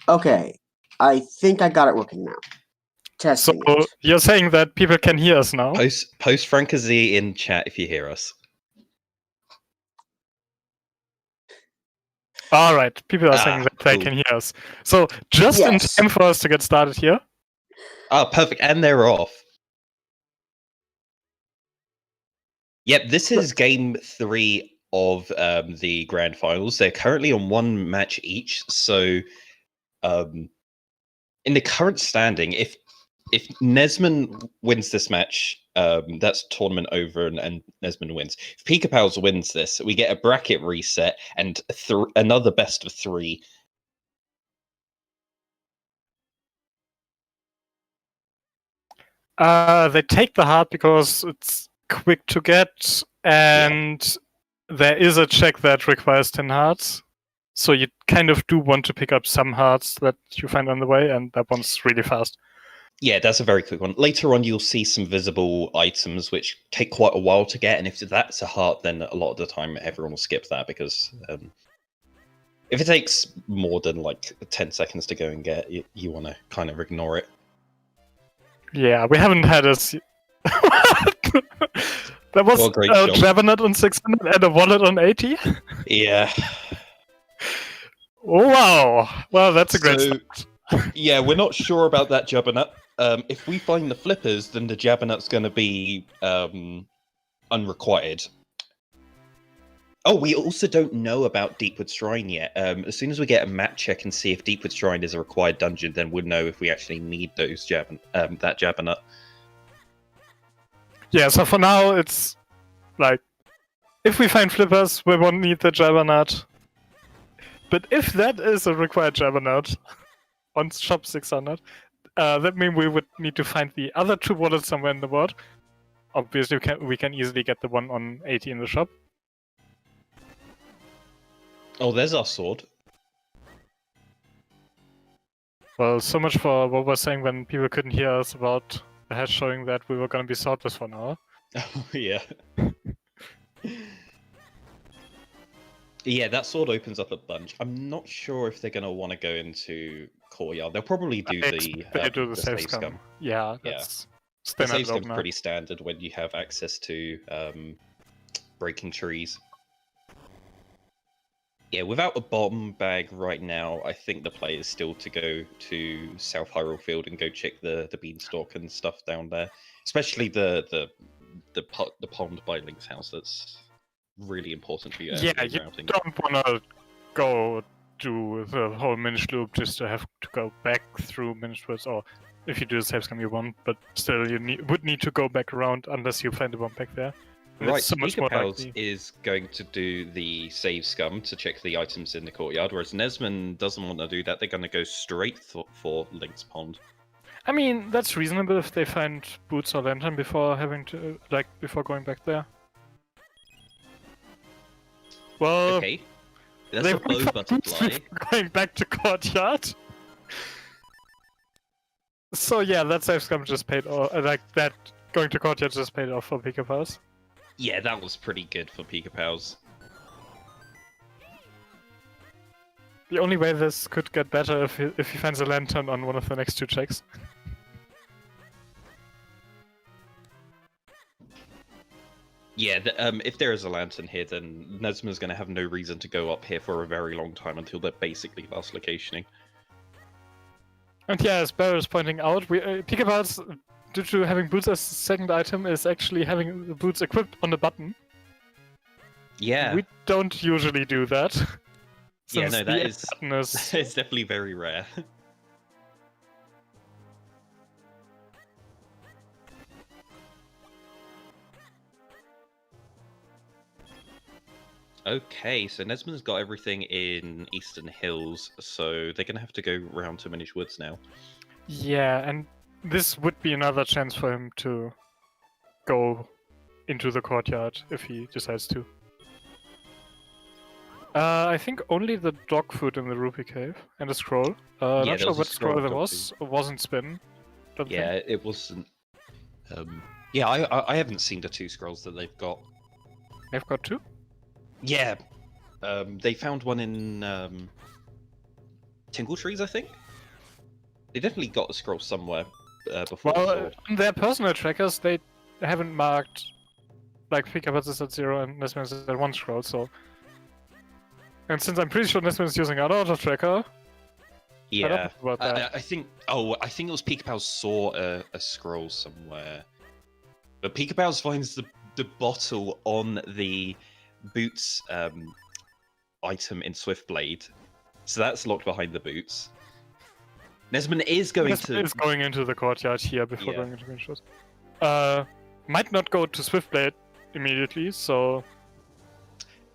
Okay, I think I got it working now. So Testing it. you're saying that people can hear us now? Post Frankazy in chat if you hear us. All right, people are saying that they cool. can hear us. So just in Yes. time for us to get started here. Ah, perfect, and they're off. Yep, this is game 3 of the grand finals. They're currently on 1 match each, so in the current standing, if NesmaN wins this match, that's tournament over and NesmaN wins. If Pikapals wins this, we get a bracket reset and another best of 3. They take the heart because it's quick to get, and there is a check that requires 10 hearts. So you kind of do want to pick up some hearts that you find on the way, and that one's really fast. Yeah, that's a very quick one. Later on, you'll see some visible items which take quite a while to get, and if that's a heart, then a lot of the time everyone will skip that because if it takes more than like 10 seconds to go and get, you want to kind of ignore it. Yeah, we haven't had a... That was a Jabbernet on 600 and a wallet on 80? Yeah. Oh, wow. Well, that's a great start. Yeah, we're not sure about that Jabbernet. If we find the flippers, then the Jabbernet's going to be unrequired. Oh, we also don't know about Deepwood Shrine yet. As soon as we get a map check and see if Deepwood Shrine is a required dungeon, then we'll know if we actually need those that Jabbernet. Yeah, so for now, it's like, if we find flippers, we won't need the Jabbernet. But if that is a required Jabbernet on shop 600, that means we would need to find the other 2 wallets somewhere in the world. Obviously, we can easily get the one on 80 in the shop. Oh, there's our sword. Well, so much for what we're saying when people couldn't hear us about the head showing that we were going to be swordless for an hour. Oh, yeah. Yeah, that sword opens up a bunch. I'm not sure if they're going to want to go into Courtyard. They'll probably do the save scum. Yeah, that's the save scum's pretty standard when you have access to breaking trees. Yeah, without a bomb bag right now, I think the play is still to go to South Hyrule Field and go check the beanstalk and stuff down there. Especially the pond by Link's house. That's really important for you. Yeah, you don't want to go do the whole Minish loop just to have to go back through Minish Woods, or if you do the save scum you won't, but still you would need to go back around unless you find a bomb back there. Right, so Pikapals is going to do the save scum to check the items in the courtyard, whereas NesmaN doesn't want to do that. They're going to go straight for Link's Pond. I mean, that's reasonable if they find boots or lantern before having to, before going back there. Well, okay. That's a bow butterfly. Going back to courtyard. So yeah, that save scum just paid off. That going to courtyard just paid off for Pikapals. Yeah, that was pretty good for Pikapals. The only way this could get better if he finds a lantern on one of the next 2 checks. Yeah, if there is a lantern here, then NesmaN's going to have no reason to go up here for a very long time until they're basically last locationing. And yeah, as Barry is pointing out, Pikapals, due to having boots as second item, is actually having the boots equipped on a button. Yeah. We don't usually do that. Yeah, no, that is it's definitely very rare. Okay, so NesmaN's got everything in Eastern Hills, so they're going to have to go round to Minish Woods now. Yeah, and this would be another chance for him to go into the courtyard if he decides to. I think only the dog food in the Rupee Cave and a scroll. Not sure what scroll there was. It wasn't spin. Yeah, it wasn't. Yeah, I haven't seen the 2 scrolls that they've got. They've got 2? Yeah. They found one in Tingle Trees, I think. They definitely got a scroll somewhere before the Well, sword. on their personal trackers, they haven't marked like Pikapals is at 0 and NesmaN is at 1 scroll, so. And since I'm pretty sure NesmaN is using an auto tracker, I don't Yeah, know about that. I think. Oh, I think it was Pikapals saw a scroll somewhere, but Pikapals finds the bottle on the boots item in Swiftblade, so that's locked behind the boots. NesmaN is going NesmaN to. is going into the courtyard here before Yeah. going into green shows. Might not go to Swiftblade immediately, so.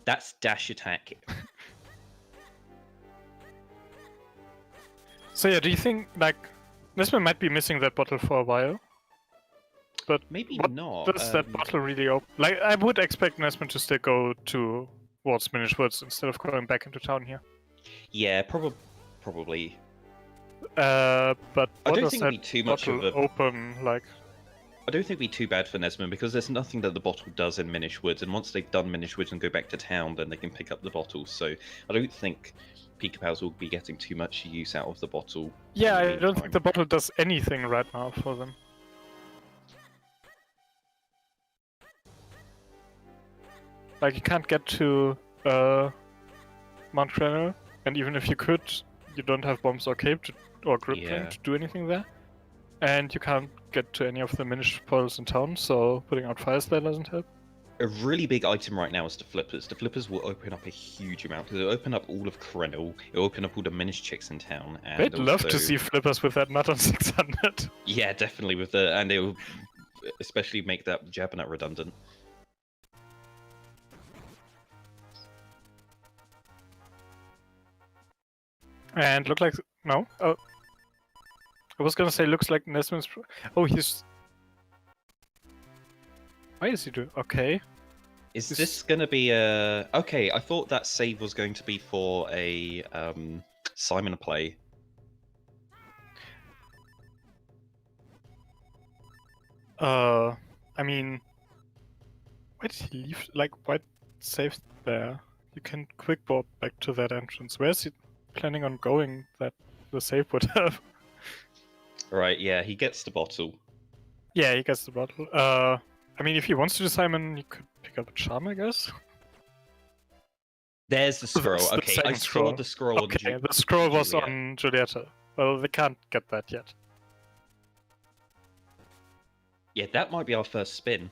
That's dash attack. So yeah, do you think like NesmaN might be missing that bottle for a while? But Maybe what not. does that bottle really open? Like, I would expect NesmaN to still go towards Minish Woods instead of going back into town here. Yeah, probably. But I what don't does think that it'd be too much of bottle a. open like? I don't think it'd be too bad for NesmaN because there's nothing that the bottle does in Minish Woods, and once they've done Minish Woods and go back to town, then they can pick up the bottle. So I don't think Pikapals will be getting too much use out of the bottle. Yeah, in the I don't think meantime. the bottle does anything right now for them. Like, you can't get to Mount Crenel, and even if you could, you don't have bombs or cape or grip ring Yeah. to do anything there. And you can't get to any of the Minish portals in town, so putting out fires there doesn't help. A really big item right now is the flippers. The flippers will open up a huge amount. It'll open up all of Crenel. It'll open up all the Minish chicks in town. And They'd love to also- see flippers with that nut on 600. Yeah, definitely with the, and it'll especially make that Jabbernet redundant. And look like no. Oh, I was gonna say looks like NesmaN's. Oh, he's. Why is he doing? Okay. Is This- this gonna be a? Okay, I thought that save was going to be for a Simon play. I mean, why did he leave? Like, why save there? You can quickboard back to that entrance. Where's he planning on going? That the save would have. Right? Yeah, he gets the bottle. Yeah, he gets the bottle. I mean, if he wants to do Simon, he could pick up a charm, I guess. There's the scroll. That's the Okay, I second saw scroll. the scroll. on Okay, Ju- the scroll was Juliet. on Julieta. Well, they can't get that yet. Yeah, that might be our first spin.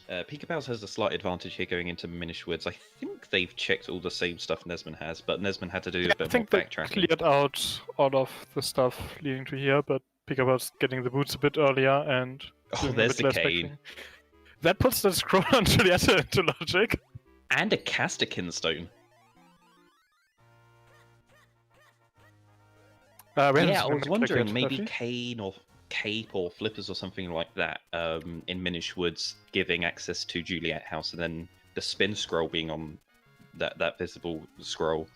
Pikapals has a slight advantage here going into Minish Woods. I think they've checked all the same stuff NesmaN has, but NesmaN had to do a I bit more think they backtracking. cleared out all of the stuff leading to here, but Pikapals getting the boots a bit earlier and Oh, doing a there's bit the less cane. backtracking. That puts the scroll on Julieta into logic. And a Castikin stone. We haven't Yeah, I seen was the wondering click yet, maybe have we? cane or cape or flippers or something like that in Minish Woods giving access to Juliet House, and then the spin scroll being on that visible scroll.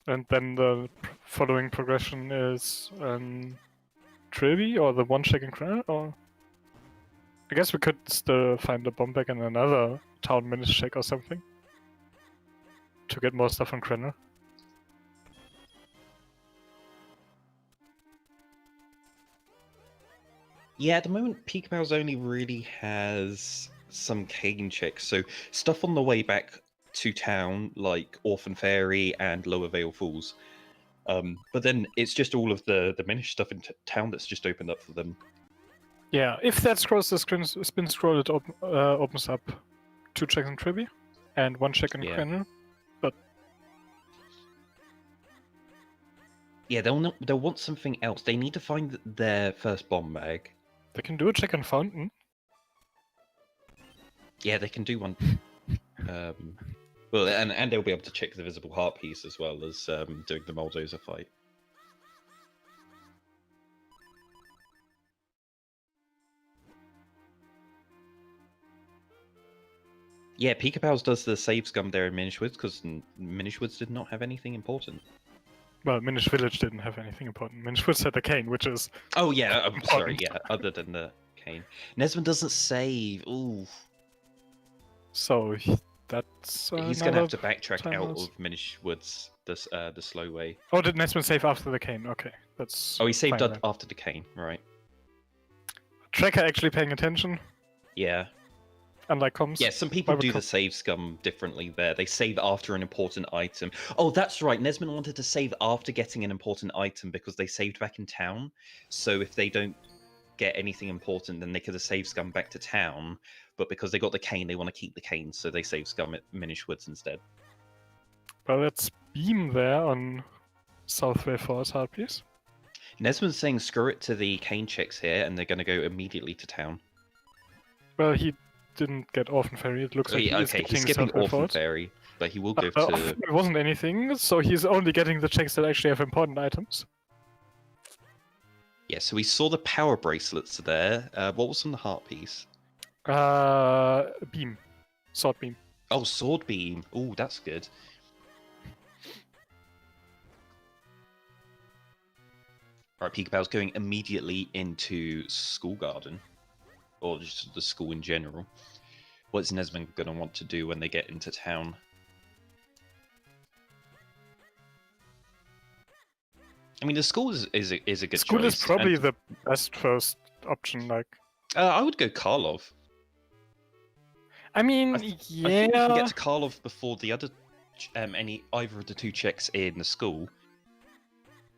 And then the following progression is Trilby or the one check in Crenel, or I guess we could still find a bomb back in another town Minish check or something to get more stuff on Crenel. Yeah, at the moment, Pikapals only really has some cane checks, so stuff on the way back to town, like Orphan Fairy and Lower Vale Falls. But then it's just all of the Minish stuff in town that's just opened up for them. Yeah, if that scrolls the spin scroll, it opens up 2 checks in Trilby and 1 check in Yeah. Crenel. Yeah, they'll want something else. They need to find their first bomb bag. They can do a check in Fountain. Yeah, they can do one. Well, and they'll be able to check the visible heart piece as well as doing the Moldoza fight. Yeah, Pikapals does the save scum there in Minish Woods because Minish Woods did not have anything important. Well, Minish Village didn't have anything important. Minish Woods had the cane, which is Oh yeah, I'm sorry. Important. Yeah, other than the cane, NesmaN doesn't save. Ooh. so. that's He's going to have to another backtrack time out loss. of Minish Woods the slow way. Oh, did Nesman save after the cane? Okay, that's. Oh, he saved fine then. after the cane, right? Tracker actually paying attention, Yeah. unlike comms. Yeah, some people Why would do the com- save scum differently there. They save after an important item. Oh, that's right. NesmaN wanted to save after getting an important item because they saved back in town. So if they don't get anything important, then they could have saved scum back to town. But because they got the cane, they want to keep the cane, so they save scum at Minish Woods instead. Well, let's beam there on Southway for his hard piece. NesmaN's saying screw it to the cane checks here, and they're going to go immediately to town. Well, he didn't get Orphan Fairy. It looks like He's skipping Southway Orphan forward. Fairy, but he will go Well, to... it wasn't anything, so he's only getting the checks that actually have important items. Yeah, so we saw the power bracelets there. What was on the heart piece? Beam. Sword beam. Oh, sword beam. Oh, that's good. Right, Pikapals going immediately into School Garden. Or just the school in general. What's NesmaN going to want to do when they get into town? I mean, the school is a good School choice. is probably and, the best first option, like... I would go Karlov. I mean, I think yeah... you can get to Karlov before the other either of the two checks in the school.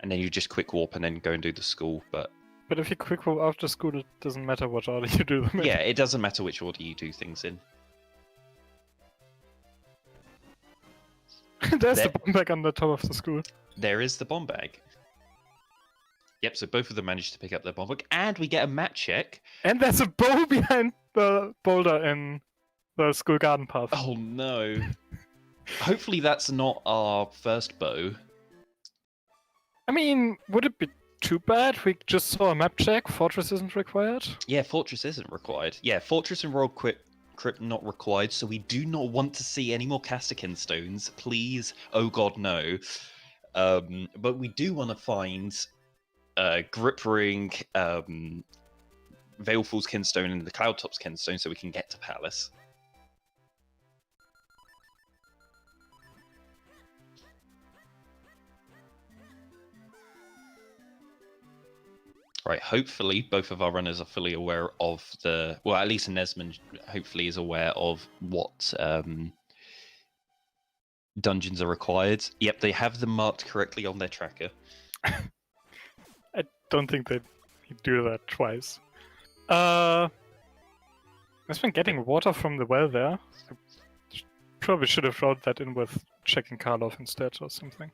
And then you just quick warp and then go and do the school, but if you quick warp after school, it doesn't matter what order you do them in. yeah, it doesn't matter which order you do things in. There's There- the bomb bag on the top of the school. There is the bomb bag. Yep, so both of them managed to pick up their bomb bag, and we get a map check. And there's a bow behind the boulder in the school garden path. Oh no. Hopefully that's not our first bow. I mean, would it be too bad? We just saw a map check. Fortress isn't required. Yeah, Fortress isn't required. Yeah, Fortress and Rogue Crypt not required, so we do not want to see any more Castikin stones. Please, oh god, no. But we do want to find Grip Ring, Veilfall's Kinstone, and the Cloudtop's Kinstone so we can get to Palace. Right, hopefully both of our runners are fully aware of the... Well, at least NesmaN hopefully is aware of what dungeons are required. Yep, they have them marked correctly on their tracker. I don't think they'd do that twice. I've been getting water from the well there. I probably should have wrote that in with checking Karlov instead or something.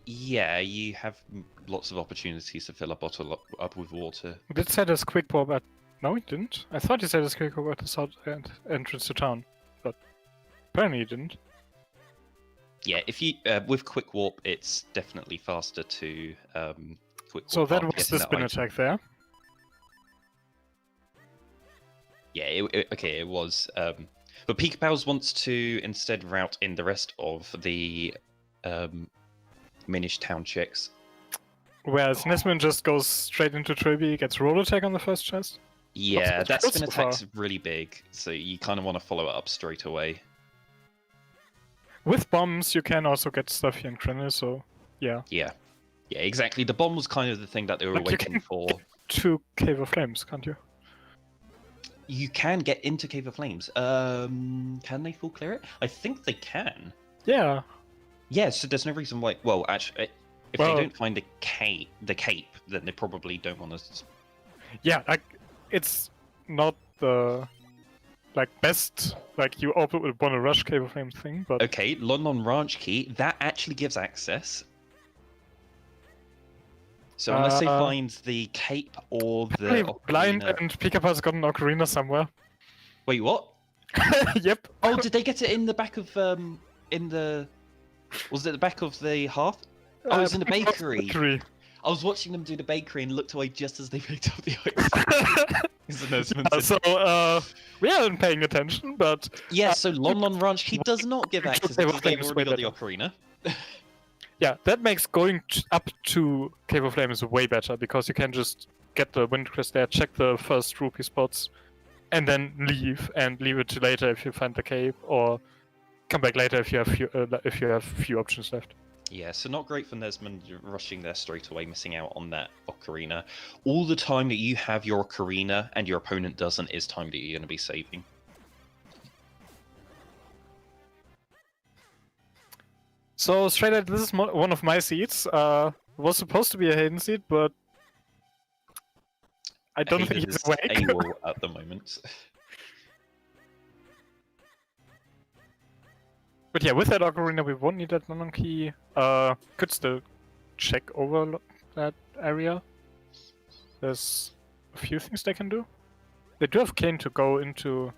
Yeah, you have lots of opportunities to fill a bottle up with water. It did say there's quick warp at... No, it didn't. I thought he said there's quick warp at the south entrance to town, but apparently he didn't. Yeah, if you with quick warp, it's definitely faster to quick warp. So that after was getting the spin item. attack there. Yeah, it was. But Pikapals wants to instead route in the rest of the Minish town checks. Whereas NesmaN just goes straight into Trilby, gets roll attack on the first chest. Yeah, That's that good spin so far. attack's really big, so you kind of want to follow it up straight away. With bombs, you can also get stuff here in Kremlin, so yeah. Yeah, exactly. The bomb was kind of the thing that they were But you waiting can for. To Cave of Flames, can't you? You can get into Cave of Flames. Can they full clear it? I think they can. Yeah. Yeah, so there's no reason why. Well, actually, if Well- they don't find the cape, then they probably don't want to. Yeah, like, it's not the best, you want to rush Cave of Flames thing, but Okay, London Ranch Key, that actually gives access. So unless they find the cape or the apparently Blind ocarina... and Pikapals got an ocarina somewhere. Wait, what? Yep. Oh, did they get it in the back of Was it the back of the hearth? Oh, it was in the bakery. I was watching them do the bakery and looked away just as they picked up the ice. So, we haven't paying attention, but... Yeah, so Lon Ranch, he does not give access Cave of because they've Flames already way got the ocarina. Yeah, that makes going up to Cave of Flames way better, because you can just get the Wind Crest there, check the first rupee spots, and then leave it to later if you find the cave, or come back later if you have few options left. Yeah, so not great for NesmaN rushing there straight away, missing out on that ocarina. All the time that you have your ocarina and your opponent doesn't is time that you're going to be saving. So straight out, this is one of my seeds. Was supposed to be a Hayden seed, but I don't think he's awake. AWOL at the moment. But yeah, with that ocarina, we won't need that non key. Could still check over that area. There's a few things they can do. They do have Kane to go into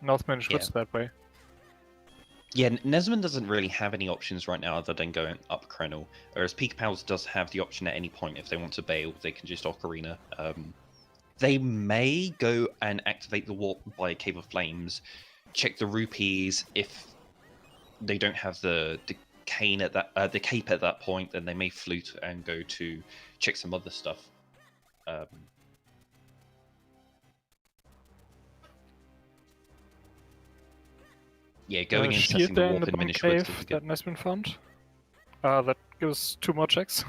North Managed Woods that way. Yeah, NesmaN doesn't really have any options right now other than going up Krenel, whereas Pikapals does have the option at any point if they want to bail, they can just ocarina. They may go and activate the warp by Cave of Flames, check the rupees. If they don't have the cane at that the cape at that point, then they may flute and go to check some other stuff. Yeah, going and setting the warp in Minish Woods is good. That NesmaN found. That gives 2 more checks.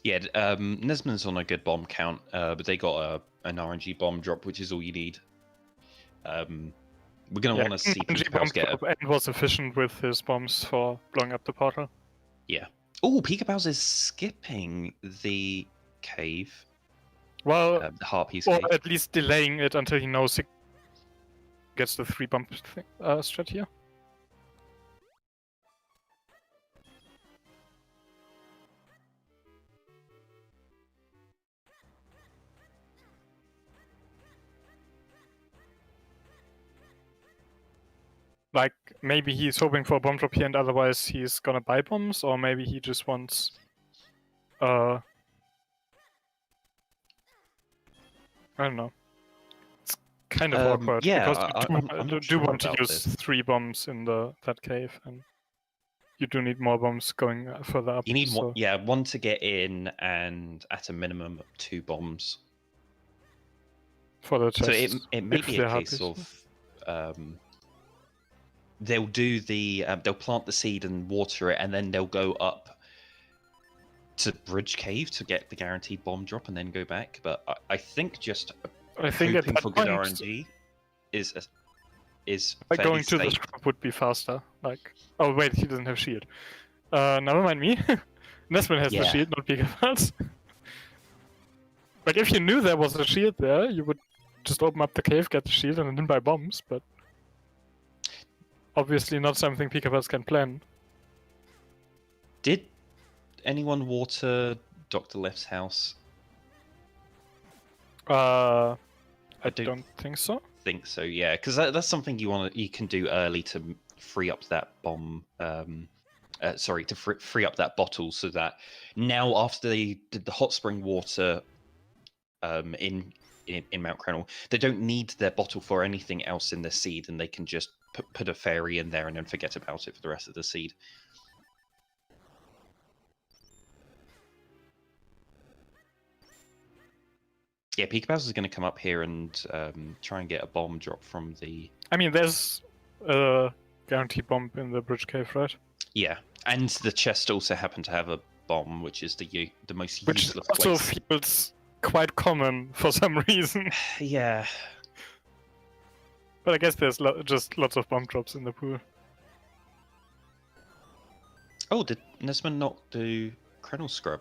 Yeah, NesmaN's on a good bomb count, but they got an RNG bomb drop, which is all you need. We're going to want to see Pikapals get and was efficient with his bombs for blowing up the portal. Yeah. Oh, Pikapals is skipping the cave. Well, the Harpies or cave. at least delaying it until he knows he gets the 3 bump strat here. Like, maybe he's hoping for a bomb drop here and otherwise he's gonna buy bombs, or maybe he just wants... I don't know. It's kind of awkward, yeah, because you do want to use 3 bombs in that cave, and you do need more bombs going further up. You need one to get in, and at a minimum 2 bombs. For the chest. So it may be a case of... they'll do the they'll plant the seed and water it, and then they'll go up to Bridge Cave to get the guaranteed bomb drop, and then go back. But I think just hoping for good RNG is going to safe. the scrap would be faster. Like, oh wait, he doesn't have shield. Never mind me. NesmaN has the shield, not Pikapals. Like, if you knew there was a shield there, you would just open up the cave, get the shield, and then buy bombs. But obviously not something Pikapals can plan. Did anyone water Dr. Left's house? I don't think so. Think so, yeah, because that's something you can do early to free up that bomb. Free up that bottle, so that now after they did the hot spring water in Mount Krenel, they don't need their bottle for anything else in the seed, and they can just put a fairy in there and then forget about it for the rest of the seed. Yeah, Pikapals is going to come up here and try and get a bomb drop from the... I mean, there's a guaranteed bomb in the Bridge Cave, right? Yeah, and the chest also happened to have a bomb, which is the most useless place. Which also feels quite common for some reason. Yeah. But I guess there's just lots of bomb drops in the pool. Oh, did NesmaN not do Krenel Scrub?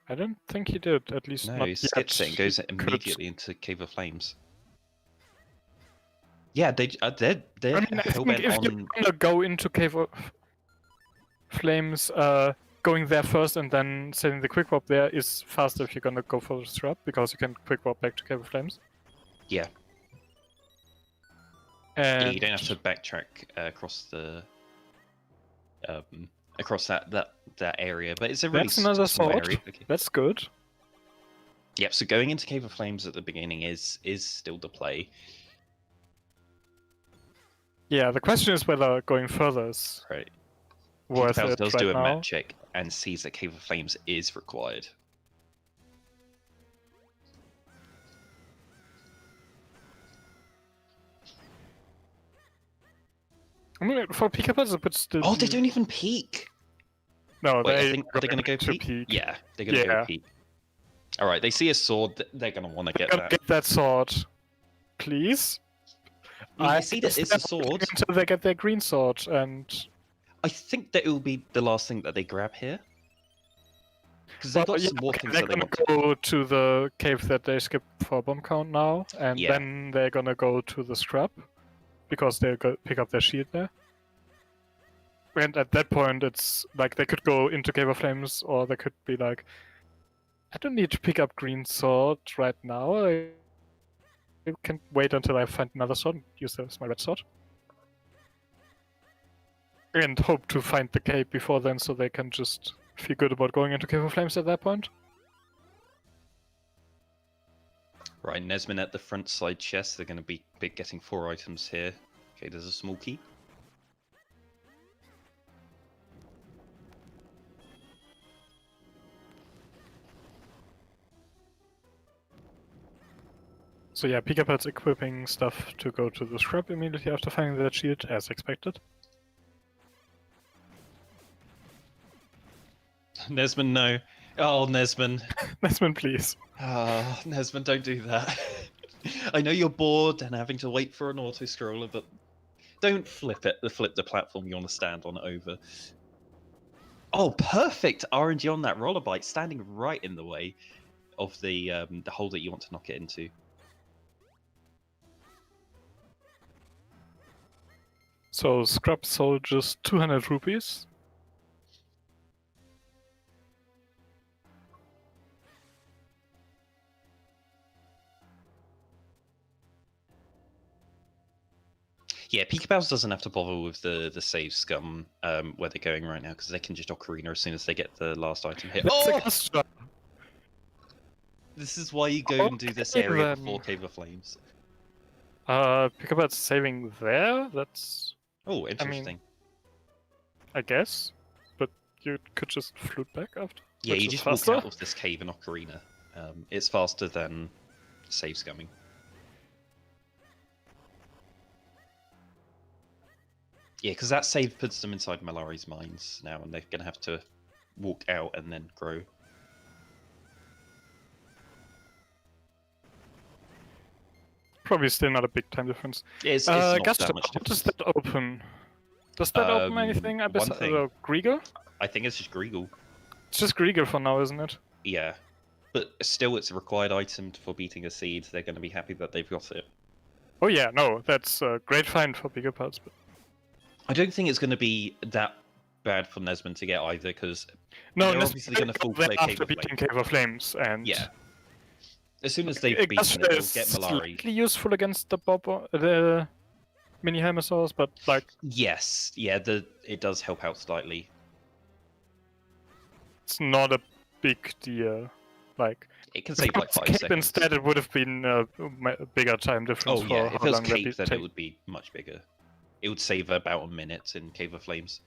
I don't think he did, at least no, not he skips it and goes immediately into Cave of Flames. Yeah, they're I mean, I think if you're gonna go into Cave of Flames, going there first and then setting the quick warp there is faster if you're gonna go for the scrub, because you can quick warp back to Cave of Flames. Yeah. And yeah, you don't have to backtrack across the across that area, but it's a really That's another small sword. area. Okay. That's good. Yep. So going into Cave of Flames at the beginning is still the play. Yeah, the question is whether going further is Right. worth Pikapals it does right do a now. map check and sees that Cave of Flames is required. I mean, for Pikapals, it would still. Oh, they be- don't even peek. No, Wait, they are they going to go peek? Yeah, they're going to go peek. All right, they see a sword. They're going to want to get Gotta that. get that sword, please. I see that it's a sword. Until they get their green sword, and I think that it will be the last thing that they grab here. Because they've got some more things they're that they gonna want to... go to the cave that they skipped for bomb count now, and Yeah. then they're gonna go to the scrub because they'll go pick up their shield there. And at that point, it's like they could go into Cave of Flames, or they could be like, I don't need to pick up green sword right now. I can wait until I find another sword and use that as my red sword. And hope to find the cave before then, so they can just feel good about going into Cave of Flames at that point. Right, NesmaN at the front side chest. They're going to be getting 4 items here. Okay, there's a small key. So yeah, Pikapals equipping stuff to go to the scrub immediately after finding that shield, as expected. NesmaN, no. Oh, NesmaN. NesmaN, please. Ah, NesmaN, don't do that. I know you're bored and having to wait for an auto-scroller, but don't flip it. Flip the platform you want to stand on over. Oh, perfect RNG on that roller bike, standing right in the way of the hole that you want to knock it into. So scrub sold just 200 rupees. Yeah, Pikapals doesn't have to bother with the save scum where they're going right now, because they can just ocarina as soon as they get the last item hit. That's Oh! a customer. This is why you go and do this area then. before Cave of Flames. Pikapals saving there? That's, Oh, interesting. I guess. But you could just flute back after. Yeah, which you is just faster. walk out of this cave in ocarina. It's faster than save scumming. Yeah, because that save puts them inside Malari's mines now, and they're going to have to walk out and then grow. Probably still not a big time difference. Yeah, it's not Gusto, that much how does difference. that open? Does that open anything? one Besides thing. Griegel? I think it's just Griegel. It's just Griegel for now, isn't it? Yeah. But still, it's a required item for beating a seed. They're going to be happy that they've got it. Oh yeah, no, that's a great find for Pikapals. But I don't think it's going to be that bad for NesmaN to get either, because no, they're obviously going to full play Cave after of beating Flames. Cave of Flames, and Yeah. As soon as they've beaten Gusto it, they'll is get Malari. slightly useful against the mini Helmosaurs, but like Yes, yeah, it does help out slightly. it's not a big deal. Like It can if save it like was 5 Cape seconds. instead, it would have been a bigger time difference Oh for yeah, how if it was long that Cape, then take. it would be much bigger. It would save about a minute in Cave of Flames.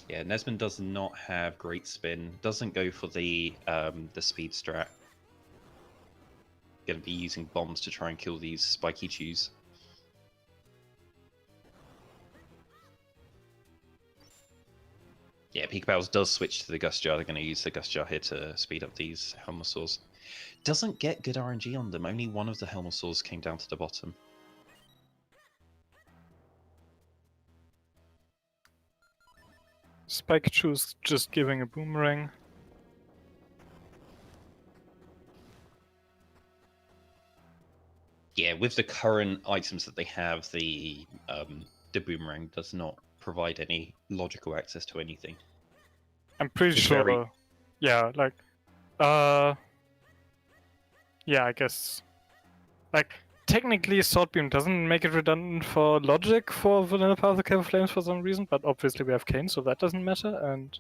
Yeah, NesmaN does not have great spin. Doesn't go for the speed strat. Going to be using bombs to try and kill these spiky chews. Yeah, Pikapals does switch to the Gust Jar. They're going to use the Gust Jar here to speed up these Helmosaurs. Doesn't get good RNG on them. Only one of the Helmosaurs came down to the bottom. Spike Chew's just giving a boomerang. Yeah, with the current items that they have, the boomerang does not provide any logical access to anything. I'm pretty It's sure. very- Yeah, like, yeah, I guess. Like, technically Sword Beam doesn't make it redundant for logic for Vanilla Path of Cave Flames for some reason, but obviously we have Kane, so that doesn't matter, and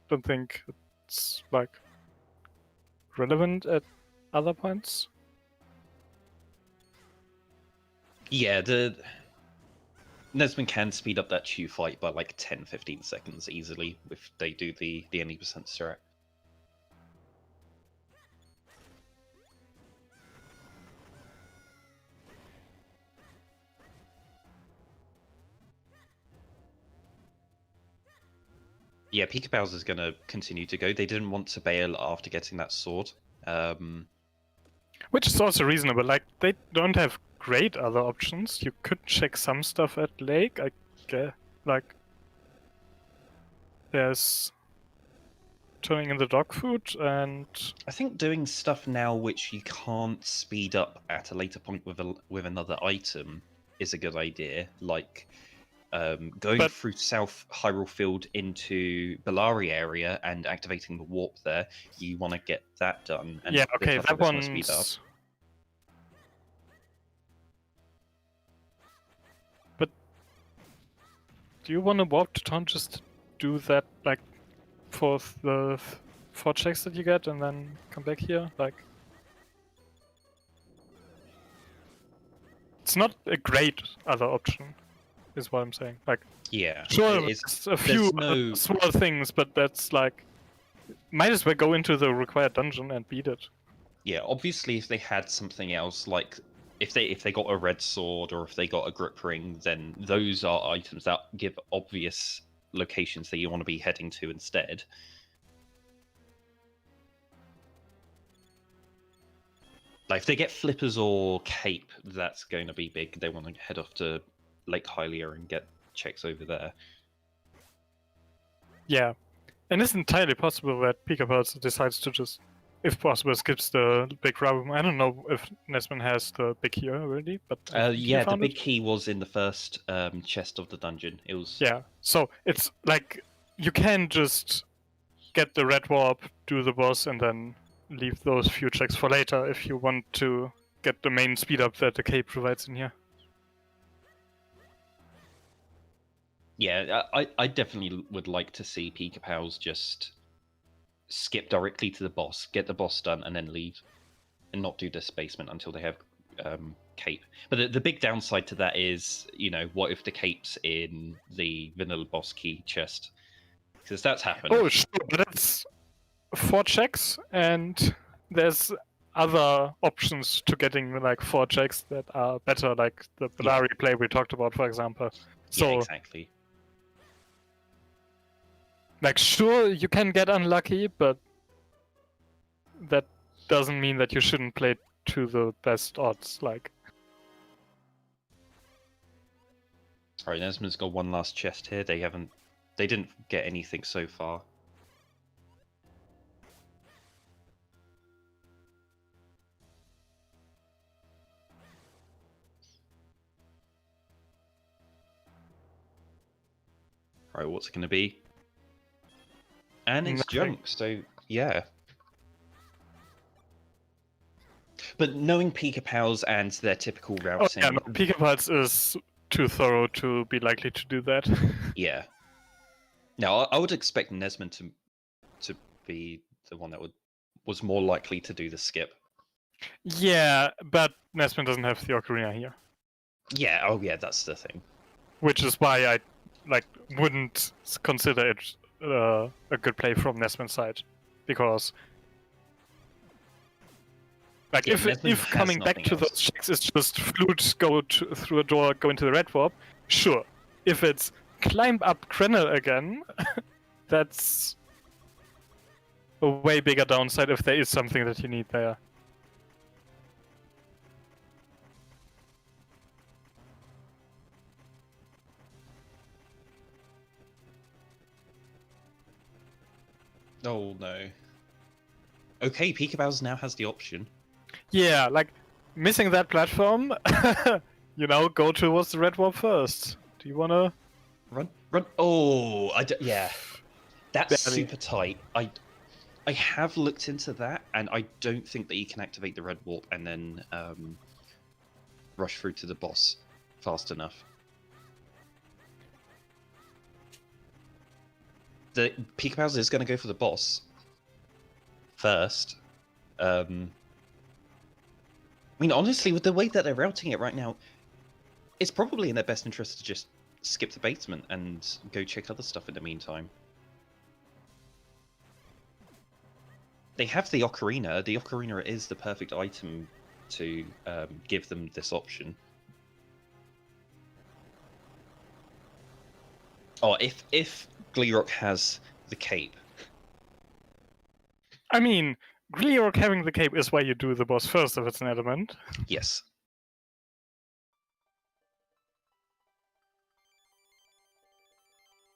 don't think it's like relevant at other points. Yeah, the NesmaN can speed up that Chew fight by like 10-15 seconds easily if they do the any percent strat. Yeah, Pikapals is going to continue to go. They didn't want to bail after getting that sword. Which is also reasonable. Like, they don't have great other options. You could check some stuff at Lake, I guess. Like, there's turning in the dog food, and I think doing stuff now which you can't speed up at a later point with another item is a good idea. Like going through South Hyrule Field into Bellari area and activating the warp there. You want to get that done. And yeah, okay, that one's... speed up. But do you want to warp to town just to do that, like, for the 4 checks that you get and then come back here? Like, it's not a great other option, is what I'm saying. Like, yeah, sure, it's a few small things, but that's like, might as well go into the required dungeon and beat it. Yeah, obviously, if they had something else, like if they got a red sword or if they got a grip ring, then those are items that give obvious locations that you want to be heading to instead. Like if they get flippers or cape, that's going to be big. They want to head off to Lake Hylia and get checks over there. Yeah, and it's entirely possible that Pikapals decides to just, if possible, skips the big room. I don't know if NesmaN has the big key already, but yeah, the big key was in the first chest of the dungeon. It was so it's like you can just get the red warp, do the boss, and then leave those few checks for later if you want to get the main speed up that the cape provides in here. Yeah, I definitely would like to see Pikapals just skip directly to the boss, get the boss done, and then leave, and not do displacement until they have cape. But the big downside to that is, you know, what if the cape's in the vanilla boss key chest? Because that's happened. Oh, sure, but it's 4 checks, and there's other options to getting like 4 checks that are better, like the Bellari play we talked about, for example. So, yeah, exactly. Like, sure, you can get unlucky, but that doesn't mean that you shouldn't play to the best odds. Like, Alright, NesmaN's got one last chest here. They didn't get anything so far. Alright, what's it going to be? And it's junk, so yeah. But knowing Pikapals and their typical routing... Oh, yeah, no, Pikapals is too thorough to be likely to do that. Yeah. Now, I would expect NesmaN to be the one that was more likely to do the skip. Yeah, but NesmaN doesn't have the Ocarina here. Yeah, oh yeah, that's the thing. Which is why I wouldn't consider it a good play from NesmaN's side, because if coming back to those checks is just flute, go through a door, go into the red warp, sure. If it's climb up Krenel again, that's a way bigger downside if there is something that you need there. Oh no. Okay, Pikapals now has the option. Yeah, like, missing that platform, you know, go towards the red warp first. Do you wanna... Run. Oh, yeah. That's Barely. super tight. I have looked into that, and I don't think that you can activate the red warp and then rush through to the boss fast enough. The Pikapals is going to go for the boss first. I mean, honestly, with the way that they're routing it right now, it's probably in their best interest to just skip the basement and go check other stuff in the meantime. They have the ocarina. The ocarina is the perfect item to give them this option. Oh, if Gleerock has the cape. I mean, Gleerock having the cape is why you do the boss first if it's an element. Yes.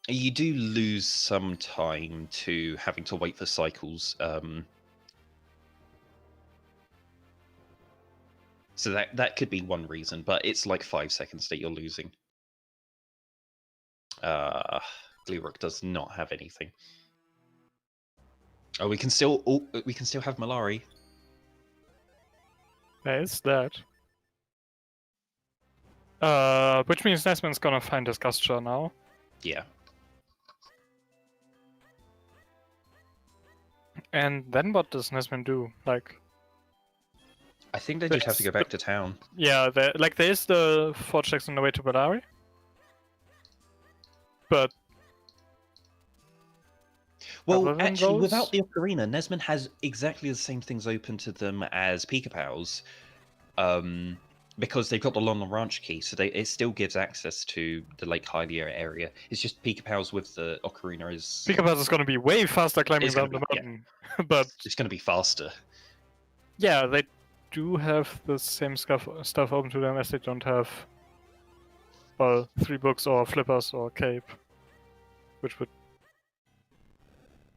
You do lose some time to having to wait for cycles. So that could be one reason, but it's like 5 seconds that you're losing. Gleerock does not have anything. Oh, we can still have Malari. There is that. Which means NesmaN's gonna find his Gusture now. Yeah. And then what does NesmaN do? Like, I think they just have to go back to town. yeah, there is the 4 checks on the way to Bellari. But well, actually, without the ocarina, NesmaN has exactly the same things open to them as Pikapals, because they've got the London Ranch key, so it still gives access to the Lake Hylia area. It's just Pikapals with the ocarina is... Pikapals is going to be way faster climbing down the mountain, but it's going to be faster. Yeah, they do have the same stuff open to them as they don't have, well, 3 books or flippers or cape, which would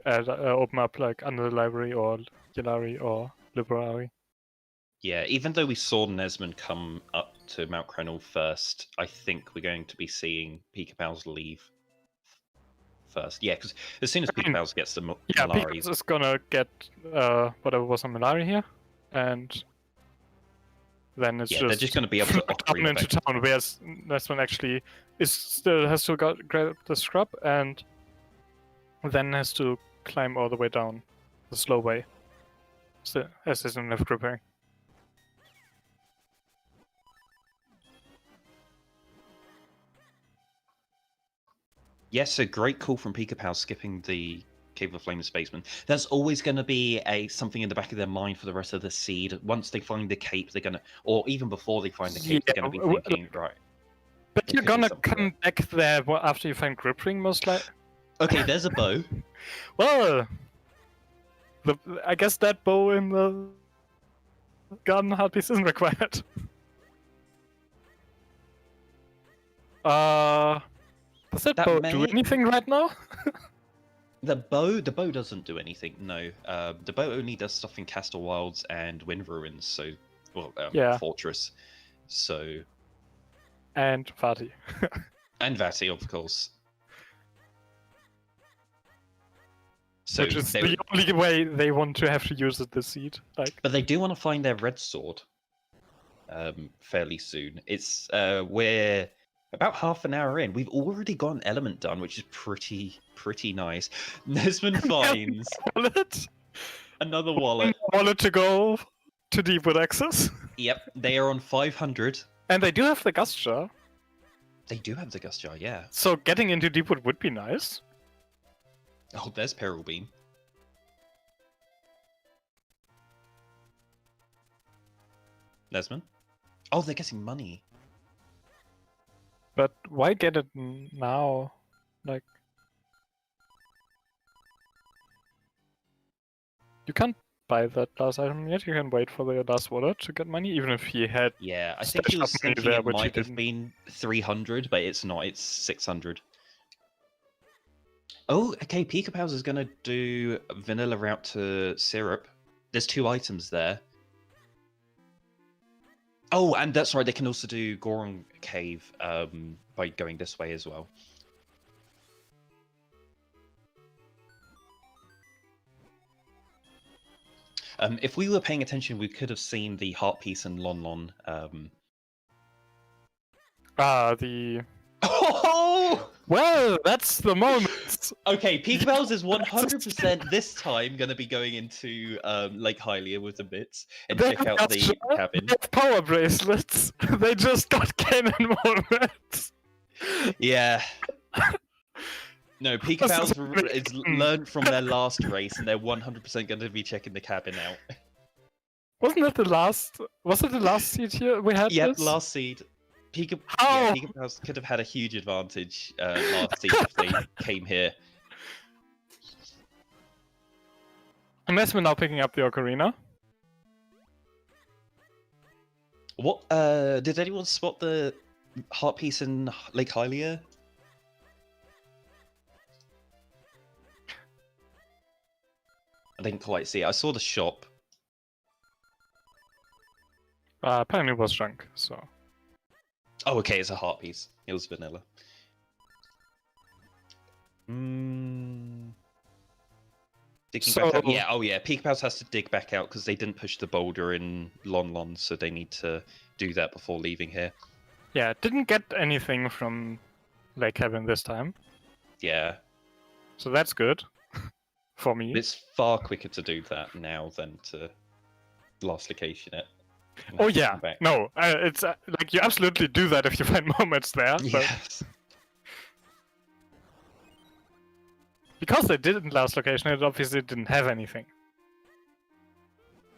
open up like under the library or Yelari or Library. Yeah, even though we saw NesmaN come up to Mount Crenel first, I think we're going to be seeing Pikapals leave first. Yeah, because as soon as Pikapals gets the Malari... Yeah, Pikapals is gonna get whatever was on Malari here, and then it's they're just going to be able to down into town, whereas NesmaN actually still has to grab the scrub and then has to climb all the way down the slow way, so, as is in left gripping. Yes, a great call from Pikapals skipping the Cave of Flame Spaceman. That's always going to be something in the back of their mind for the rest of the seed. Once they find the cape, they're going to, or even before they find the cape, they're going to be thinking, right. But you're gonna come back there after you find grip ring, most likely. Okay, there's a bow. Well, I guess that bow in the garden hard piece isn't required. Does that bow do anything right now? The bow doesn't do anything. No, the bow only does stuff in Castle Wilds and Wind Ruins. So, well, Fortress. So, and Vati. And Vati, of course. So which is the only way they want to have to use it this seed. Like, but they do want to find their red sword fairly soon. It's we're about half an hour in. We've already got an element done, which is pretty nice. NesmaN finds another wallet. Wallet to go to Deepwood Access. Yep, they are on 500. And they do have the Gust Jar. They do have the Gust Jar, yeah. So getting into Deepwood would be nice. Oh, there's Peril Beam. NesmaN? Oh, they're getting money. But why get it now? Like, you can't buy that last item yet. You can wait for the last wallet to get money, even if he had. Yeah, I think he was thinking it might have been 300, but it's not. It's 600. Oh, okay. Pikapals is gonna do vanilla route to syrup. There's 2 items there. Oh, and that's right. They can also do Gorong Cave by going this way as well. If we were paying attention, we could have seen the heart piece and Lon Lon The... Oh! Well, that's the moment! Okay, Pikapals is 100% this time going to be going into Lake Hylia with the bits and check out the cabin. They have power bracelets. They just got cannon moments. Yeah. No, Pikapals is learned from their last race, and they're 100% going to be checking the cabin out. Wasn't it the last? Was it the last seed here we had? Yep, this? last seed. How? Pikapals could have had a huge advantage last seed if they came here. NesmaN now picking up the ocarina. What? Did anyone spot the heart piece in Lake Hylia? I didn't quite see it. I saw the shop. Apparently it was junk, so... Oh, okay, it's a heart piece. It was vanilla. Digging back out? Yeah, oh yeah, Pikapals has to dig back out because they didn't push the boulder in Lon Lon, so they need to do that before leaving here. Yeah, didn't get anything from Lake Cabin this time. Yeah. So that's good. For me. It's far quicker to do that now than to last location it. Oh yeah, no, it's like you absolutely do that if you find moments there. But... Yes. Because they didn't last location, it obviously didn't have anything.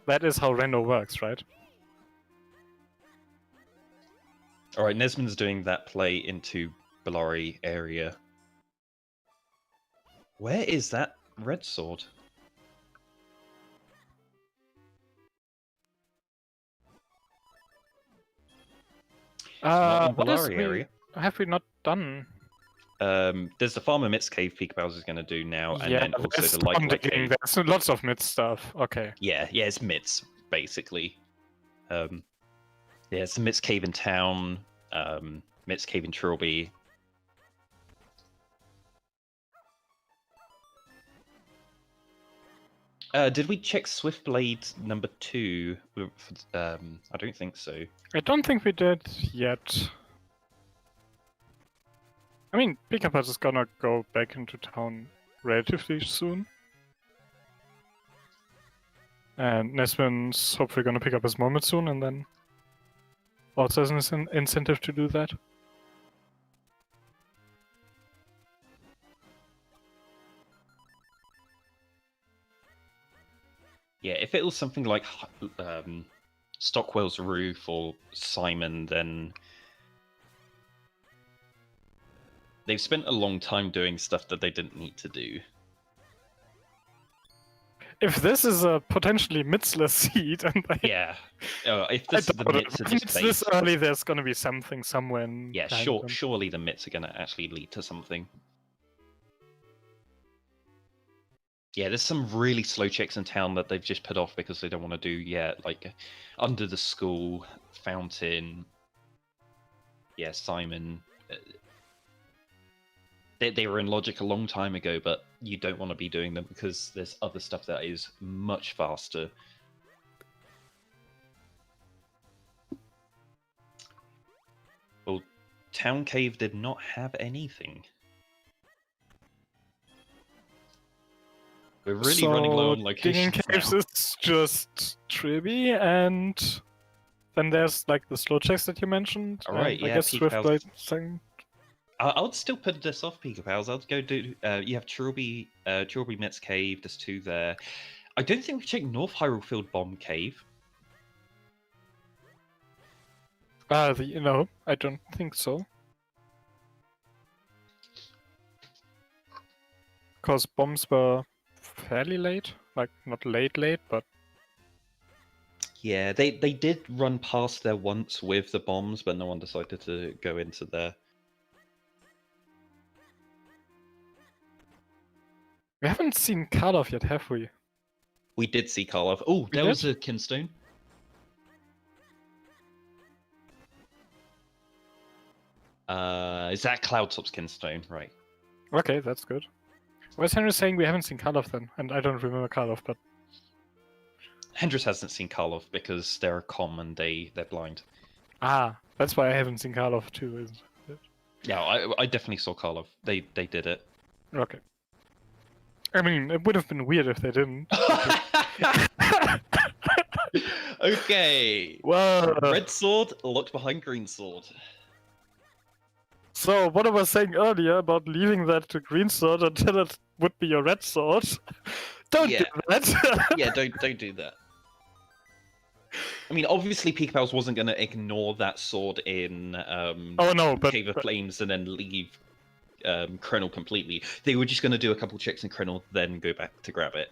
That is how Rando works, right? Alright, NesmaN's doing that play into Bellari area. Where is that red sword? Not in Bellari area. Have we not done? There's the Farmer Mitz cave Pikapals is going to do now, and then also the Light cave. There's lots of Mitz stuff. Okay. Yeah, it's Mitz basically. Yeah, it's the Mitz cave in town. Mitz cave in Trilby. Did we check Swiftblade number 2? I don't think so. I don't think we did yet. I mean, Pikapals is gonna go back into town relatively soon. And NesmaN's hopefully gonna pick up his moment soon, and then also has an incentive to do that. Yeah, if it was something like Stockwell's Roof or Simon, then they've spent a long time doing stuff that they didn't need to do. If this is a potentially Mitzless seed, and yeah, if this is the Mitz in this this early, there's gonna be something somewhere. Yeah, surely the Mitz are gonna actually lead to something. Yeah, there's some really slow checks in town that they've just put off because they don't want to do, like Under the School, Fountain, Simon. They were in Logic a long time ago, but you don't want to be doing them because there's other stuff that is much faster. Well, Town Cave did not have anything. We're really running low on locations Caves now. is just Trilby, and then there's like the slow checks that you mentioned. Alright, yeah, I guess Swiftblade thing. I would still put this off, Pikapals. I'd go do. You have Trilby Mitz Cave. There's 2 there. I don't think we've checked North Hyrule Field Bomb Cave. No, I don't think so. Because bombs were fairly late, like not late, but yeah, they did run past there once with the bombs, but no one decided to go into there. We haven't seen Karloff yet, have we? We did see Karloff. Oh, there was a Kinstone. Is that Cloudtop's Kinstone? Right. Okay, that's good. Why is Henry saying we haven't seen Karloff then? And I don't remember Karloff, but... Hendris hasn't seen Karloff because they're a comm and they're blind. Ah, that's why I haven't seen Karlov 2, isn't it? Yeah, I definitely saw Karlov. They did it. Okay. I mean, it would have been weird if they didn't. Okay. Well, Red sword locked behind green sword. so what I was saying earlier about leaving that to green sword until it would be your red sword. Don't do Yeah. that. Yeah, don't do that. I mean, obviously, Pikapals wasn't going to ignore that sword in Oh no, but Cave of Flames and then leave Krenel completely. They were just going to do a couple checks in Krenel, then go back to grab it.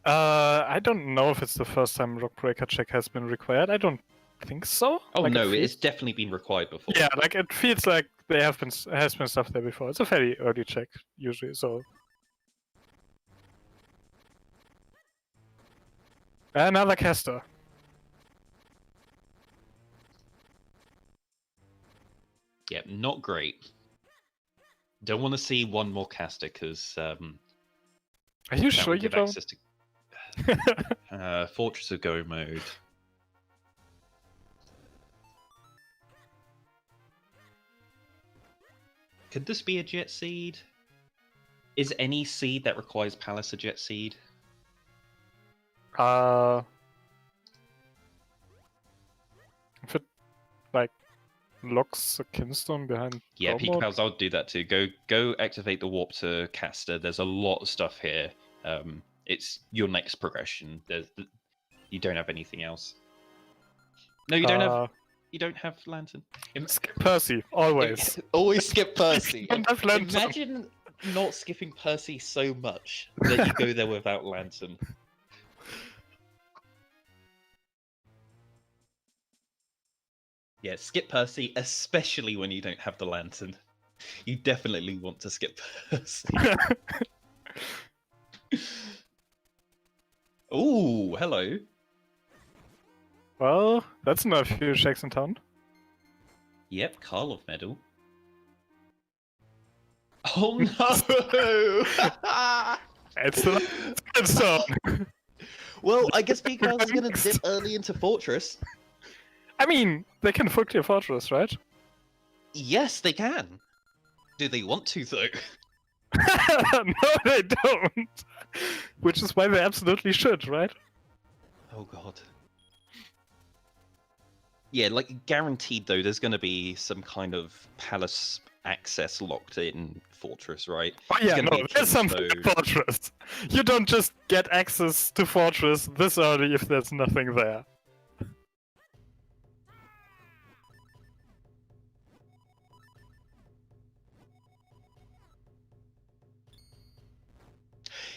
I don't know if it's the first time Rockbreaker check has been required. I don't think so. Oh Like, no, it it's definitely been required before. yeah, like it feels like there has been stuff there before. It's a fairly early check usually, so. Another caster. Yeah, not great. Don't want to see one more caster because Are you sure you don't? access to Fortress of Go mode. Could this be a jet seed? Is any seed that requires Palace a jet seed? If it like locks a kinstone behind. Yeah, Go mode? Pikapals, I'll do that too. Go activate the warp to caster. There's a lot of stuff here. It's your next progression. You don't have anything else. No, you don't have. You don't have lantern. Skip Percy always. Always skip Percy. Don't have lantern. Imagine not skipping Percy so much that you go there without lantern. Yeah, skip Percy, especially when you don't have the lantern. You definitely want to skip Percy. Ooh, hello. Well, that's not a few checks in town. Yep, Karlov medal. Oh no! It's the kinstone. Well, I guess Pikapals is going to dip early into Fortress. I mean, they can fuck your fortress, right? Yes, they can. Do they want to, though? No, they don't. Which is why they absolutely should, right? Oh god. Yeah, like guaranteed though, there's going to be some kind of palace access locked in Fortress, right? Oh yeah, gonna no, be a there's something in kinstone. Fortress. You don't just get access to Fortress this early if there's nothing there.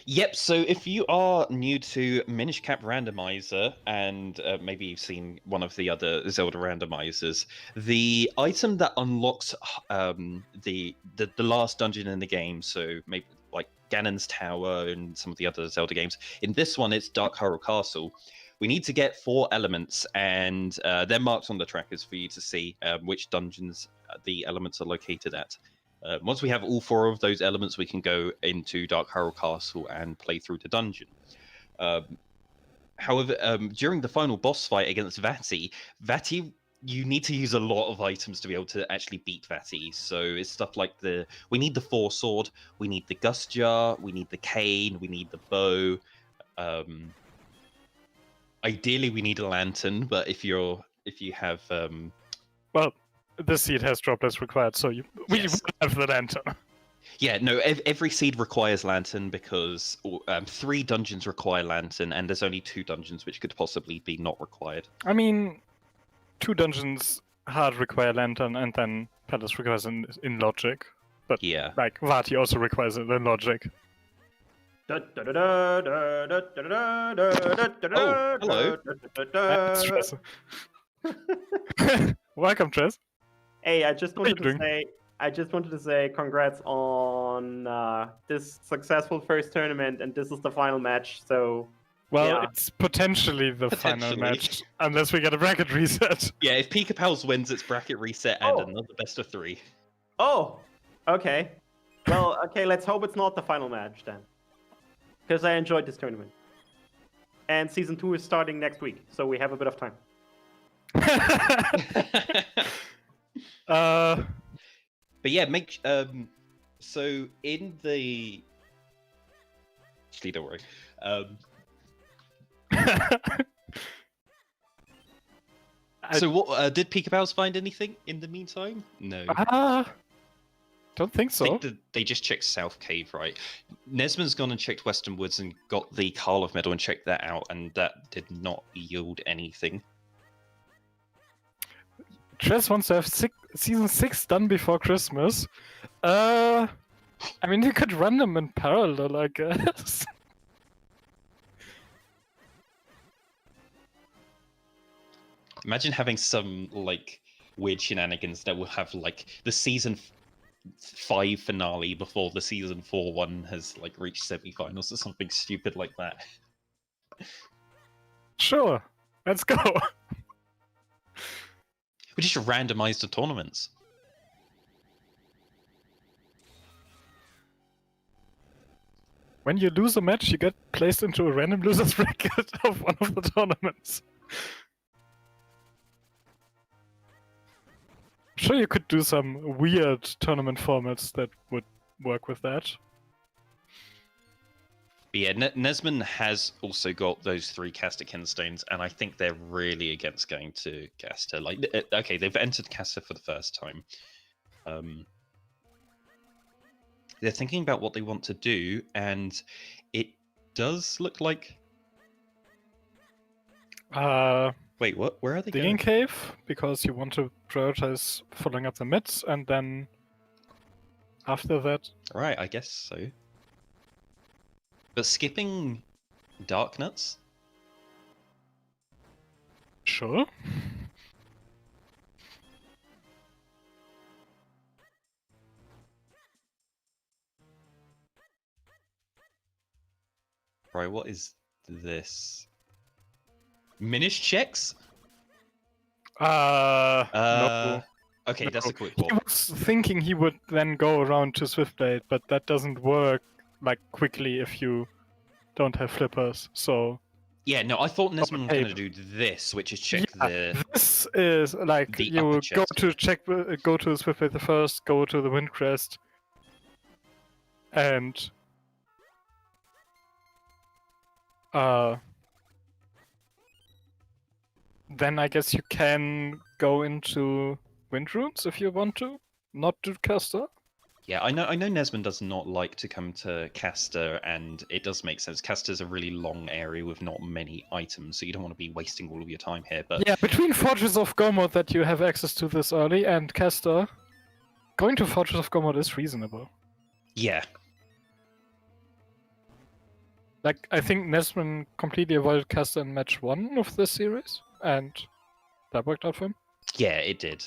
Yep, so if you are new to Minish Cap Randomizer, and maybe you've seen one of the other Zelda randomizers, the item that unlocks the last dungeon in the game, so maybe like Ganon's Tower and some of the other Zelda games, in this one it's Dark Hyrule Castle. We need to get 4 elements, and they're marked on the trackers for you to see which dungeons the elements are located at. Once we have all 4 of those elements, we can go into Dark Hyrule Castle and play through the dungeon. However, during the final boss fight against Vati, you need to use a lot of items to be able to actually beat Vati. So it's stuff like we need the 4 sword, we need the Gust Jar, we need the cane, we need the bow. Ideally, we need a lantern, but if you have Well, this seed has droplets required, so we Yes. have the lantern. Yeah, no, every seed requires lantern because 3 dungeons require lantern, and there's only 2 dungeons which could possibly be not required. I mean, 2 dungeons hard require lantern, and then Palace requires in logic. But Yeah. like Vati also requires it in logic. Oh, hello. Stress. Welcome, Tress. Hey, I just What are you wanted to doing? say congrats on this successful first tournament, and this is the final match. So Well, yeah. it's potentially the final Potentially. match, unless we get a bracket reset. Yeah, if Pikapals wins, it's bracket reset and Oh. another best of 3. Oh, okay. Well, okay. Let's hope it's not the final match then, because I enjoyed this tournament. And season 2 is starting next week, so we have a bit of time. uh, But yeah, make so in the actually don't worry. So what did Pikapals find anything in the meantime? No. Don't think I so. think that they just checked South Cave, right? NesmaN's gone and checked Western Woods and got the Karlov medal and checked that out, and that did not yield anything. Tress wants to have season 6 done before Christmas. I mean, you could run them in parallel, I guess. Imagine having some like weird shenanigans that will have like the season 5 finale before the season 4 one has like reached semi-finals or something stupid like that. Sure, let's go. We just randomize the tournaments. When you lose a match, you get placed into a random losers bracket of one of the tournaments. Sure, you could do some weird tournament formats that would work with that. But yeah, NesmaN has also got those 3 Caster Kinstones, and I think they're really against going to Caster. Like, okay, they've entered Caster for the first time. They're thinking about what they want to do, and it does look like. Wait, what? Where are they digging going? cave, because you want to prioritize following up the mids, and then after that. Right, I guess so. But skipping Dark Nuts? Sure. Right, what is this? Minish checks? No. Okay, that's No. a quick He one. was thinking he would then go around to Swiftblade, but that doesn't work like quickly if you don't have flippers. So Yeah, no, I thought NesmaN was going to tape. do this, which is check the this is like the you upper go chest. to check, go to Swiftblade the first, go to the Windcrest, and then I guess you can go into Wind Runes if you want to, not do Caster. Yeah, I know NesmaN does not like to come to Caster, and it does make sense. Caster's a really long area with not many items, so you don't want to be wasting all of your time here. But Yeah, between Fortress of Gomod that you have access to this early and Caster, going to Fortress of Gomod is reasonable. yeah, Like, I think NesmaN completely avoided Caster in match 1 of this series, and that worked out for him. yeah, it did.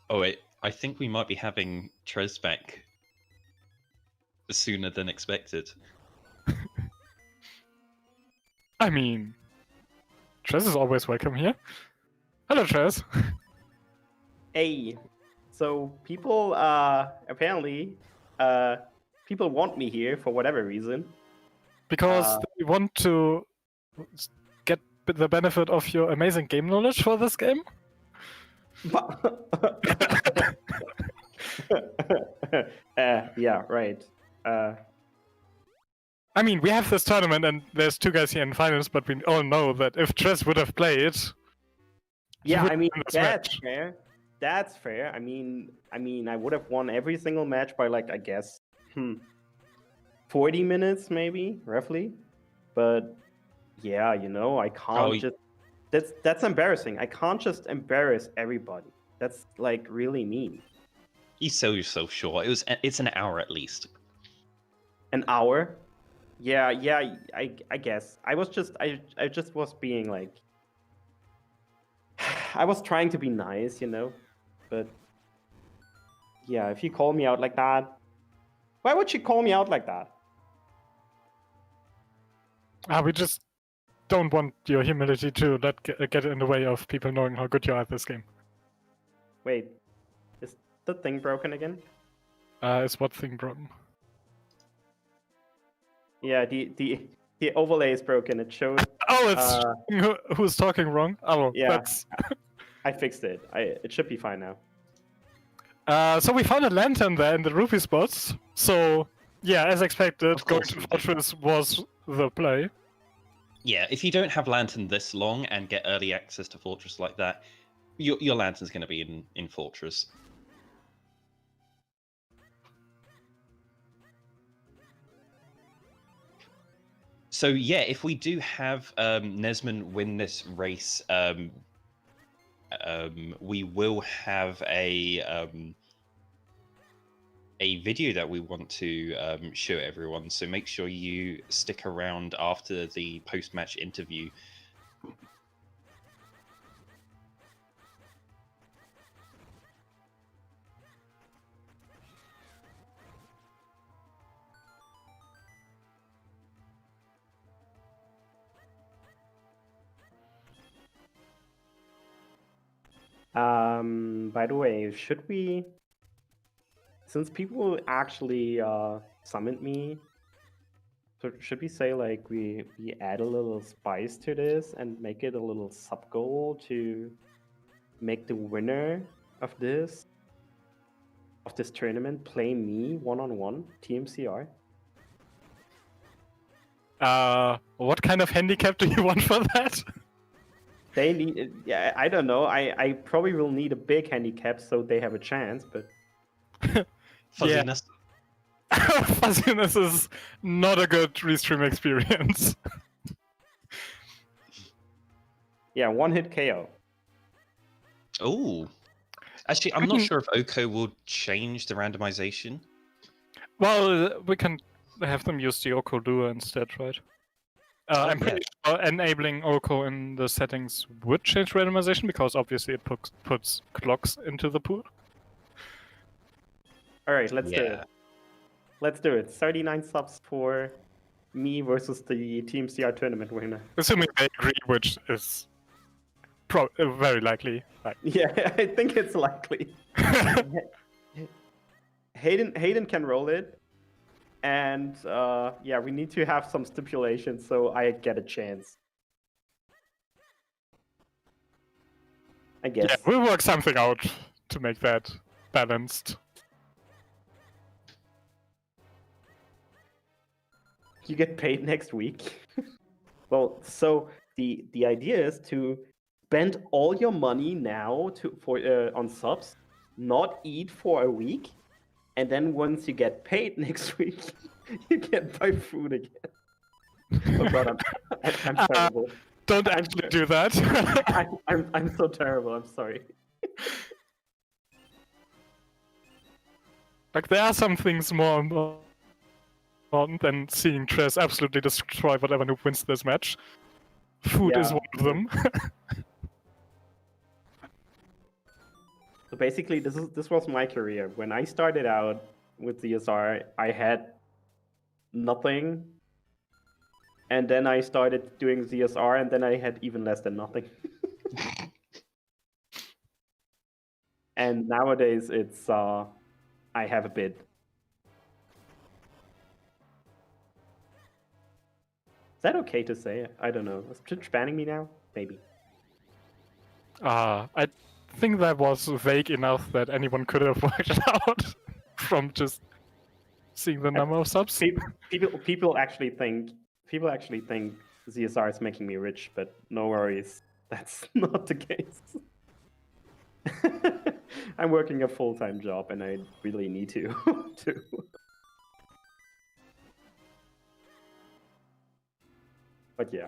Oh wait, I think we might be having Trez back sooner than expected. I mean, Trez is always welcome here. Hello, Trez. Hey, so people apparently people want me here for whatever reason. Because they want to get the benefit of your amazing game knowledge for this game. Yeah, right. I mean, we have this tournament and there's 2 guys here in finals, but we all know that if Trez would have played, yeah, would I mean win this that's match. fair. That's fair. I mean, I would have won every single match by like I guess 40 minutes maybe, roughly. But yeah, you know, I can't just. That's embarrassing. I can't just embarrass everybody. That's like really mean. You sell yourself short. It's an hour at least. An hour? Yeah, I guess. I just was being like I was trying to be nice, you know. But yeah, if you call me out like that, why would you call me out like that? We just don't want your humility to get in the way of people knowing how good you are at this game. Wait, is the thing broken again? Is what thing broken? Yeah, the overlay is broken. It shows. Oh, it's who's talking wrong? Oh, Yeah. that's... I fixed it. It should be fine now. So we found a lantern there in the rupee spots. So, yeah, as expected, Of going course to we did. Fortress was the play. Yeah, if you don't have Lantern this long and get early access to Fortress like that, your Lantern's going to be in Fortress. So yeah, if we do have NesmaN win this race, we will have a video that we want to show everyone. So make sure you stick around after the post-match interview. By the way, should we, since people actually summoned me, so should we say like we add a little spice to this and make it a little sub goal to make the winner of this tournament play me one-on-one TMCR? What kind of handicap do you want for that? They need, yeah, I don't know. I probably will need a big handicap so they have a chance, but Fuzziness. Fuzziness is not a good restream experience. yeah, one hit KO. Oh, actually, I'm not sure if Oko will change the randomization. Well, we can have them use the Oko Duo instead, right? I'm pretty sure enabling Oko in the settings would change randomization because obviously it puts clocks into the pool. All right, let's do it. Let's do it. 39 subs for me versus the TMCR tournament winner. Assuming they agree, which is very likely. Like... Yeah, I think it's likely. Hayden can roll it. And yeah, we need to have some stipulations so I get a chance. I guess. Yeah, we'll work something out to make that balanced. You get paid next week. Well, so the idea is to spend all your money now on subs, not eat for a week, and then once you get paid next week, you can buy food again. Oh god, I'm terrible. Don't actually do that. I'm so terrible. I'm sorry. Like there are some things more important than seeing Tress absolutely destroy whatever noob wins this match. Food is one of them. So basically, this was my career. When I started out with ZSR, I had nothing, and then I started doing ZSR, and then I had even less than nothing. And nowadays, it's I have a bit. Is that okay to say? I don't know. Is Twitch banning me now? Maybe. I think that was vague enough that anyone could have worked it out from just seeing the number of subs. People actually think ZSR is making me rich, but no worries, that's not the case. I'm working a full-time job, and I really need to. But yeah,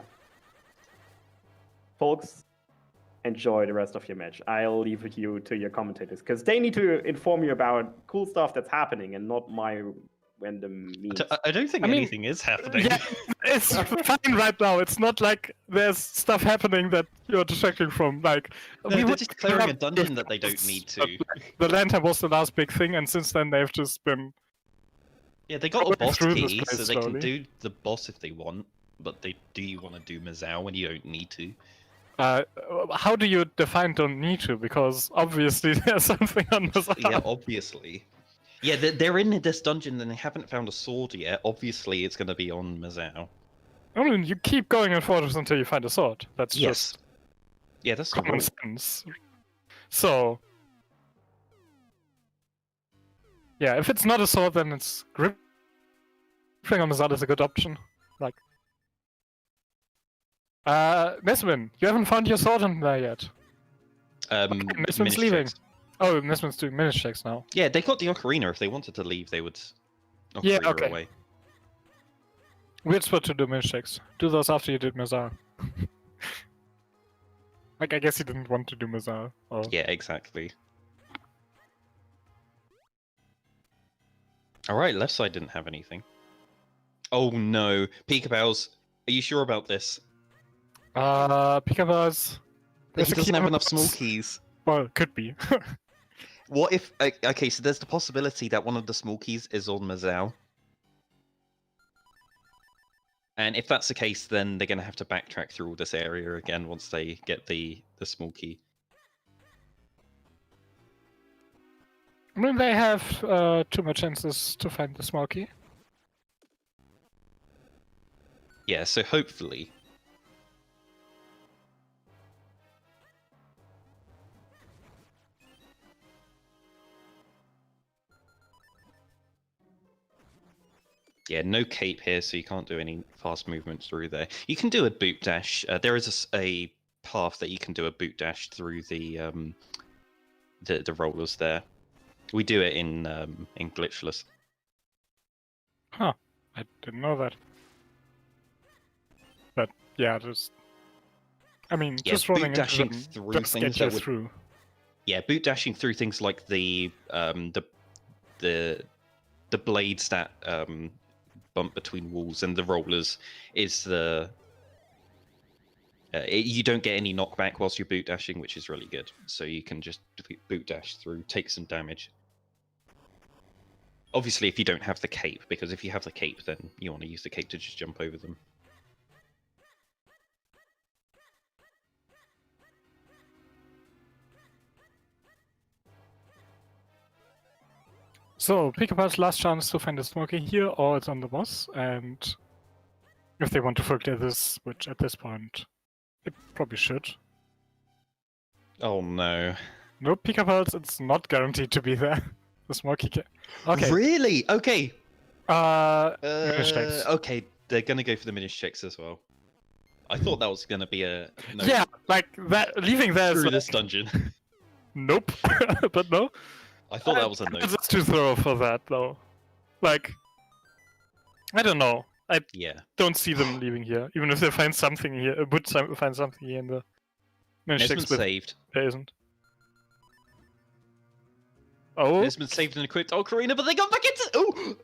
folks, enjoy the rest of your match. I'll leave it to your commentators because they need to inform you about cool stuff that's happening and not my random memes. I don't think anything is happening. Yeah, it's fine right now. It's not like there's stuff happening that you're distracting from. Like They're just clearing a dungeon that they don't need to. The lantern was the last big thing, and since then they've just been. Yeah, they got a boss through key, this so place they can slowly. do the boss if they want. But do you want to do Mazao when you don't need to? How do you define don't need to? Because obviously there's something on the side. Yeah, obviously. Yeah, they're in this dungeon and they haven't found a sword yet. Obviously, it's going to be on Mazao. I mean, you keep going in fortress until you find a sword. That's Yes. just Yeah, that's the common rule. sense. So, yeah, if it's not a sword, then it's gripping on the sword is a good option. Like, NesmaN, you haven't found your sword in there yet. NesmaN's Minish leaving. checks. Oh, NesmaN's doing minish checks now. Yeah, they got the ocarina. If they wanted to leave, they would ocarina Yeah, okay. away. Weird spot to do minish checks. Do those after you did Mazar. Like, I guess he didn't want to do Mazar. Or... Yeah, exactly. Alright, left side didn't have anything. Oh no. Pikapals, are you sure about this? Pikapals. He doesn't have enough small keys. Well, could be. What if... Okay, so there's the possibility that one of the small keys is on Mazao. And if that's the case, then they're going to have to backtrack through all this area again once they get the small key. I mean, they have too much chances to find the small key. Yeah, so hopefully... Yeah, no cape here, so you can't do any fast movement through there. You can do a boot dash. There is a path that you can do a boot dash through the rollers there. We do it in glitchless. Huh. I didn't know that. But, yeah, just... I mean, Yeah, just boot rolling dashing into them through just things get you that would... through. Yeah, boot dashing through things like the blades that bump between walls and the rollers is the... you don't get any knockback whilst you're boot dashing, which is really good. So you can just boot dash through, take some damage. Obviously, if you don't have the cape, because if you have the cape, then you want to use the cape to just jump over them. So, Pikapals' last chance to find a smoky here, or it's on the boss, and if they want to forget this, which at this point, they probably should. Oh no. No, Pikapals, it's not guaranteed to be there. The smoky can... Okay. Really? Okay. Minish checks. Okay, they're gonna go for the minish checks as well. I thought that was gonna be a... No, Yeah, like, that, leaving there is through like, this dungeon. nope, but no. I thought that was a no. It's too thorough for that, though. Like, I don't know. I Yeah. don't see them leaving here, even if they find something here. Would find something here in the minish checks, NesmaN but saved. there isn't. Oh, NesmaN saved and equipped Ocarina, but they got back into... Oh!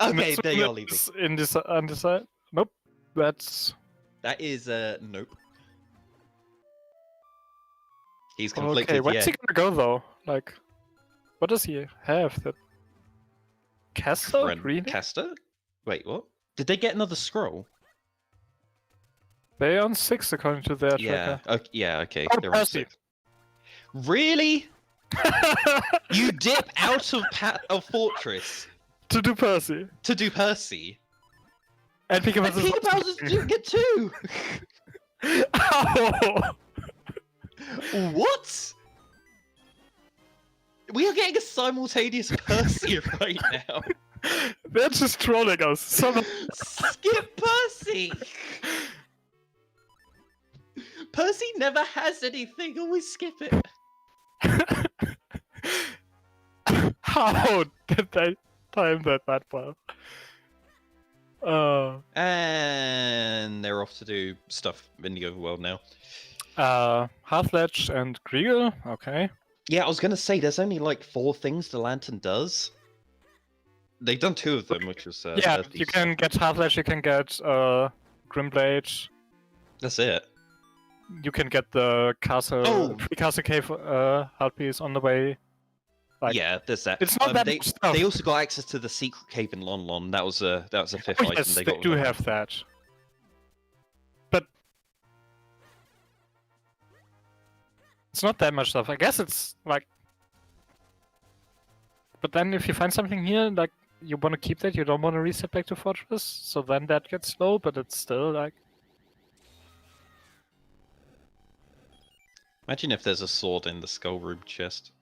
Okay, NesmaN there you're leaving. is in this on this side. Nope, that's That is, nope. He's okay. conflicted, Where's yeah. he gonna go though? Like, what does he have? That Caster? Really? Caster? Wait, what? Did they get another scroll? They're on 6 according to their Yeah. tracker. Okay, yeah, okay. Oh, They're on Percy. 6. Really? You dip out of Fortress To do Percy. to do Percy? And And Pikapals Pikapals is doing it too! Ow! What? We are getting a simultaneous Percy right now. They're just trolling us. Skip Percy! Percy never has anything, always skip it. How did they time that well? And they're off to do stuff in the overworld now. Half-Ledge and Kriegel, okay. Yeah, I was gonna say, there's only like 4 things the lantern does. They've done 2 of them, which was... Yeah, Earthy. you can get Half-Ledge, you can get Grimblade, That's it. you can get the castle, Oh! pre-castle cave heart piece on the way. Like, Yeah, there's that. it's not that they, much stuff. they also got access to the secret cave in Lon Lon. That was a 5th Oh, item yes, they they got. do with them. have that. But it's not that much stuff. I guess it's like But then if you find something here, like, you want to keep that, you don't want to reset back to Fortress, so then that gets slow, but it's still, like... Imagine if there's a sword in the skull room chest.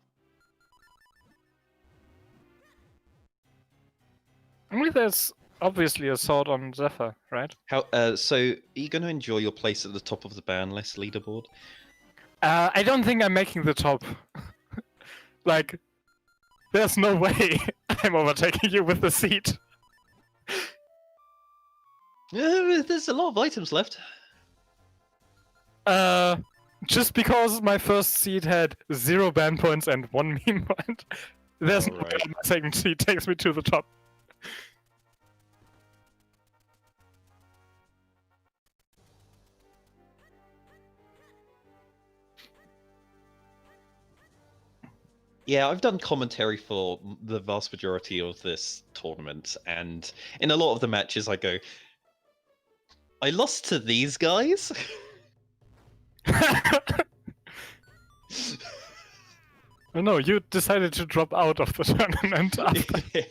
I mean, there's obviously a sword on Zephyr, right? So, are you going to enjoy your place at the top of the ban list leaderboard? I don't think I'm making the top. Like, there's no way I'm overtaking you with the seat. There's a lot of items left. Just because my first seat had 0 ban points and 1 meme point, there's no way Alright. my second seat takes me to the top. Yeah, I've done commentary for the vast majority of this tournament, and in a lot of the matches I go, I lost to these guys? Oh no, you decided to drop out of the tournament after. Yeah.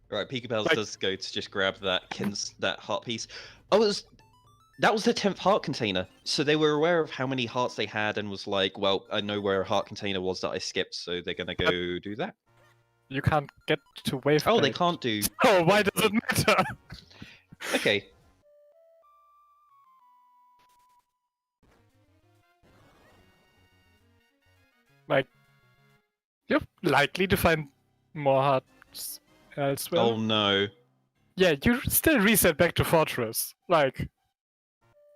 Right, Pikapals does go to just grab that that heart piece. That was the 10th heart container. So they were aware of how many hearts they had and was like, well, I know where a heart container was that I skipped, so they're gonna go do that. You can't get to wave. Oh, they can't do... Oh, why does it matter? Okay. Like, you're likely to find more hearts elsewhere. Oh no. Yeah, you still reset back to Fortress. Like,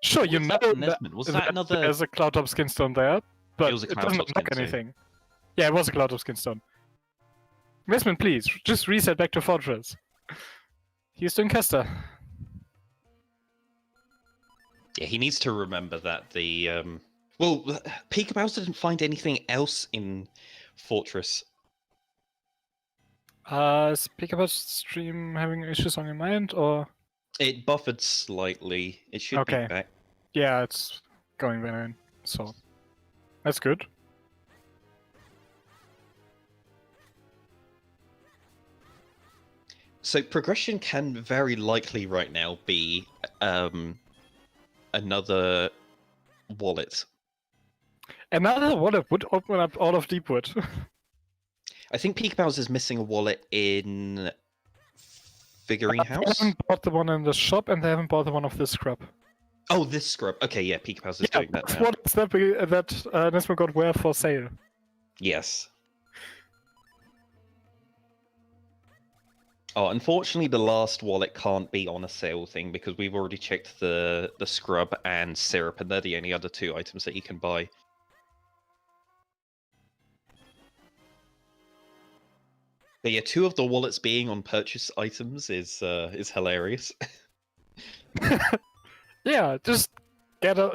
sure, you Was know that NesmaN? Was that another... there's a Cloud Top Skinstone there, but was a it Cloud doesn't Top unlock Skinstone. anything. Yeah, it was a Cloud Top Skinstone. NesmaN, please, just reset back to Fortress. He's doing Kester. Yeah, he needs to remember that the... Well, Pikapals didn't find anything else in Fortress. Is Pikapals stream having issues on your mind, or...? It buffered slightly. It should Okay. be back. Yeah, it's going in, so... That's good. So progression can very likely right now be another wallet. Another wallet would open up all of Deepwood. I think Pikapals is missing a wallet in Figurine They House. haven't bought the one in the shop, and they haven't bought the one of this scrub. Oh, this scrub. Okay, yeah, Pikapals is doing that that's now. what is that NesmaN got where for sale. Yes. Oh, unfortunately, the last wallet can't be on a sale thing because we've already checked the scrub and syrup, and they're the only other 2 items that you can buy. But yeah, 2 of the wallets being on purchase items is hilarious. Yeah, just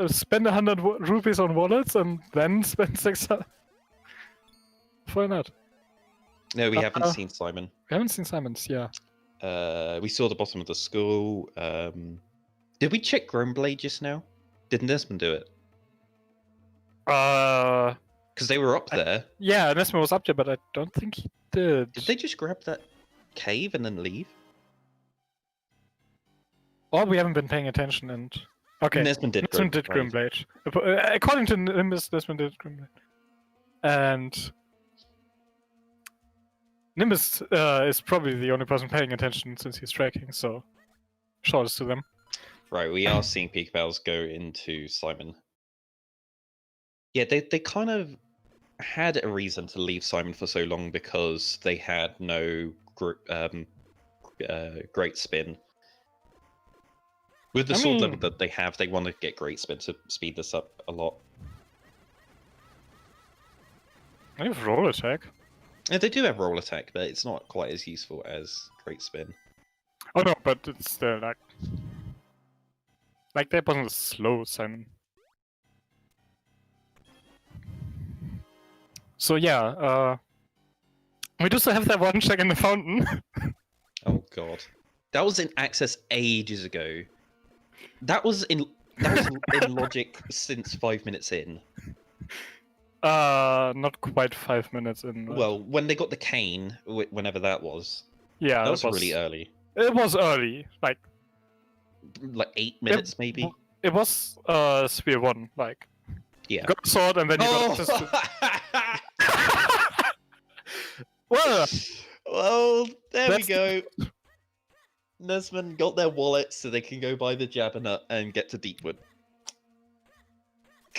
spend 100 rupees on wallets and then spend 600. Why not? No, we haven't seen Simon. We haven't seen Simon's, yeah. We saw the bottom of the skull. Did we check Grownblade just now? Did NesmaN do it? Because they were up there. Yeah, NesmaN was up there, but I don't think he did. Did they just grab that cave and then leave? Or we haven't been paying attention and... Okay, NesmaN did NesmaN did Grownblade. Grimblade. According to Nimbus, NesmaN did Grimblade. And... Nimbus is probably the only person paying attention since he's tracking, so... Shouts to them. Right, we are seeing Pikapals go into Simon. Yeah, they kind of had a reason to leave Simon for so long because they had no great spin. With the sword level that they have, they want to get great spin to speed this up a lot. They have roll attack. Yeah, they do have roll attack, but it's not quite as useful as great spin. Oh no, but it's still like... Like that wasn't slow, Simon. So yeah, we do still have that one check in the fountain. Oh god. That was in Access ages ago. That was in logic since 5 minutes in. Not quite 5 minutes in. Right? Well, when they got the cane, whenever that was yeah, that was really early. It was early, like 8 minutes maybe. It was Spear 1, like Yeah. you got a sword and then you got access to... Well, well, there we that's go. NesmaN got their wallet so they can go buy the Jabbernet and get to Deepwood.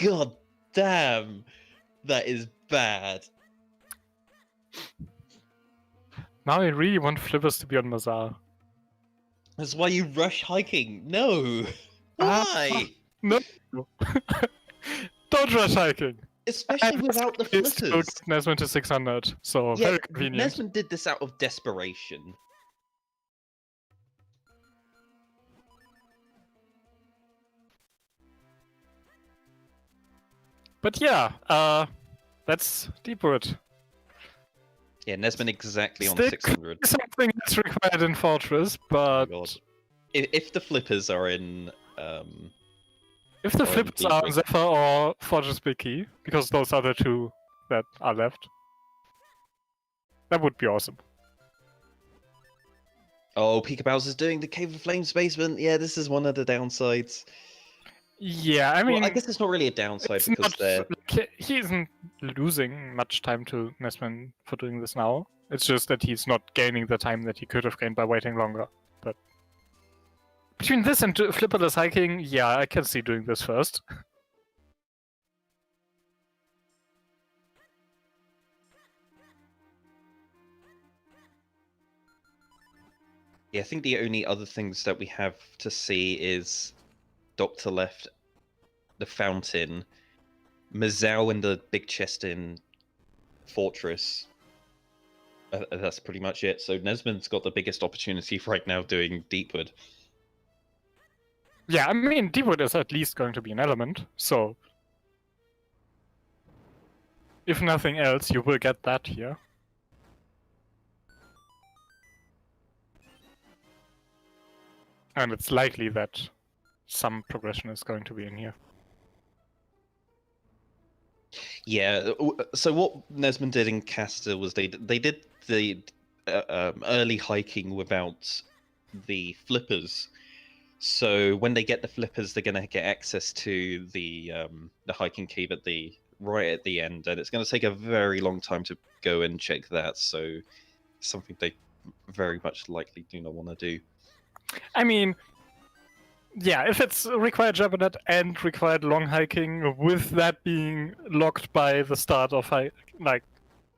God damn, that is bad. now I really want Flippers to be on Mazar. That's why you rush hiking. No, why? No. Don't rush hiking. Especially without the It's to flippers. get NesmaN to 600, so Yeah, very convenient. NesmaN did this out of desperation. But yeah, that's Deepwood. Yeah, NesmaN exactly on Still 600. Something that's required in Fortress, Oh but my God. If the flippers are in, if the Or flippers are on Deepwood. Zephyr or Fortress Big Key, because those are the two that are left, that would be awesome. oh, Pikapals is doing the Cave of Flames basement. Yeah, this is one of the downsides. Yeah, I mean, Well, I guess it's not really a downside it's because not, they're. like, he isn't losing much time to NesmaN for doing this now. It's just that he's not gaining the time that he could have gained by waiting longer. But between this and flipperless hiking, yeah, I can see doing this first. Yeah, I think the only other things that we have to see is Doctor Left, the Fountain, Mazao and the big chest in Fortress. That's pretty much it. So NesmaN's got the biggest opportunity right now doing Deepwood. Yeah, I mean, Deepwood is at least going to be an element, so if nothing else, you will get that here. And it's likely that some progression is going to be in here. Yeah. So what NesmaN did in Castor was they did the early hiking without the flippers. So when they get the flippers, they're going to get access to the hiking cave right at the end, and it's going to take a very long time to go and check that. So something they very much likely do not want to do. I mean, yeah, if it's required Jabbernet and required long hiking, with that being locked by the start of like,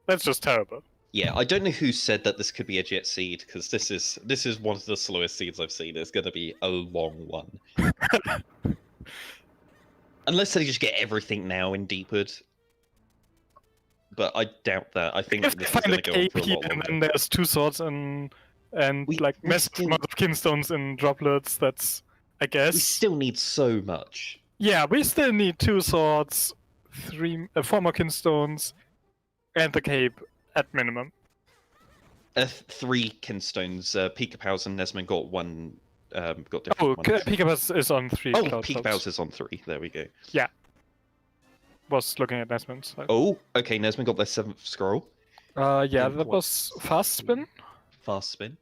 that's just terrible. Yeah, I don't know who said that this could be a jet seed, because this is one of the slowest seeds I've seen. It's going to be a long one. Unless they just get everything now in Deepwood. But I doubt that. I think If they this is find going a to go on cave for a here lot and longer. then there's 2 swords and We massive still- amount of kinstones in droplets, that's, I guess. We still need so much. Yeah, we still need 2 swords, 4 more kinstones, and the cape at minimum. 3 kinstones. Pikapals and NesmaN got one. Got different Oh, ones. Pikapals is on 3. Oh, cloud Pikapals tops. is on 3. There we go. Was looking at NesmaN. So. Oh, okay. NesmaN got their 7th scroll. Yeah, and that what? was fast spin. Fast spin.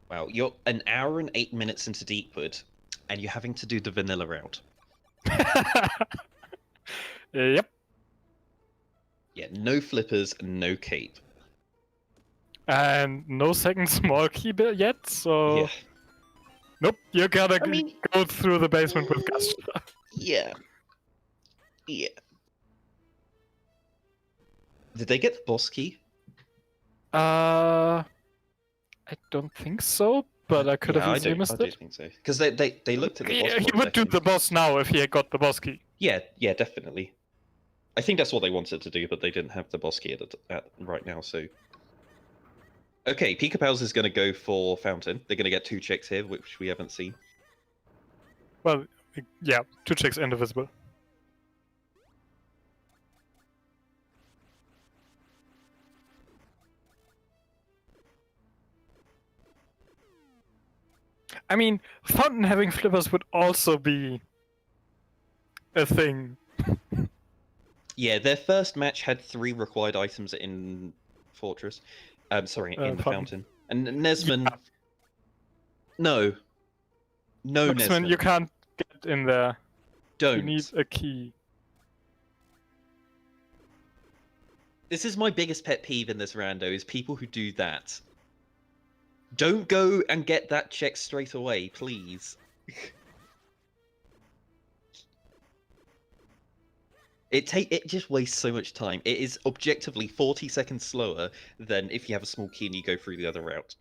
Wow, you're an hour and 8 minutes into Deepwood, and you're having to do the vanilla route. Yep. Yeah, no flippers, no cape. And no second small key yet, so Yeah, nope. You gotta I mean- go through the basement with Gastra. yeah, yeah. Did they get the boss key? I don't think so, but I could have easily I missed don't it. think so. Because they looked at the boss. He for a would do second. the boss now if he had got the boss key. Yeah, definitely. I think that's what they wanted to do, but they didn't have the boss key at right now, so... Okay, Pikapals is going to go for Fountain. They're going to get 2 checks here, which we haven't seen. Well, yeah, 2 checks indivisible. I mean, Fountain having flippers would also be a thing. Yeah, their first match had 3 required items in Fortress. Sorry, in the Fountain. And NesmaN... Yeah. No. No, NesmaN, NesmaN. you can't get in there. Don't. You need a key. This is my biggest pet peeve in this rando, is people who do that. Don't go and get that check straight away, please. It just wastes so much time. It is objectively 40 seconds slower than if you have a small key and you go through the other route.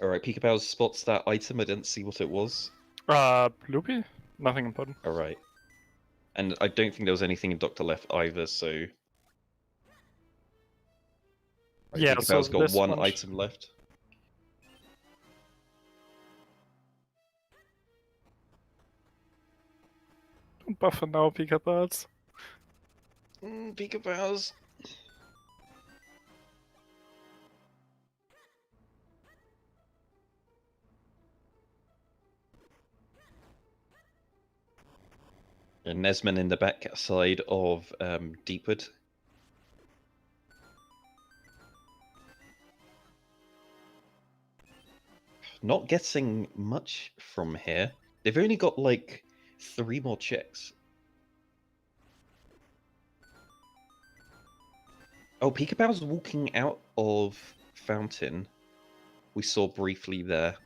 Alright, Pikapals spots that item. I didn't see what it was. Loopy? Nothing important. Alright. And I don't think there was anything in Dr. Left either, so... Right, Yeah, Pikapals so got this one one item left. Don't buffer now, Pikapals. Pikapals. And NesmaN in the back side of Deepwood. Not getting much from here. They've only got like 3 more checks. Oh, Pikapal's walking out of Fountain. We saw briefly there.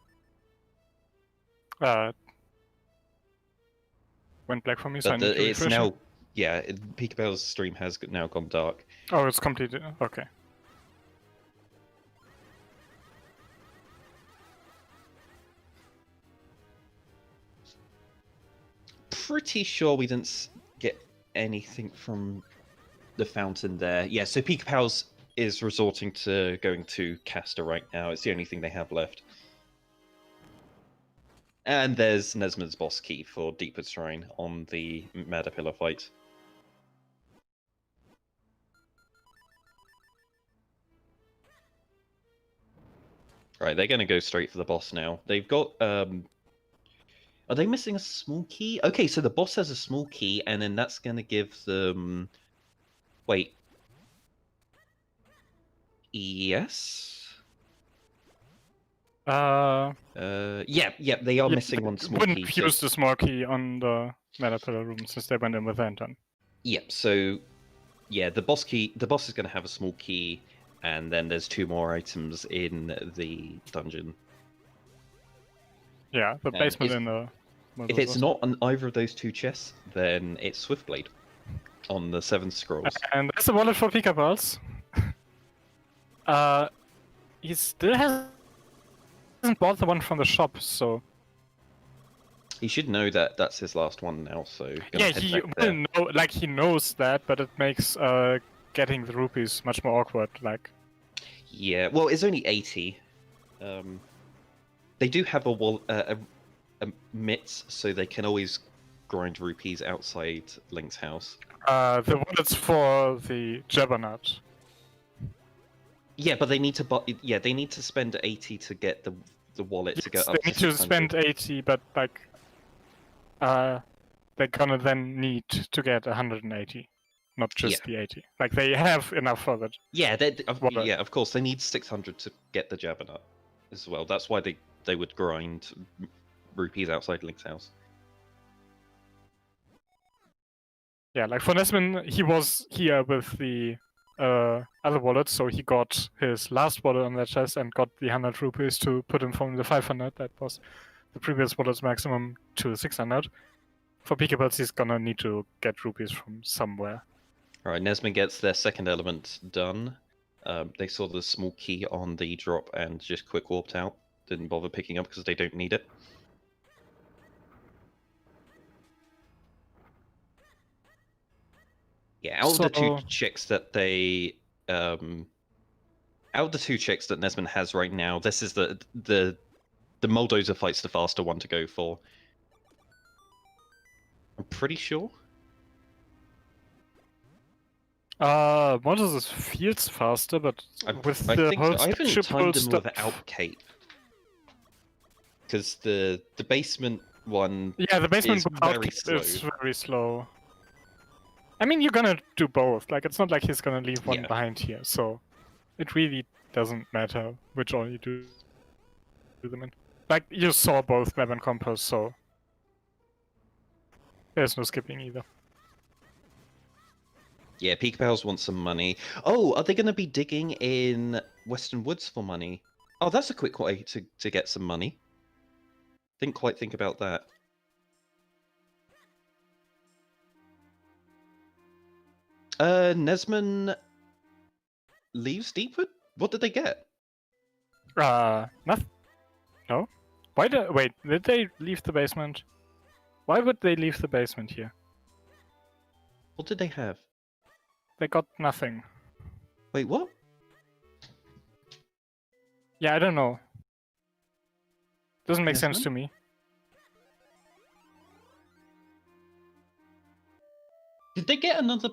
Went black for me, so I But need to it's refresh now, it. yeah, Pikapal's stream has now gone dark. Oh, it's completed. Okay. Pretty sure we didn't get anything from the Fountain there. Yeah, so Pikapals is resorting to going to Caster right now. It's the only thing they have left. And there's NesmaN's boss key for Deepwood Shrine on the Madapillar fight. Right, they're going to go straight for the boss now. They've got... Are they missing a small key? Okay, so the boss has a small key, and then that's going to give them... Wait. Yes? Yeah, they are missing one small key. Wouldn't use the small key on the Madapillar room since they went in with Anton. Yep, so... Yeah, the boss is going to have a small key, and then there's 2 more items in the dungeon. Yeah, the basement in the... If it's not on either of those 2 chests, then it's Swiftblade on the 7 scrolls. And there's a wallet for Pikapals. He still hasn't bought the one from the shop, so... He should know that that's his last one now, so... Yeah, he will know, like, he knows that, but it makes getting the rupees much more awkward, like... Yeah, well, it's only 80. They do have a mitts, so they can always grind rupees outside Link's house. The wallet's for the Juggernaut. Yeah, but they need to they need to spend 80 to get the wallet to go up. They need to spend 80, but like they're gonna then need to get 180, not just the 80. Like they have enough for that. Yeah, of course they need 600 to get the Juggernaut as well. That's why they would grind rupees outside Link's house. Yeah, like for NesmaN, he was here with the other wallet, so he got his last wallet on that chest and got the 100 rupees to put him from the 500. That was the previous wallet's maximum to 600. For Pikapals, he's gonna need to get rupees from somewhere. Alright, NesmaN gets their second element done. They saw the small key on the drop and just quick warped out. Didn't bother picking up because they don't need it. Yeah, out of the 2 checks that they out of the 2 checks that NesmaN has right now, this is the Moldoza fight's the faster one to go for. I'm pretty sure. Moses feels faster, but with I the think whole so. I haven't spaceship timed them stuff... without cape. Because the basement one Yeah, the basement is without very cape slow. is very slow. I mean, you're gonna do both. Like, it's not like he's gonna leave one Yeah. behind here, so it really doesn't matter which order you do them in. Like, you saw both map and compass, so there's no skipping either. Yeah, Pikapals want some money. Oh, are they going to be digging in Western Woods for money? Oh, that's a quick way to get some money. Didn't quite think about that. NesmaN leaves Deepwood? What did they get? Nothing. No? Wait, did they leave the basement? Why would they leave the basement here? What did they have? They got nothing. Wait, what? Yeah, I don't know. Doesn't make sense NesmaN? to me. Did they get another...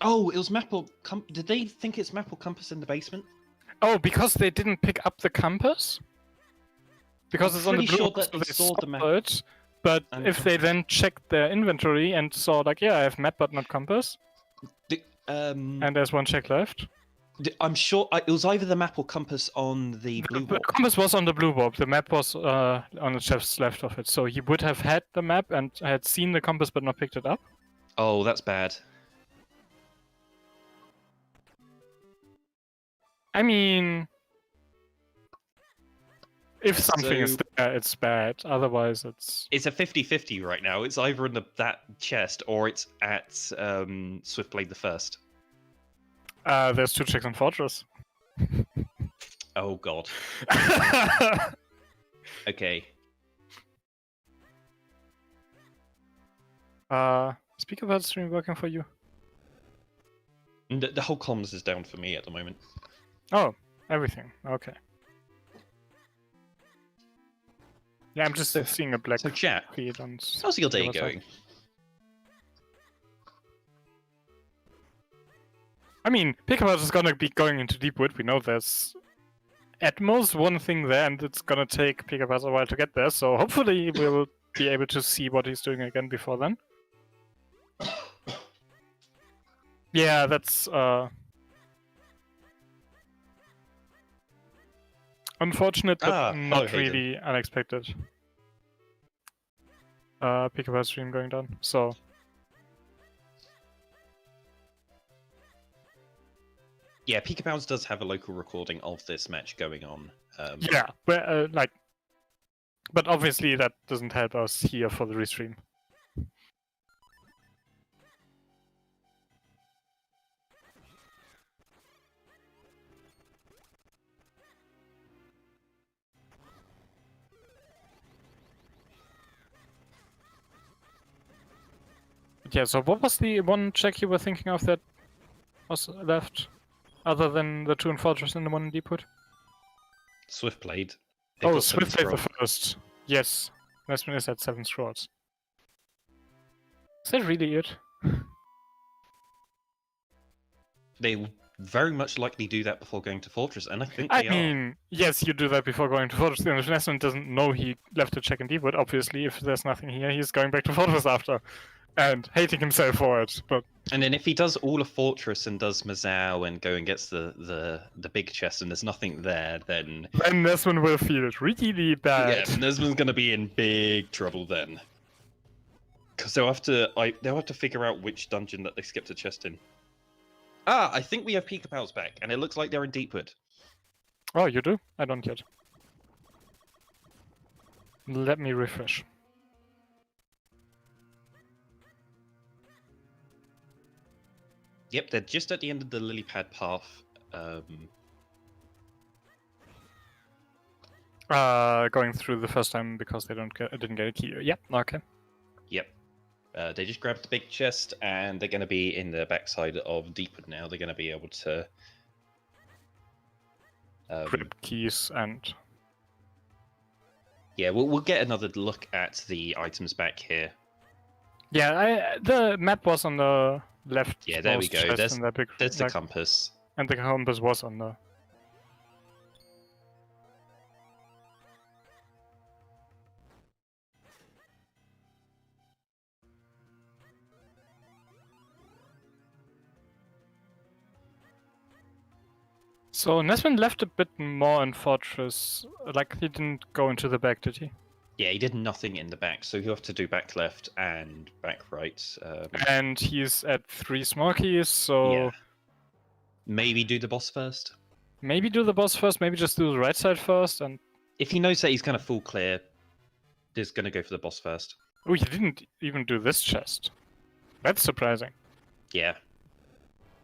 Oh, it was map or... Did they think it's map or compass in the basement? Oh, because they didn't pick up the compass? Because I'm it's on the pretty blue sure box, that so they saw the map it. But and if they then checked their inventory and saw, like, yeah, I have map but not compass, and there's one check left. I'm sure it was either the map or compass on the blue The board. compass was on the blue board. The map was on the chef's left of it. So he would have had the map and had seen the compass but not picked it up. Oh, that's bad. I mean, if something is So- there, it's bad. Otherwise, it's... It's a 50-50 right now. It's either in that chest or it's at Swiftblade the First. There's 2 checks on Fortress. Oh god. Okay. Speak about stream working for you. The whole comms is down for me at the moment. Oh, everything. Okay. Yeah, I'm just So- seeing a black So chat, feed on... how's your day what's up? going? I mean, Pikapals is gonna be going into Deepwood. We know there's at most one thing there, and it's gonna take Pikapals a while to get there. So hopefully we'll be able to see what he's doing again before then. Yeah, that's unfortunate, but Hello, not Hayden. really unexpected. Pikapals stream going down. So Yeah, Pikapals does have a local recording of this match going on. yeah, but but obviously that doesn't help us here for the restream. Yeah, so what was the one check you were thinking of that was left? Other than the 2 in Fortress and the 1 in Deepwood? Swiftblade. Oh, Swiftblade the first. Yes. NesmaN is at 7 scrolls. Is that really it? They will very much likely do that before going to Fortress, and I think I they are. mean, yes, you do that before going to Fortress. And if NesmaN doesn't know he left a check in Deepwood, obviously, if there's nothing here, he's going back to Fortress after. And hating himself for it, but... And then if he does all of Fortress and does Mazao and go and gets the big chest and there's nothing there, then... Then NesmaN will feel it really bad. Yeah, NesmaN's gonna be in big trouble then. Because they'll have to figure out which dungeon that they skipped a chest in. Ah, I think we have Pikapals back, and it looks like they're in Deepwood. Oh, you do? I don't yet. Let me refresh. Yep, they're just at the end of the lily pad path. Going through the first time because they didn't get a key. Yep, okay. Yep. They just grabbed the big chest, and they're going to be in the backside of Deepwood now. They're going to be able to... Grip keys and... Yeah, we'll get another look at the items back here. Yeah, the map was on the left. Yeah, there we go. There's There's the compass. And the compass was on there. So NesmaN left a bit more in Fortress. Like, he didn't go into the back, did he? Yeah, he did nothing in the back, so you have to do back left and back right. And he's at 3 small keys, so Yeah. Maybe do the boss first. maybe do the boss first, maybe just do the right side first, and... If he knows that he's kind of full clear, he's going to go for the boss first. Oh, he didn't even do this chest. That's surprising. Yeah.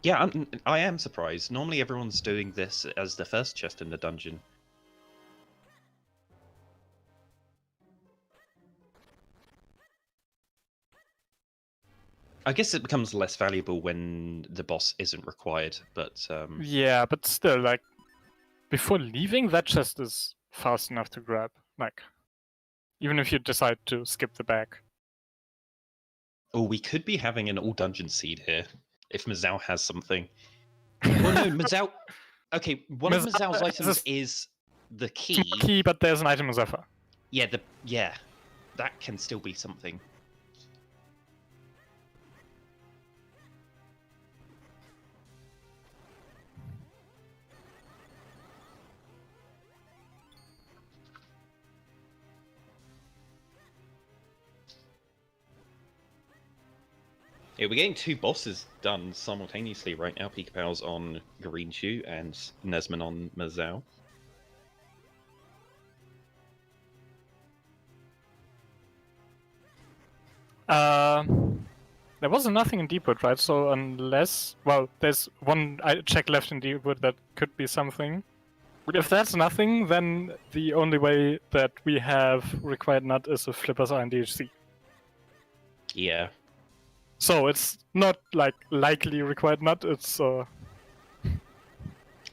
Yeah, I am surprised. Normally everyone's doing this as the first chest in the dungeon. I guess it becomes less valuable when the boss isn't required, but... Yeah, but still, like, before leaving, that chest is fast enough to grab. Like, even if you decide to skip the back. Oh, we could be having an all-dungeon seed here, if Mazao has something. Well, no, Mazao... Okay, one of Mazao's items is the key. Key, but there's an item in Zephyr. Yeah, that can still be something. Yeah, we're getting 2 bosses done simultaneously right now. Pikapals on Green Shoe and NesmaN on Mazao. There wasn't nothing in Deepwood, right? So unless... Well, there's one check left in Deepwood that could be something. But if that's nothing, then the only way that we have required nut is if flippers are in DHC. Yeah. So it's not like likely required nut, it's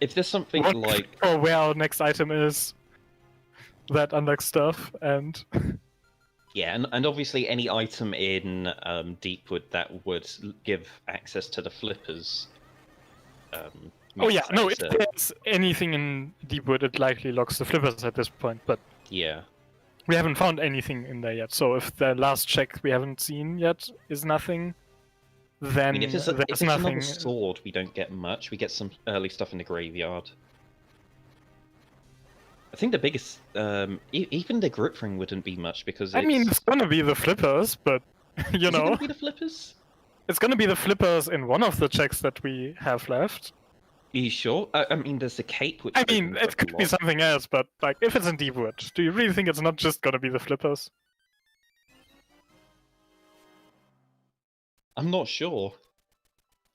If there's something like... or where our next item is, that unlocks stuff, and... Yeah, and obviously any item in Deepwood that would give access to the flippers. Oh yeah, no, if there's anything in Deepwood, it likely locks the flippers at this point, but... Yeah. We haven't found anything in there yet, so if the last check we haven't seen yet is nothing, then I mean, if there's it's nothing. another sword, we don't get much. We get some early stuff in the graveyard. I think the biggest... even the grip ring wouldn't be much, because I mean, it's gonna be the flippers, but, you Is know... it gonna be the flippers? It's gonna be the flippers in one of the checks that we have left. Are you sure? I mean, there's the cape, which... I mean, opens it up could a be lot. something else, but, like, if it's in Deepwood, do you really think it's not just gonna be the flippers? I'm not sure.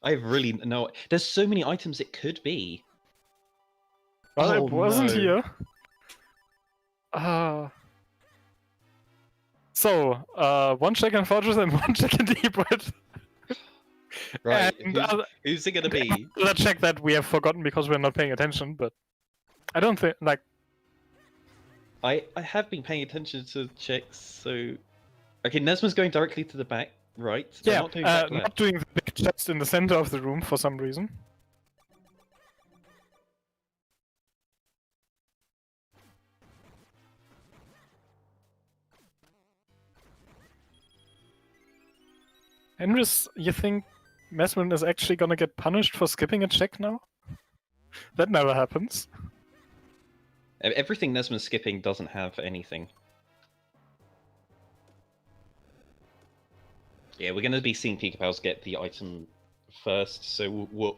I really no. There's so many items it could be. Well, Oh, it wasn't no. here. So, one check in Fortress and one check in Deepwood. Right. And Who's it gonna be? the check that we have forgotten because we're not paying attention, but I don't think, like... I have been paying attention to checks, so... Okay, NesmaN's going directly to the back, right? They're Yeah, not doing back not left. doing the big chest in the center of the room for some reason. Henrys, you think NesmaN is actually gonna get punished for skipping a check now? That never happens. Everything NesmaN's skipping doesn't have anything. Yeah, we're gonna be seeing Pikapals get the item first, so we'll...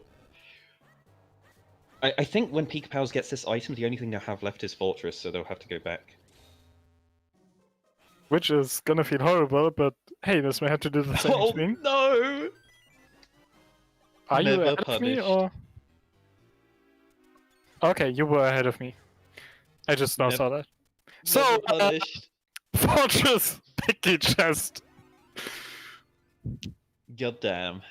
I think when Pikapals gets this item, the only thing they'll have left is Fortress, so they'll have to go back. Which is gonna feel horrible, but hey, NesmaN had to do the same Oh thing. no! Are you Never ahead of me, punished. or...? Okay, you were ahead of me. I just now Never- saw that. So, Never punished. Fortress Picky Chest. God damn.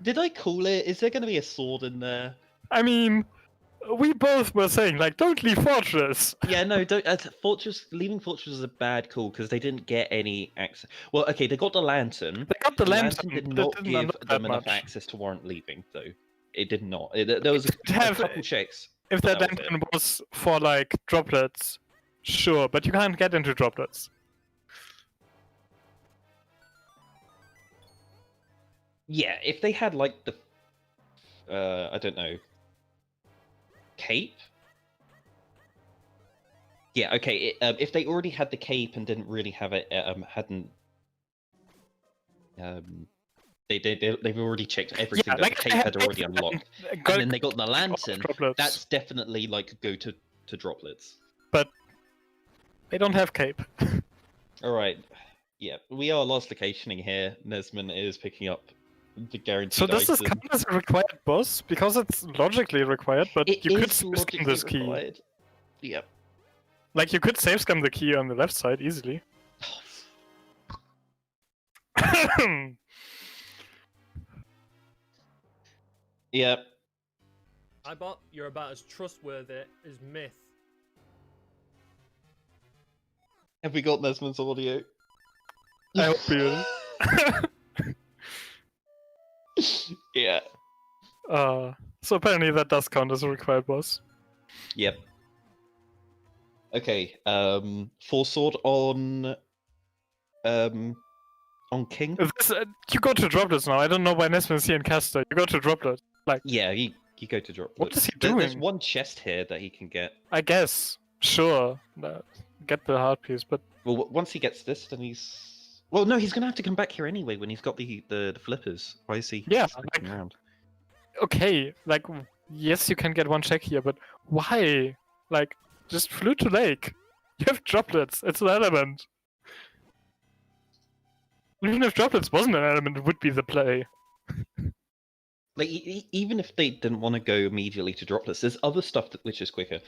Did I call it? Is there going to be a sword in there? I mean, we both were saying, like, don't leave Fortress. Yeah, no, don't. Leaving Fortress was a bad call because they didn't get any access. Well, okay, they got the lantern. They got the lantern lantern, did but not didn't give unlock them that enough much. access to warrant leaving, though. It did not. There was a have- couple checks. If but that that was lantern was for, like, droplets, sure, but you can't get into droplets. Yeah, if they had like the, I don't know, cape. Yeah, okay. If they already had the cape and didn't really have it, they've already checked everything that like, the cape had already unlocked, and then they got the lantern. Droplets. That's definitely like go to droplets. But they don't have cape. All right, yeah, we are last locationing here. NesmaN is picking up the guaranteed. So does this item. count as a required boss? Because it's logically required, but It you could is save logically scam this key. required. Yep. Like, you could save scam the key on the left side easily. Yep. I bet you're about as trustworthy as Myth. Have we got NesmaN's audio? I hope you. Yeah. So apparently that does count as a required boss. Yep. Okay. Full sword on King. This, you go to droplets now. I don't know why NesmaN's here in Caster. You go to droplets. Like, Yeah, you go to drop. What is he There's doing? one chest here that he can get. I guess. Sure. Get the hard piece, but Well, once he gets this, then he's. Well, no, he's gonna have to come back here anyway when he's got the flippers. Why is he? Yeah, sticking around? okay. Like, yes, you can get one check here, but why? Like, just flew to lake. You have droplets. It's an element. Even if droplets wasn't an element, it would be the play. Like, even if they didn't want to go immediately to droplets, there's other stuff which is quicker.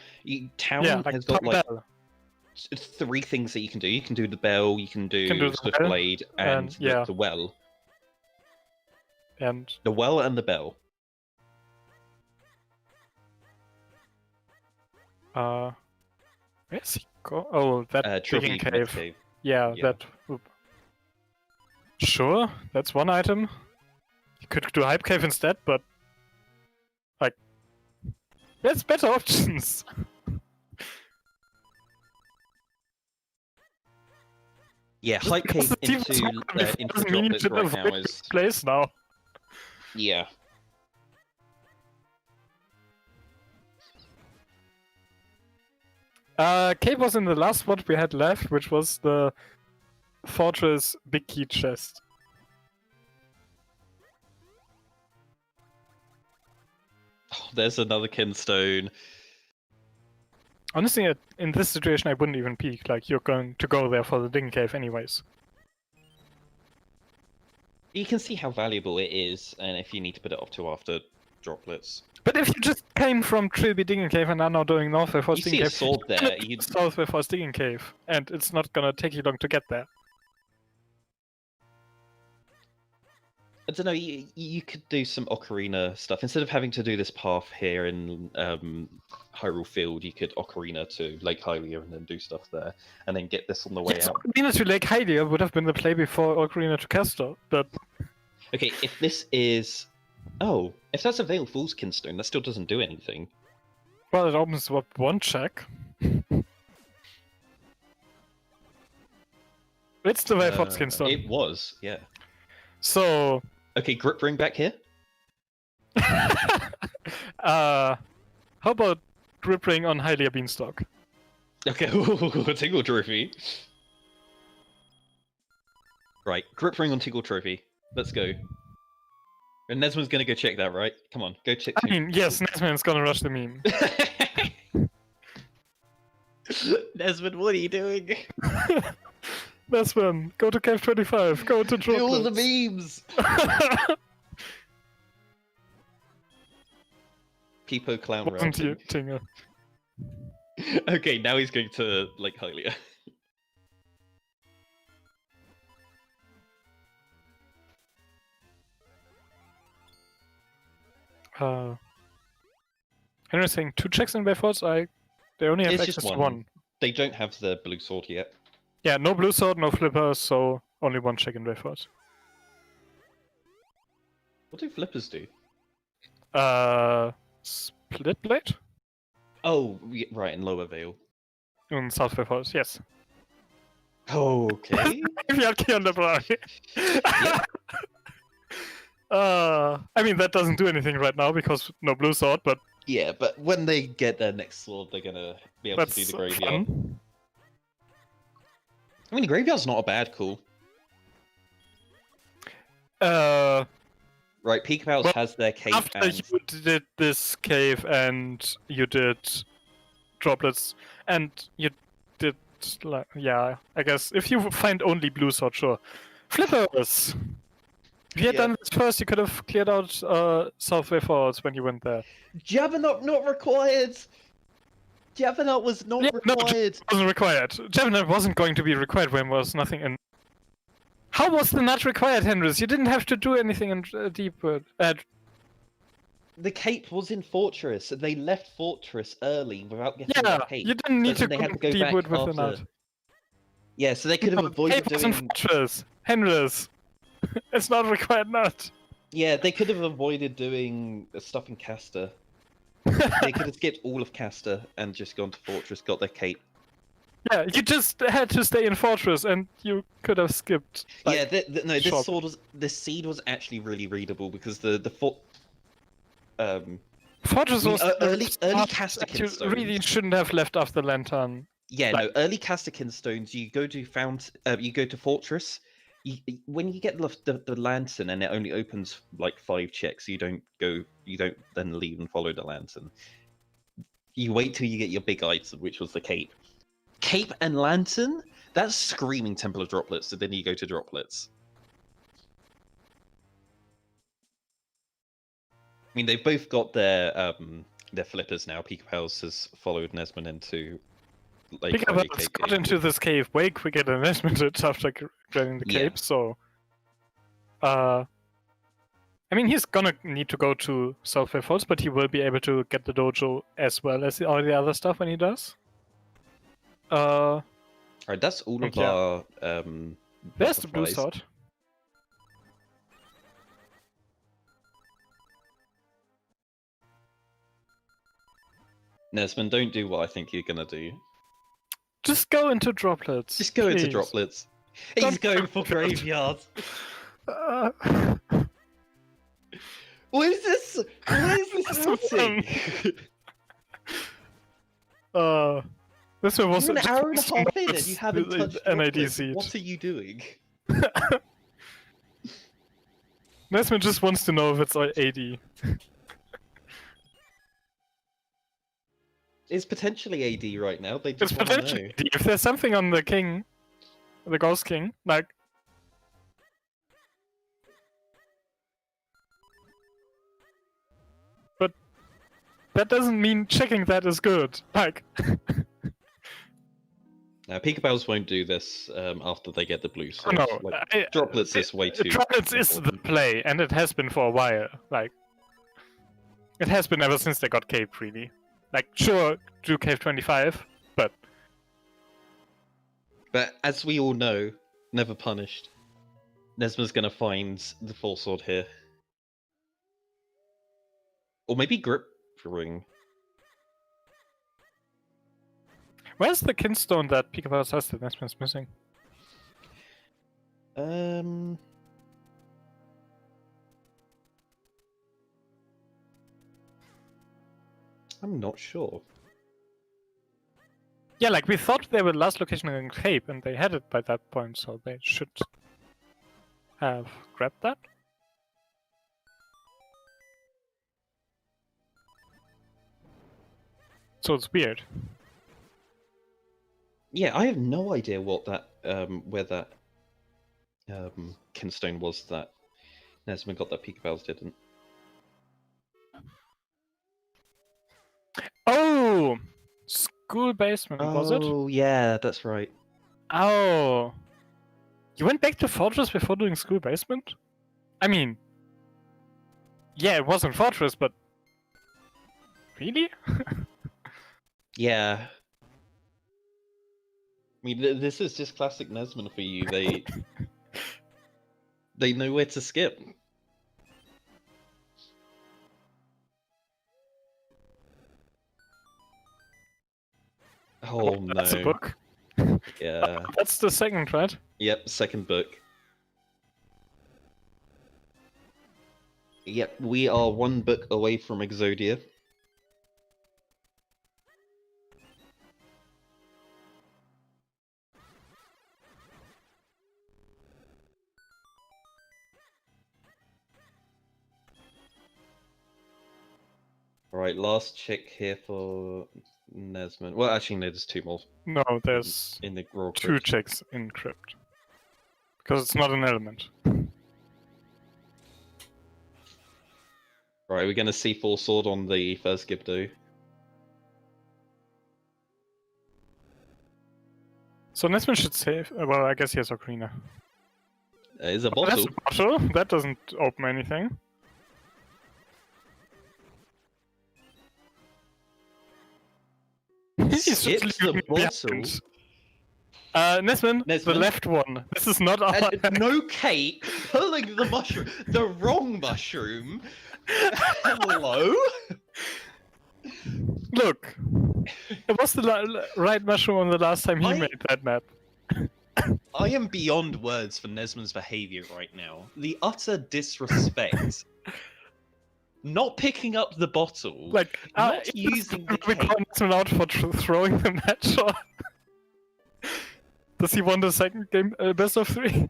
Town Yeah, like has got Tom like Bell. 3 things that you can do. You can do the bell, you can do, the Swift well, Blade, and yeah. the well. And The well and the bell. where's he go? Oh, that digging Trophy cave. Yeah, Yeah. that. Oop. Sure, that's one item. You could do hype cave instead, but like, there's better options. Yeah, hype cave into doesn't mean you droplets should right avoid now this is place now. yeah. Cave was in the last spot we had left, which was the fortress big key chest. Oh, there's another kinstone. Honestly, in this situation, I wouldn't even peek. Like, you're going to go there for the digging cave anyways. You can see how valuable it is, and if you need to put it off to after droplets. But if you just came from Trilby Digging Cave and are now doing Northway for You Digging see a Cave, sword you're there. gonna You do Southway for Digging Cave, and it's not gonna take you long to get there. I don't know. You could do some Ocarina stuff instead of having to do this path here in Hyrule Field. You could Ocarina to Lake Hylia and then do stuff there, and then get this on the way Yes, out. Ocarina to Lake Hylia would have been the play before Ocarina to Castor, but Okay, if this is, if that's a Veil Fool's Kinstone, that still doesn't do anything. well, it opens up one check. It's the way Fox Kinstone. It was, yeah. So, Okay, grip ring back here. how about grip ring on Hylia Beanstalk? Okay, Tingle Trophy. Right, grip ring on Tingle Trophy. Let's go. And NesmaN's gonna go check that, right? Come on, go check. I mean, yes, NesmaN's gonna rush the meme. NesmaN, what are you doing? NesmaN, go to Cave 25, go to Do all the Droplets. memes! Peepo clown Wasn't you, routing. Tinga? Okay, now he's going to Lake Hylia. Henry's saying 2 checks in way forwards. They only have It's access just to one. 1. They don't have the blue sword yet. Yeah, no blue sword, no flippers, so only 1 check in way forwards. What do flippers do? Split blade? Oh, right, in lower veil. In south way forwards, yes. Okay. Wielki on the brownie. I mean, that doesn't do anything right now because no blue sword, but Yeah, but when they get their next sword, they're gonna be able to do that's the graveyard. fun. I mean, the graveyard's not a bad call. Right, Pikapals Well, has their cape After and... you did this cave and you did droplets and you did, like, yeah, I guess if you find only blue sword, sure. Flippers! If you had Yeah. done this first, you could have cleared out south way forwards when you went there. Juggernaut not required! Juggernaut was not Yeah, no, required! Wasn't required. Juggernaut wasn't going to be required when there was nothing in. How was the not required, Henrys? You didn't have to do anything in Deepwood. The cape was in Fortress, and they left Fortress early without getting Yeah, their cape. you didn't need So to then they had to go go Deepwood back with the after. nut. Yeah, so they could have avoided Cape was in doing... Fortress. Henrys. It's not required nut. Yeah, they could have avoided doing stuff in Caster. They could have skipped all of Caster and just gone to Fortress, got their cape. Yeah, you just had to stay in Fortress and you could have skipped. Like, Yeah, no, this shop. sword was... This seed was actually really readable because the Fortress I mean, was early smart, Caster and you really shouldn't have left after Lantern. Yeah, Like- no, early Castikin stones. You go to you go to Fortress. When you get the lantern, and it only opens like 5 checks. You don't then leave and follow the lantern. You wait till you get your big item, which was the cape. Cape and lantern. That's screaming Temple of Droplets. So then you go to Droplets. I mean, they've both got their flippers now. Pikapals has followed NesmaN into like Pikapals got into this cave way quicker than NesmaN did after getting the Yeah. cape, so... I mean, he's gonna need to go to Southway Falls, but he will be able to get the dojo as well as all the other stuff when he does. Alright, that's all of Yeah. our There's the blue butterflies. sword. NesmaN, don't do what I think you're gonna do. Just go into droplets. Just go into please. Droplets. Don't He's going for do that. graveyard. Uh, What is this? What is this happening? This one was You're an just hour and a so half in and much you haven't the touched NAD Droplets. seed. What are you doing? NesmaN just wants to know if it's all AD. It's potentially AD right now. They It's just want to know. potentially AD. If there's something on the king, the Ghost King, like... But that doesn't mean checking that is good. Like... Now, Pikapals won't do this after they get the blue sword. no, Like, Droplets is way too... Droplets is the important. play, and it has been for a while. Like... It has been ever since they got Cape, really. Like, sure, do Cave 25, but... But as we all know, never punished. NesmaN's gonna find the full sword here. Or maybe Grip Ring. Where's the kinstone that Pikapals has that NesmaN's missing? I'm not sure. Yeah, like, we thought they were last location in Cape, and they had it by that point, so they should have grabbed that. So it's weird. Yeah, I have no idea what that where that kinstone was that NesmaN got that Pikapals didn't. Oh! School basement, was it? Oh yeah, that's right. Oh. You went back to Fortress before doing school basement? I mean... Yeah, it wasn't Fortress, but... Really? Yeah. I mean, this is just classic NesmaN for you. They know where to skip. Oh no. That's a book. Yeah. That's the second, right? Yep, second book. Yep, we are one book away from Exodia. Alright, last check here for NesmaN. Well, actually, no, there's two more No, there's in the Grawl two crypt. checks in crypt. Because it's not an element. Right, we're gonna see full sword on the first Gibdo. So NesmaN should save. Well, I guess he has Ocarina. There's a Oh, that's bottle. a bottle. That doesn't open anything. He's just Skips the leaving me bottle. behind. NesmaN, the NesmaN? left one. This is not our. And no cake, pulling the mushroom, the wrong mushroom. Hello? Look, it was the right mushroom on the last time he made that map. I am beyond words for NesmaN's behavior right now. The utter disrespect. Not picking up the bottle. Like, not using the we cake. call NesmaN out for throwing the match, or does he want the second game best of 3?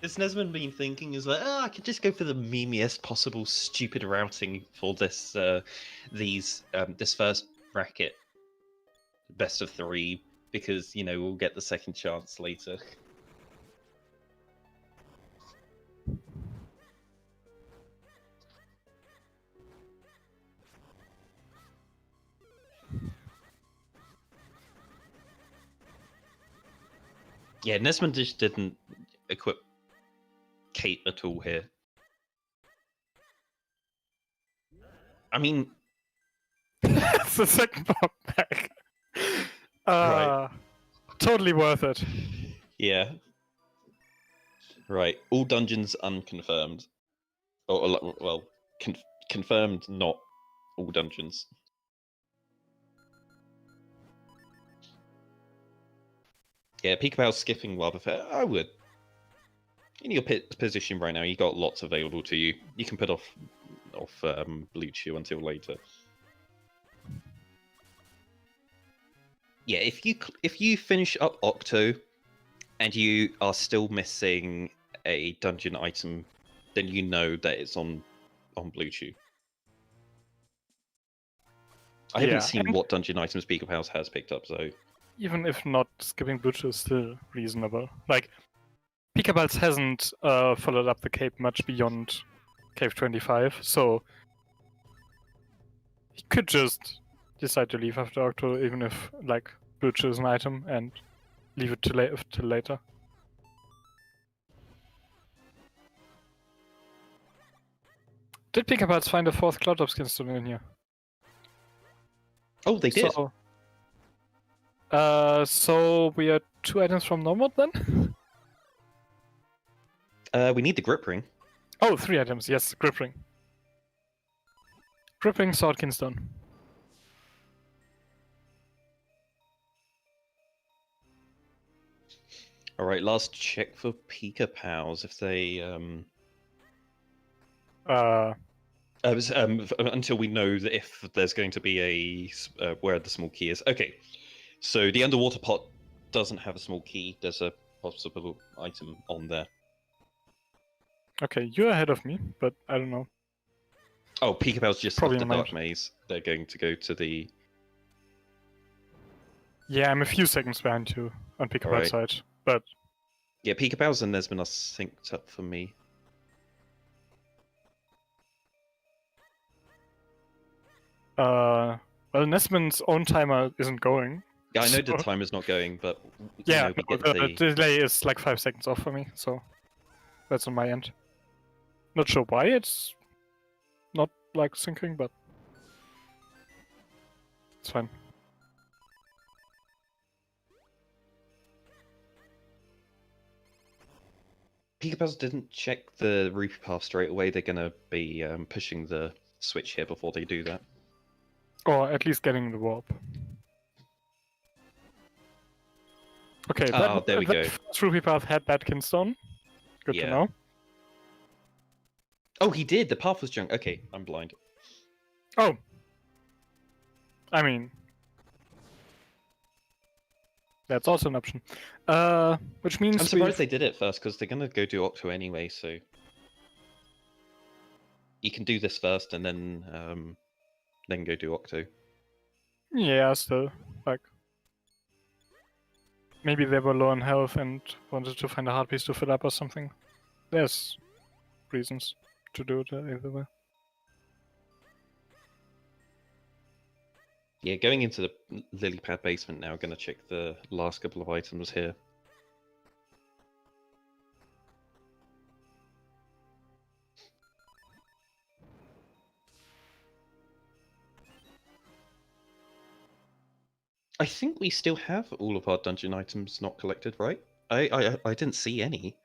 Has NesmaN been thinking is like, oh, I could just go for the memeiest possible stupid routing for this this first bracket, best of 3, because you know we'll get the second chance later. Yeah, NesmaN just didn't equip Kate at all here. I mean, It's the second pop back. Right. Totally worth it. yeah. Right, all dungeons unconfirmed. Or, well, confirmed, not all dungeons. Yeah, Pikapals skipping Lava Fair, I would. In your position right now, you got lots available to you. You can put off Blue Chew until later. Yeah, if you finish up Octo, and you are still missing a dungeon item, then you know that it's on Blue Chew. I haven't seen what dungeon items Pikapals has picked up, so Even if not, skipping Butcher is still reasonable. Like, Pikapals hasn't followed up the cape much beyond Cave 25, so he could just decide to leave after Octo, even if, like, Butcher is an item, and leave it till later. Did Pikapals find a fourth Cloudtop skin stone in here? oh, they did. So we are 2 items from normal then? We need the grip ring. Oh, 3 items, yes, grip ring. Grip ring, sword, kinstone. All right, last check for Pikapals if they until we know that if there's going to be a where the small key is. Okay, so the underwater pot doesn't have a small key. There's a possible item on there. Okay, you're ahead of me, but I don't know. Oh, Pikapals just Probably left the in dark maze. They're going to go to the. Yeah, I'm a few seconds behind you on Pikapal's Alright. side, but Yeah, Pikapals and NesmaN are synced up for me. well, NesmaN's own timer isn't going. Yeah, I know the So- timer's not going, but you Yeah, know, we no, get the delay is like 5 seconds off for me, so that's on my end. Not sure why it's not like syncing, but it's fine. Pikapals didn't check the Rupee path straight away. They're going to be pushing the switch here before they do that. Or at least getting the warp. Okay, there we go. First Rupee path had that Kinstone. Good to know. Oh, he did. The path was junk. Okay, I'm blind. Oh. I mean, that's also an option. Which means I'm surprised they did it first because they're gonna go do Octo anyway. So you can do this first and then go do Octo. Yeah, still like maybe they were low on health and wanted to find a hard piece to fill up or something. There's reasons to do it either way. Yeah, going into the lily pad basement now. Gonna check the last couple of items here. I think we still have all of our dungeon items not collected, right? I didn't see any.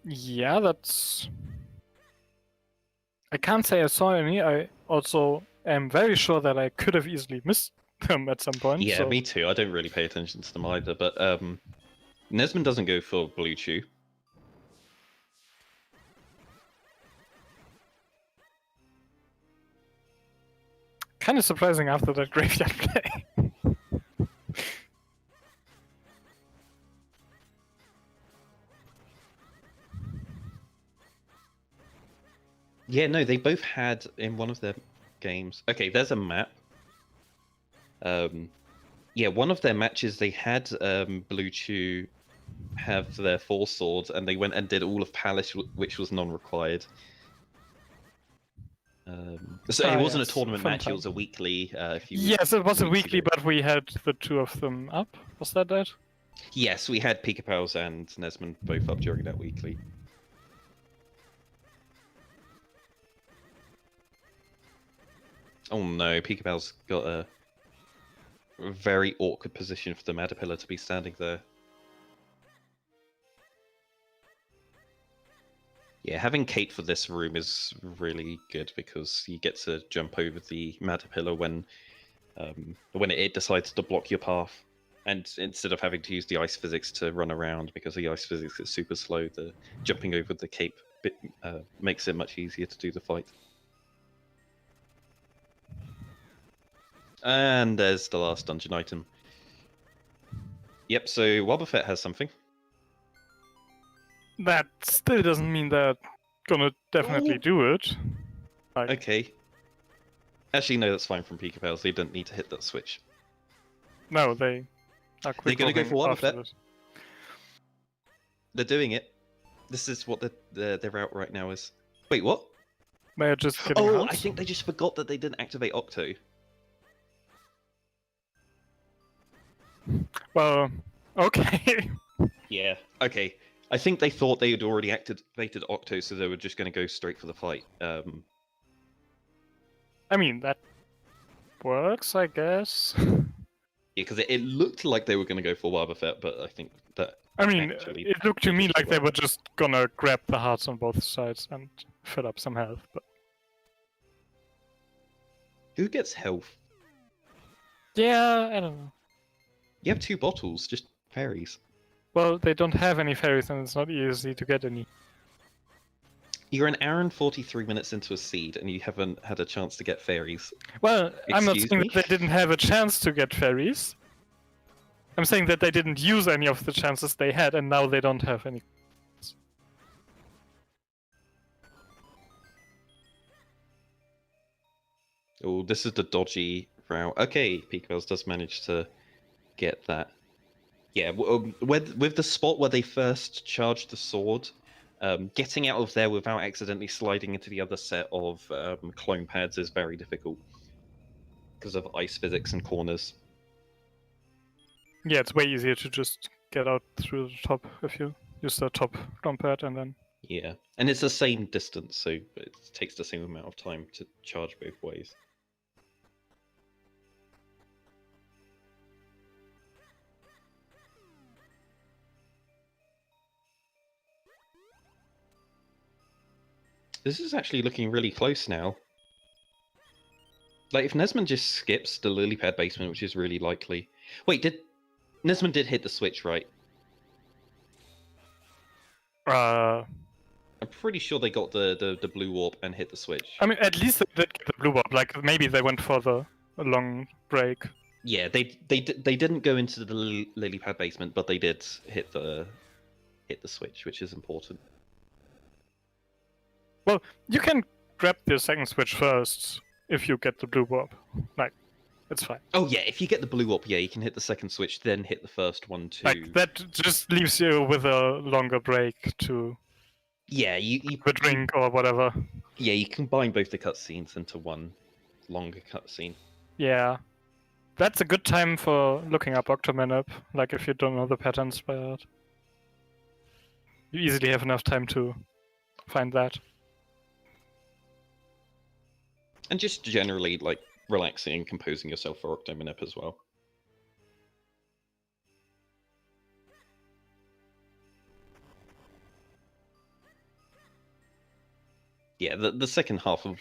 Yeah, that's. I can't say I saw any. I also am very sure that I could have easily missed them at some point. Yeah, so... me too. I don't really pay attention to them either, but NesmaN doesn't go for Blue Chew. Kind of surprising after that graveyard play. Yeah, no, they both had in one of their games. Okay, there's a map. Yeah, one of their matches they had Blue Chew have their 4 swords, and they went and did all of Palace, which was non-required. So it wasn't a tournament Fun match; time. it was a weekly. Yes, it was a weekly, but we had the 2 of them up. Was that it? Yes, we had Pikapals and NesmaN both up during that weekly. Oh no, Pikapals got a very awkward position for the Caterpillar to be standing there. Yeah, having Kate for this room is really good because you get to jump over the Caterpillar when it decides to block your path, and instead of having to use the ice physics to run around because the ice physics is super slow, the jumping over the cape bit makes it much easier to do the fight. And there's the last dungeon item. Yep, so Wobbuffet has something. That still doesn't mean they're gonna definitely do it. Like, Okay. Actually, no, that's fine from Pikapals. They don't need to hit that switch. no, they are quick. They're gonna go for after Wobbuffet. this. They're doing it. This is what their route right now is. Wait, what? They're just getting Oh, hunts. I think they just forgot that they didn't activate Octo. Well, okay. Yeah. Okay. I think they thought they had already activated Octo, so they were just going to go straight for the fight. I mean, that works, I guess. Yeah, because it looked like they were going to go for Wobbuffet, but I think that. I mean, actually it looked to me didn't like they work. were just gonna grab the hearts on both sides and fill up some health, but Who gets health? yeah, I don't know. You have 2 bottles, just fairies. Well, they don't have any fairies and it's not easy to get any. You're an hour and 43 minutes into a seed, and you haven't had a chance to get fairies. Well, I'm not Excuse saying me? that they didn't have a chance to get fairies. I'm saying that they didn't use any of the chances they had and now they don't have any. Oh, this is the dodgy route. Okay, Pikapals does manage to get that. Yeah, with the spot where they first charged the sword, getting out of there without accidentally sliding into the other set of clone pads is very difficult because of ice physics and corners. Yeah, it's way easier to just get out through the top if you use the top clone pad and then Yeah, and it's the same distance, so it takes the same amount of time to charge both ways. This is actually looking really close now. Like, if NesmaN just skips the lily pad basement, which is really likely. Wait, NesmaN did hit the switch, right? Uh, I'm pretty sure they got the blue warp and hit the switch. I mean, at least they did get the blue warp. Like, maybe they went for the long break. Yeah, they didn't go into the lily pad basement, but they did hit the switch, which is important. Well, you can grab the second switch first if you get the blue warp. Like, it's fine. Oh yeah, if you get the blue warp, yeah, you can hit the second switch, then hit the first one too. Like, that just leaves you with a longer break to Yeah, you a drink or whatever. yeah, you combine both the cutscenes into one longer cutscene. Yeah. That's a good time for looking up Octominip, like if you don't know the patterns by heart. You easily have enough time to find that. And just generally, like, relaxing and composing yourself for Octominip as well. Yeah, the second half of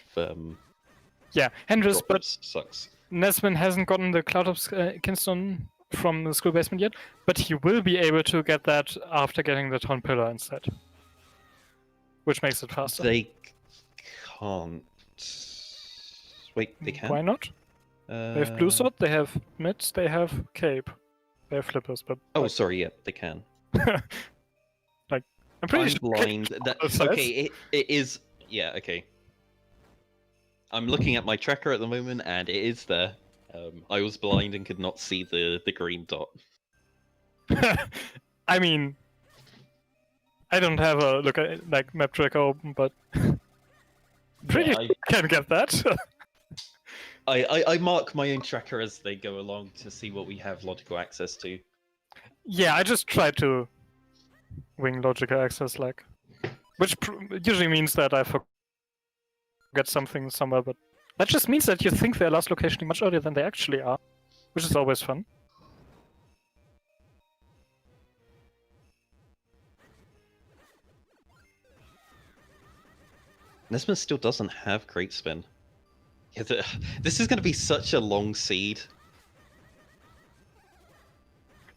Yeah, Hendris, but Droplets sucks. NesmaN hasn't gotten the Cloud of Kingston from the school basement yet, but he will be able to get that after getting the Torn Pillar instead. Which makes it faster. They can't. Wait, they can? Why not? They have Blue Sword, they have Mids, they have Cape. They have Flippers, but... Oh, like, sorry, yeah, they can. like, I'm pretty I'm sure... blind. That, says. okay, it is... Yeah, okay. I'm looking at my tracker at the moment, and it is there. I was blind and could not see the green dot. I mean... I don't have a look at like map tracker open, but... pretty Yeah, sure I can get that. I mark my own tracker as they go along to see what we have logical access to. Yeah, I just try to wing logical access, like, which usually means that I forget something somewhere, but that just means that you think their last location is much earlier than they actually are, which is always fun. NesmaN still doesn't have Great Spin. Yeah, this is going to be such a long seed.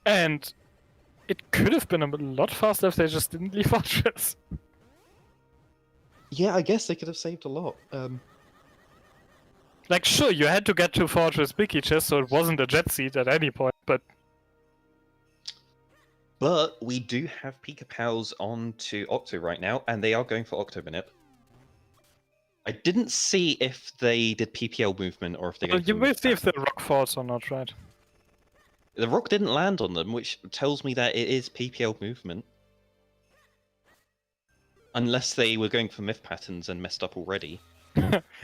And it could have been a lot faster if they just didn't leave Fortress. Yeah, I guess they could have saved a lot. Like, sure, you had to get to Fortress Biggie Chest, so it wasn't a jet seat at any point, but... But we do have Pikapals on to Octo right now, and they are going for Octominip. I didn't see if they did PPL movement or if they. You will see if the rock falls or not, right? The rock didn't land on them, which tells me that it is PPL movement. Unless they were going for myth patterns and messed up already.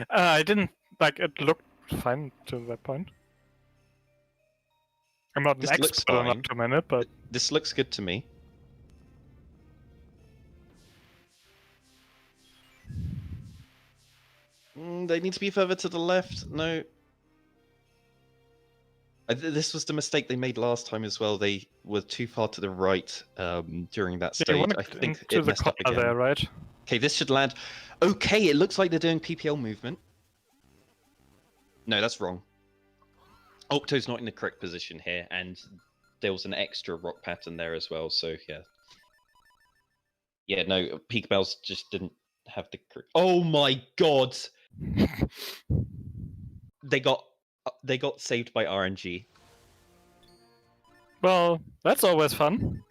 I didn't like it. Looked fine to that point. I'm not an expert on Octominip, but this looks good to me. They need to be further to the left. No. This was the mistake they made last time as well. They were too far to the right during that stage. I think it messed up again. There, right? Okay, this should land. Okay, it looks like they're doing PPL movement. No, that's wrong. Octo's not in the correct position here, and there was an extra rock pattern there as well, so yeah. Yeah, no, Pikapals just didn't have the correct... Oh my god! They got saved by RNG. Well, that's always fun.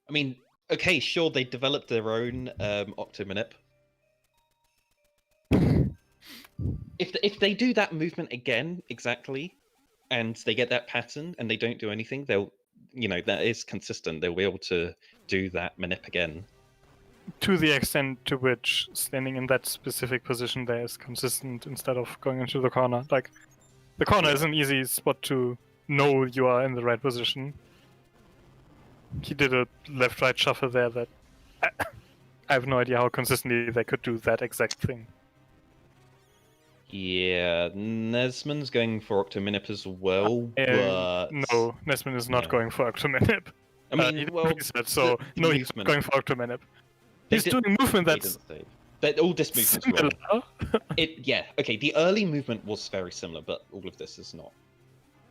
I mean, okay, sure, they developed their own Octominip. If they do that movement again, exactly, and they get that pattern and they don't do anything, they'll, you know, that is consistent. They'll be able to do that manip again. To the extent to which standing in that specific position there is consistent instead of going into the corner. Like, the corner is an easy spot to know you are in the right position. He did a left-right shuffle there that... I have no idea how consistently they could do that exact thing. Yeah, NesmaN's going for Octominip as well, but No, NesmaN is not Yeah. going for Octominip. I mean, he didn't well, reset, so the no, he's not movement- going for Octominip. They He's did- doing movement they that's didn't save. All this movement's wrong. similar. Yeah, okay, the early movement was very similar, but all of this is not.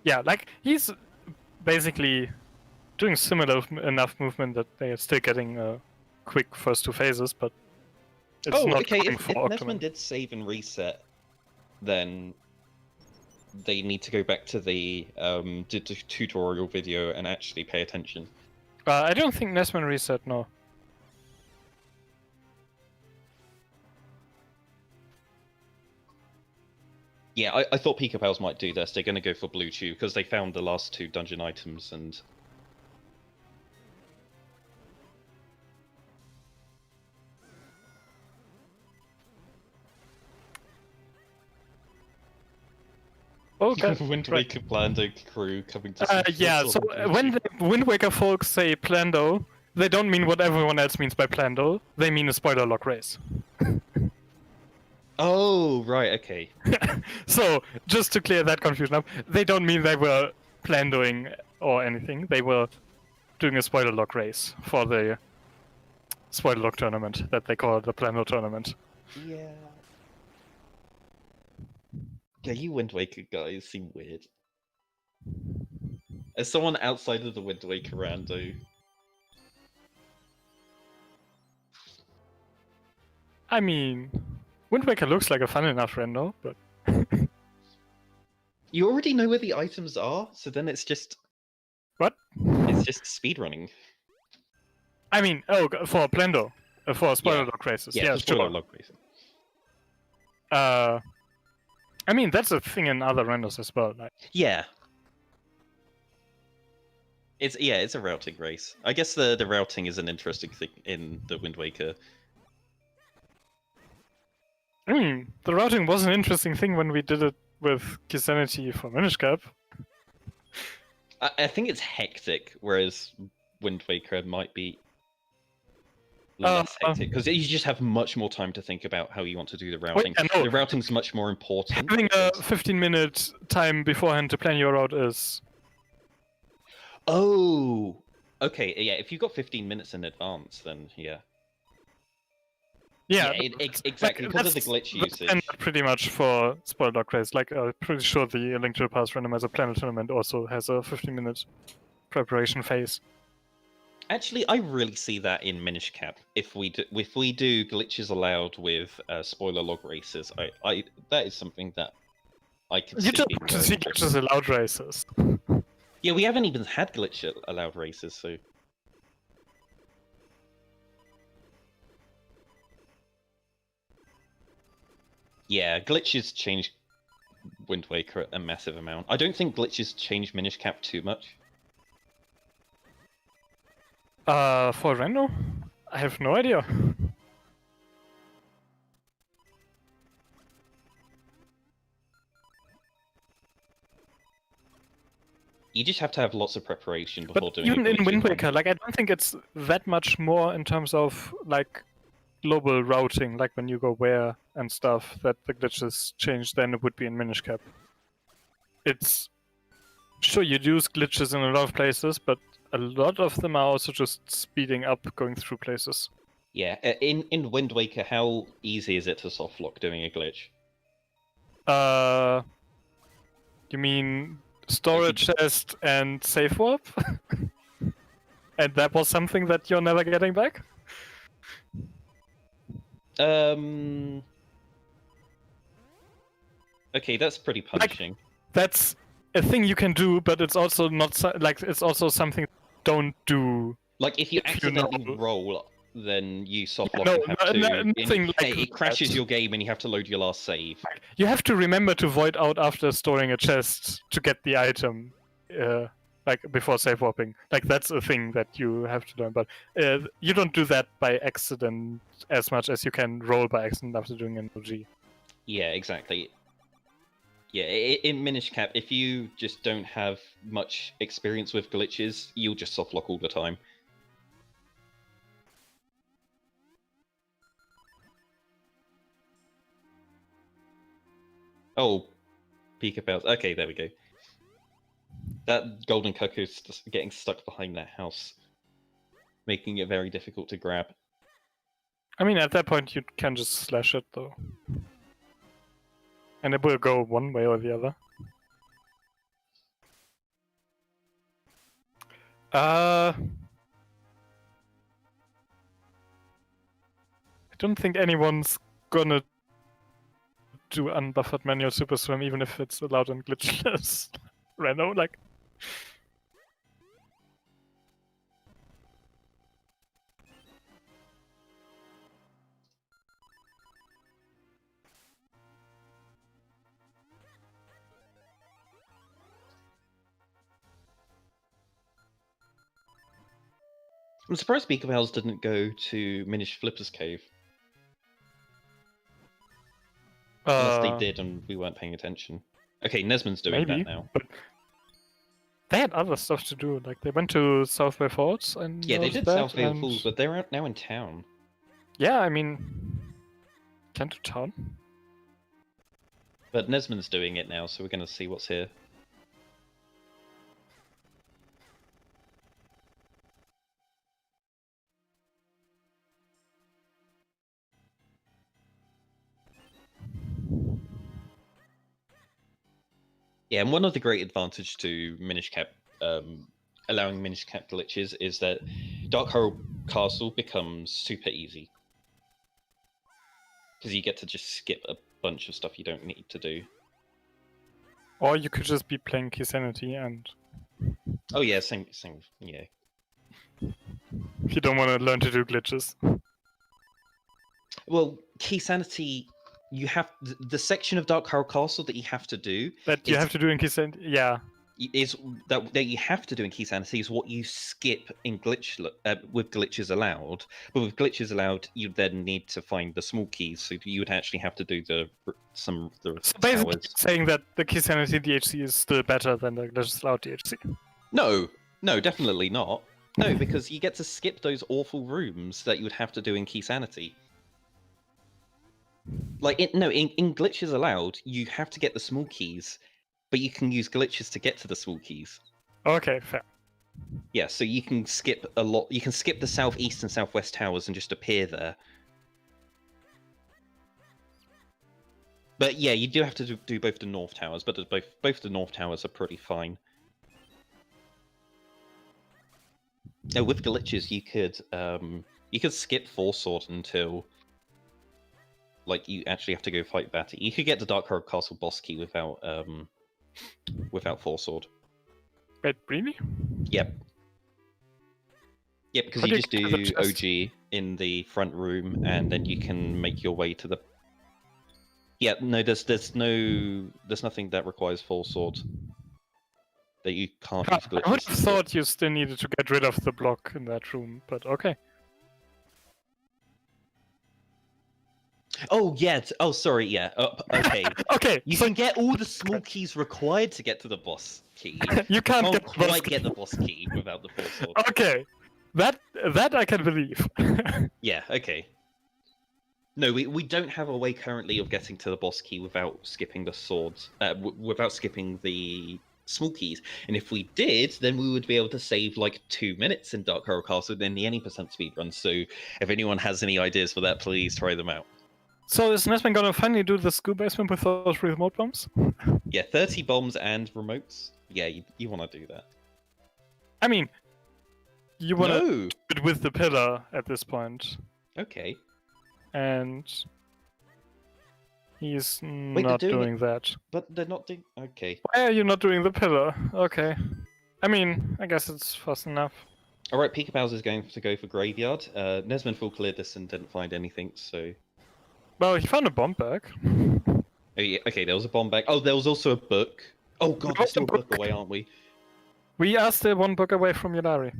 Yeah, like he's basically doing similar enough movement that they are still getting quick first two phases, but it's not okay, going if for NesmaN Octominip. did save and reset, then they need to go back to the tutorial video and actually pay attention. I don't think NesmaN reset, no. Yeah, I thought Pikapals might do this. They're going to go for Blue Chew because they found the last two dungeon items and... Okay. Wind right. Waker Blando crew coming to... some Yeah, sort so of Blue when Chew. the Wind Waker folks say Plando, they don't mean what everyone else means by Plando. They mean a spoiler lock race. Oh, right, okay. So, just to clear that confusion up, they don't mean they were Plandoing or anything. They were doing a spoiler lock race for the spoiler lock tournament that they call the Plando tournament. Yeah. Yeah, you Wind Waker guys seem weird. As someone outside of the Wind Waker rando, I mean, Wind Waker looks like a fun enough rando, but you already know where the items are, so then it's just... what? It's just speedrunning. I mean, for Plando, for spoiler Yeah. lock races. Yeah, Yeah, the spoiler sure. log racing. I mean, that's a thing in other randos as well. Like, Yeah. It's a routing race. I guess the routing is an interesting thing in the Wind Waker. I mean, the routing was an interesting thing when we did it with Kisanity for Minish Cap. I think it's hectic, whereas Wind Waker might be less hectic because you just have much more time to think about how you want to do the routing. yeah, no. The routing's much more important. Having a because- 15-minute time beforehand to plan your route is... Oh, okay. Yeah, if you've got 15 minutes in advance, then yeah. Yeah, Exactly. Because of the that's glitch the usage. standard pretty much for spoiler lock race. Like, I'm pretty sure the Link to the Past Randomizer Planet Tournament also has a 15-minute preparation phase. Actually, I really see that in Minish Cap. If we do glitches allowed with spoiler log races, I that is something that I could You see. don't being want to very see important. glitches allowed races. Yeah, we haven't even had glitch allowed races, so. Yeah, glitches change Wind Waker a massive amount. I don't think glitches change Minish Cap too much. For Rando? I have no idea. You just have to have lots of preparation before But doing even a in glitchy Wind run. Waker, like, I don't think it's that much more in terms of, like, global routing, like when you go where and stuff, that the glitches change than it would be in Minish Cap. It's... Sure, you use glitches in a lot of places, but a lot of them are also just speeding up going through places. Yeah, in Wind Waker, how easy is it to softlock doing a glitch? You mean storage chest and safe warp? And that was something that you're never getting back? Okay, that's pretty punishing. That's a thing you can do, but it's also not like it's also something don't do. Like if you if you know- accidentally roll, then you softlock no, and have nothing like it crashes that. your game and you have to load your last save. You have to remember to void out after storing a chest to get the item, like before safe warping. Like that's a thing that you have to learn. But you don't do that by accident as much as you can roll by accident after doing an OG. Yeah, exactly. Yeah, in Minish Cap, if you just don't have much experience with glitches, you'll just softlock all the time. Oh, Pikapals. Okay, there we go. That golden cuckoo's just getting stuck behind that house, making it very difficult to grab. I mean, at that point, you can just slash it, though. And it will go one way or the other. I don't think anyone's gonna do unbuffered manual super swim, even if it's allowed in glitchless rando, like. I'm surprised Pikapals didn't go to Minish Flipper's cave. Unless they did and we weren't paying attention. Okay, NesmaN's doing Maybe, that now. but they had other stuff to do. Like they went to Southway Falls and Yeah, they did that, Southvale and... Falls, but they're out now in town. Yeah, I mean, can to town. But NesmaN's doing it now, so we're going to see what's here. Yeah, and one of the great advantage to Minish Cap, allowing Minish Cap glitches is that Dark Horror Castle becomes super easy. Because you get to just skip a bunch of stuff you don't need to do. Or you could just be playing Keysanity and... Oh yeah, same, yeah. If you don't want to learn to do glitches. Well, Keysanity, you have the section of Dark Horror Castle that you have to do. That you have to do in Keysanity, yeah. Is that you have to do in Keysanity is what you skip in with glitches allowed. But with glitches allowed, you then need to find the small keys, so you would actually have to do So basically, towers. saying that the Keysanity DHC is still better than the glitches allowed DHC. No, definitely not. No, because you get to skip those awful rooms that you would have to do in Keysanity. Like, in glitches allowed, you have to get the small keys, but you can use glitches to get to the small keys. Okay, fair. Yeah, so you can skip a lot. You can skip the southeast and southwest towers and just appear there. But yeah, you do have to do both the north towers, but both the north towers are pretty fine. Now, with glitches, you could skip Force Sword until, like, you actually have to go fight Batty. You could get the Dark Horror Castle boss key without Force Sword. Wait, really? Yep. Yeah, because you just do OG in the front room, and then you can make your way to the. Yeah, no, there's nothing that requires Force Sword that you can't use glitches. I would have thought you still needed to get rid of the block in that room, but okay. Oh yeah. Oh sorry. Yeah. Okay. Okay. You can get all the small keys required to get to the boss key. You can't can't get quite get the boss key without the Force Sword. Okay, that I can believe. Yeah. Okay. No, we don't have a way currently of getting to the boss key without skipping the swords, without skipping the small keys. And if we did, then we would be able to save like 2 minutes in Dark Horror Castle in the any % speedrun. So if anyone has any ideas for that, please try them out. So is NesmaN gonna finally do the school basement with those remote bombs? Yeah, 30 bombs and remotes. Yeah, you want to do that. I mean, you wanna No. do it with the pillar at this point, Okay. and he's they're not doing doing that. But they're not doing. Okay. Why are you not doing the pillar? Okay. I mean, I guess it's fast enough. All right, Pikapals is going to go for Graveyard. NesmaN full cleared this and didn't find anything, so. Well, he found a bomb bag. Oh, yeah, okay, there was a bomb bag. Oh, there was also a book. Oh god, we're still a book away, aren't we? We are still one book away from Yulari.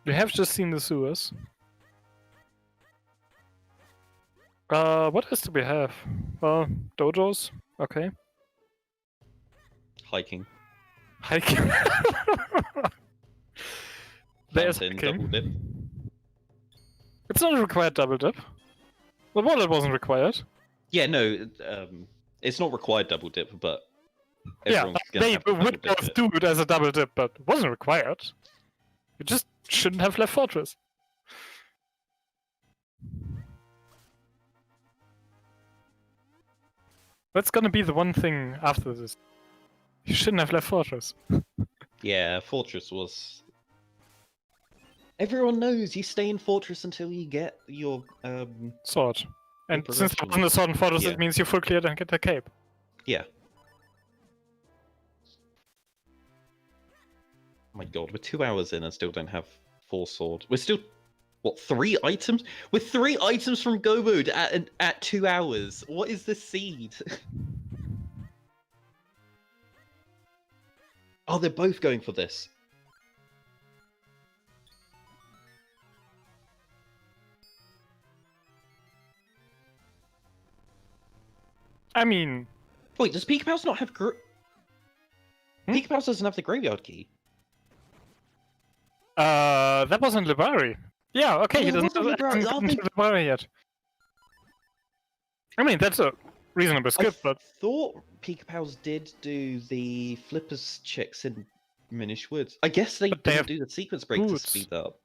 We have just seen the sewers. What else do we have? Dojos. Okay. Hiking. Hiking. There's Fountain, hiking. double dip. It's not a required double dip. Well, it wasn't required. Yeah, no, it's not required double dip, but Yeah, everyone's gonna they have to double would dip both it. do it as a double dip, but it wasn't required. You just shouldn't have left Fortress. That's gonna be the one thing after this. You shouldn't have left Fortress. Yeah, Fortress was. Everyone knows you stay in Fortress until you get your Sword. And since there progression. wasn't a sword in Fortress, Yeah. it means you full cleared and get the cape. Yeah. Oh my god, we're 2 hours in and still don't have 4 sword. We're still, what, 3 items? We're 3 items from Go Mode at 2 hours. What is this seed? Oh, they're both going for this. I mean, Wait, does Pikapals not have Pikapals doesn't have the graveyard key. that wasn't Libari. Yeah, okay, Oh, he it doesn't wasn't Libari. hasn't Oh, gotten they- to Libari yet. I mean, that's a reasonable skip, but I thought Pikapals did do the flippers checks in Minish Woods. I guess they But they didn't have do the sequence break boots. to speed that up.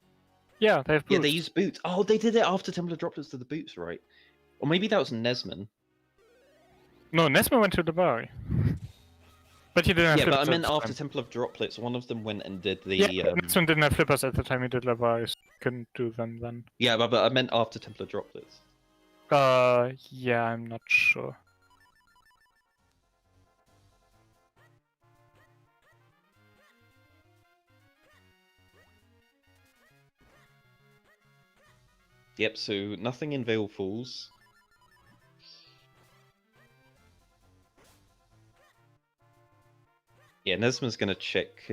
yeah, they have Yeah, boots. they use boots. Oh, they did it after Temple of Droplets to the boots, right? Or maybe that was NesmaN. No, Nesma went to Libari. But he didn't have Yeah, but I flippers meant at the after time. Temple of Droplets, one of them went and did the. Yeah, but Nesma didn't have flippers at the time he did Libari, so he couldn't do them then. Yeah, but I meant after Temple of Droplets. Yeah, I'm not sure. Yep, so nothing in Vale Falls. Yeah, Nesma's gonna check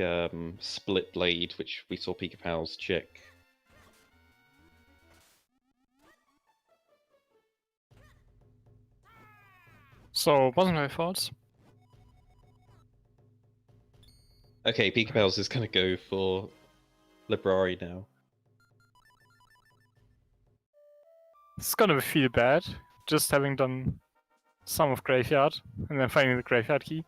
Split Blade, which we saw Pikapals check. So, wasn't my fault. Okay, Pikapals is gonna go for Librari now. It's gonna feel bad, just having done some of Graveyard, and then finding the Graveyard key.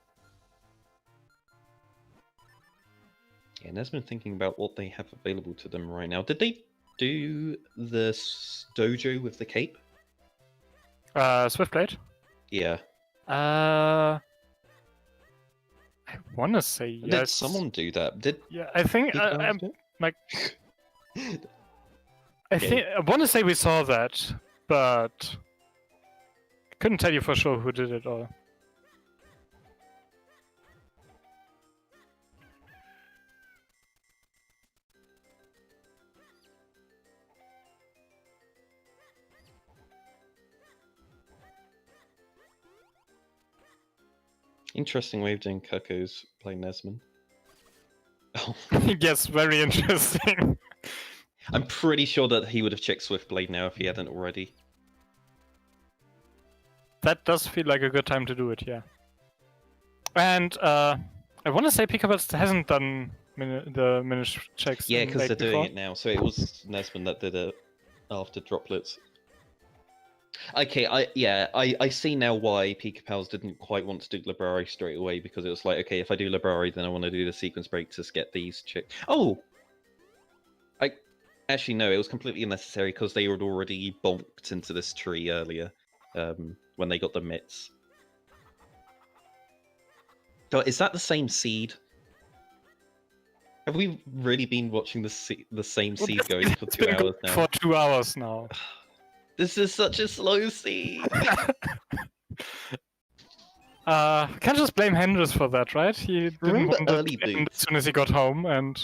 Yeah, Nesman thinking about what they have available to them right now. Did they do the dojo with the cape? Swiftblade? Yeah. I wanna say Did yes. someone do that? Did Yeah, I think Pikapals do it? like I want to say we saw that, but couldn't tell you for sure who did it all. Interesting way of doing Cuckoos playing Nesman. Oh, Yes, very interesting. I'm pretty sure that he would have checked Swiftblade now if he hadn't already. That does feel like a good time to do it, yeah. And I want to say Pikapals hasn't done the Minish checks. Yeah, in because late they're doing before. it now. So it was Nesman that did it after Droplets. Okay, I see now why Pikapals didn't quite want to do Librari straight away, because it was like, okay, if I do Librari, then I want to do the sequence break to get these checked. Oh! Actually, no, it was completely unnecessary because they had already bonked into this tree earlier when they got the mitts. So is that the same seed? Have we really been watching the same Well, seed going for it's 2 been hours going now? For 2 hours now. This is such a slow seed! Can't just blame Hendris for that, right? He didn't Remember want it early to end boots? as soon as he got home, and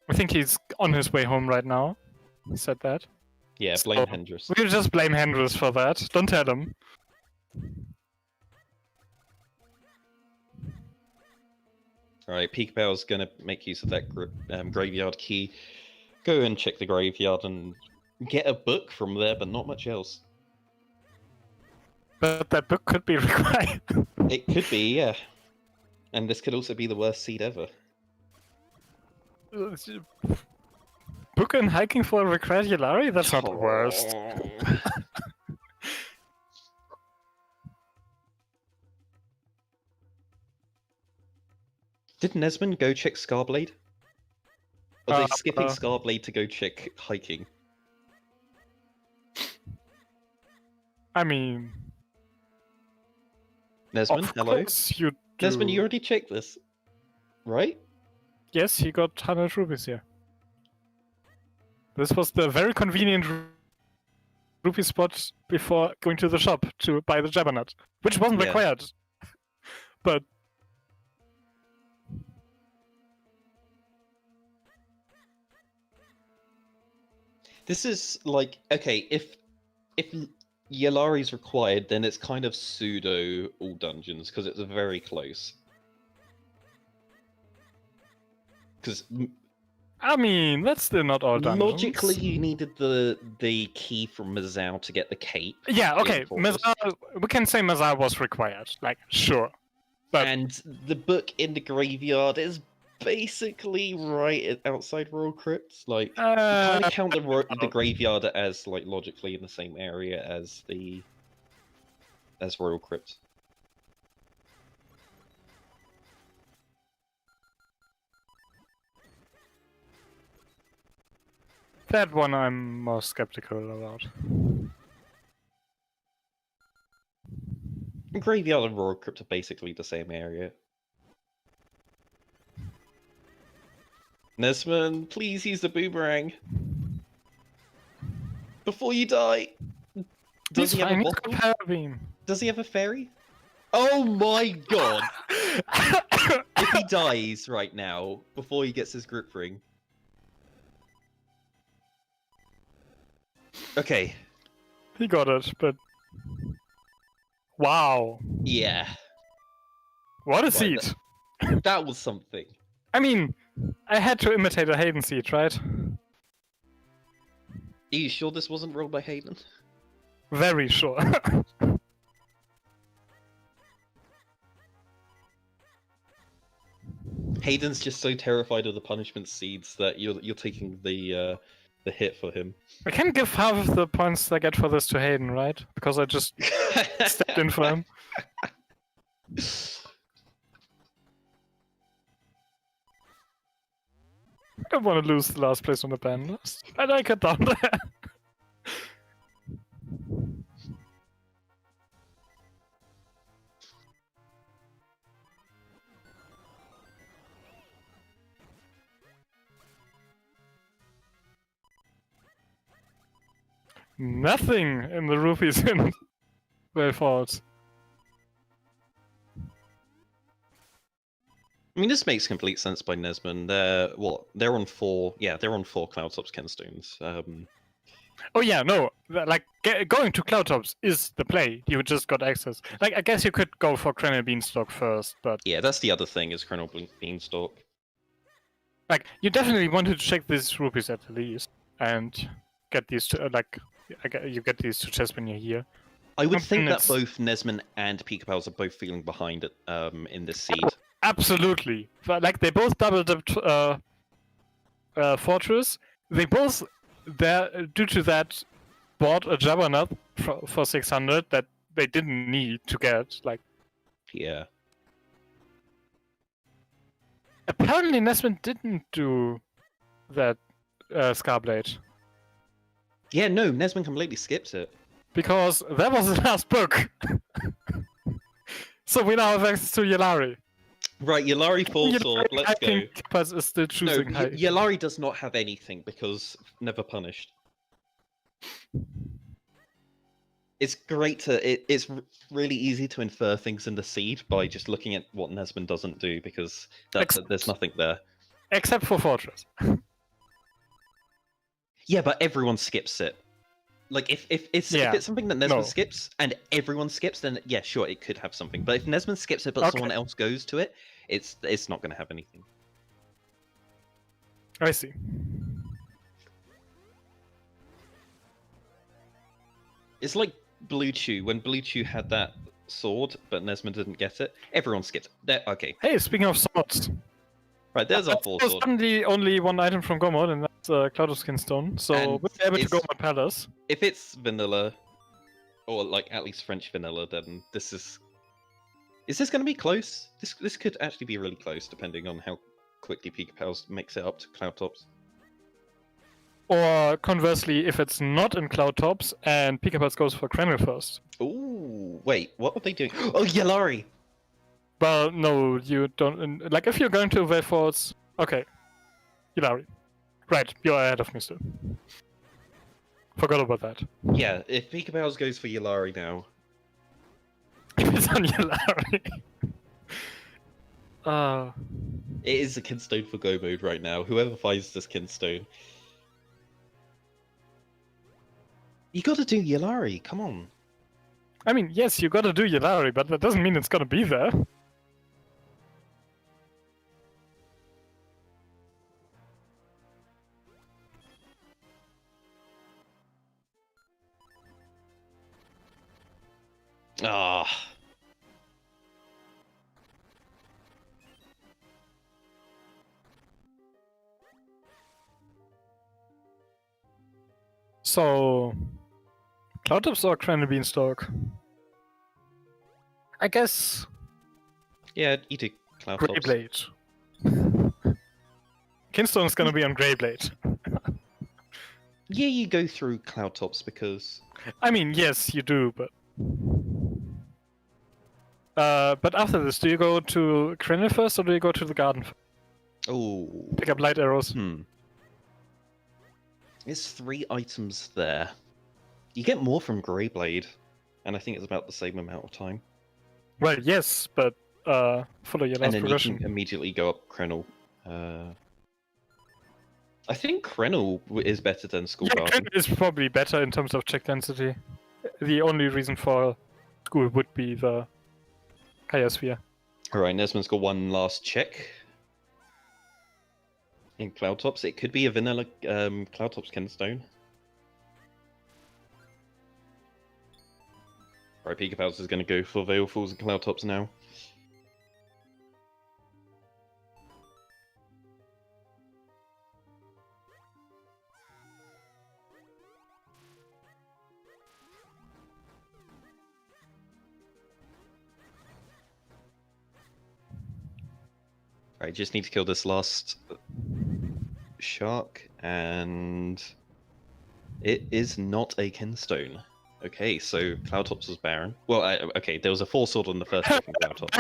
I think he's on his way home right now. He said that. Yeah, So- blame Hendris. We'll just blame Hendris for that. Don't tell him. Alright, Pikapal's gonna make use of that graveyard key. Go and check the graveyard and get a book from there, but not much else. But that book could be required. It could be, yeah. And this could also be the worst seed ever. book in hiking for a required Yellari? That's not the worst. Did NesmaN go check Scarblade? Or are they skipping Uh, Scarblade to go check hiking? I mean, NesmaN, of hello? course you do. NesmaN, you already checked this, right? Yes, he got 100 rupees here. This was the very convenient rupee spot before going to the shop to buy the Jabbernet, which wasn't Yeah. required. But This is like, okay, if Yellari's required, then it's kind of pseudo all dungeons because it's very close. Because I mean, that's still not all dungeons. logically, you needed the key from Mazao to get the cape. Yeah, okay. Fortress. We can say Mazar was required. Like, sure. But And the book in the graveyard is basically outside Royal Crypt. Like, you kind of count the graveyard as like logically in the same area as Royal Crypt. that one I'm more skeptical about. Graveyard and Royal Crypt are basically the same area. NesmaN, please use the boomerang before you die. Does He's he have a fine, he's bottle? got Parabeam. Does he have a fairy? Oh my god! If he dies right now before he gets his grip ring. Okay. He got it, but wow, Yeah. what a Right, seed! That was something. I mean, I had to imitate a Hayden seed, right? Are you sure this wasn't rolled by Hayden? Very sure. Hayden's just so terrified of the punishment seeds that you're taking the hit for him. I can give half of the points I get for this to Hayden, right? Because I just stepped in for him. I don't want to lose the last place on the ban list. I like it down there. Nothing in the rupees in Belfort. I mean, this makes complete sense by NesmaN. They're on 4. Yeah, they're on 4 Cloudtops Kenstones. Oh yeah, no. Like going to Cloudtops is the play. You just got access. Like I guess you could go for Krenner Beanstalk first, but Yeah, that's the other thing is Colonel Beanstalk. like you definitely wanted to check these rupees at least and get these to you get these to chest when you're here. I would think that It's- both NesmaN and Pikapals are both feeling behind it in this seed. Absolutely. But, like they both doubled up Fortress. They both due to that bought a Jabbernet for 600 that they didn't need to get. Like Yeah. apparently NesmaN didn't do that Scarblade Yeah, no, NesmaN completely skips it. because that was the last book. So we now have access to Yellari. Right, Yellari full sword, I let's go. think Pikapals is still No, choosing high. Yellari does not have anything because never punished. It's great it's really easy to infer things in the seed by just looking at what NesmaN doesn't do because there's nothing there. Except for Fortress. Yeah, but everyone skips it. Like if it's something that NesmaN no. skips and everyone skips, then yeah, sure, it could have something. But if NesmaN skips it, but Okay. someone else goes to it, it's not going to have anything. I see. It's like Blue Chew. When Blue Chew had that sword, but NesmaN didn't get it, everyone skipped. Okay. Hey, speaking of swords, Right, there's our four sword. Suddenly only one item from Gomod, and that's Cloud of Skinstone. So And we'll be able to it's- go my Palace. If it's vanilla, or like at least French vanilla, then this is. Is this going to be close? This could actually be really close, depending on how quickly Pikapals makes it up to Cloud Tops. Or conversely, if it's not in Cloud Tops and Pikapals goes for Krenner first. Ooh, wait, what are they doing? Oh, Yalari! Well, no, you don't. Like, if you're going to Wave Force. Okay. Hilary. Right, you're ahead of me still. Forgot about that. Yeah, if Pikapals goes for Yalari now. If it's on Hilary. It is a Kinstone for Go mode right now. Whoever finds this Kinstone. You gotta do Yalari, come on. I mean, yes, you gotta do Hilary, but that doesn't mean it's gonna be there. Ah. So, Cloud Tops or Krenner Beanstalk? I guess Yeah, you do Cloud Tops. Greyblade. Kinstone is gonna be on Greyblade. Yeah, you go through Cloud Tops because... I mean, yes, you do, but after this, do you go to Krenner first or do you go to the garden first? Oh. Pick up light arrows. It's 3 items there. You get more from Greyblade, and I think it's about the same amount of time. Well, yes, but follow your And last then progression. you can immediately go up Krenel. I think Krenel is better than School Yeah, Garden. Krenner is probably better in terms of check density. The only reason for school would be the Kaya-sphere. Alright, NesmaN's got one last check. In Cloud Tops. It could be a vanilla Cloud Tops Kinstone. Alright, Pikapals is going to go for Veil Falls and Cloud Tops now. Right, just need to kill this last shark, and it is not a Kinstone. Okay, so Cloud Tops was barren. Well, okay, there was a 4-sword on the first check in Cloud Tops.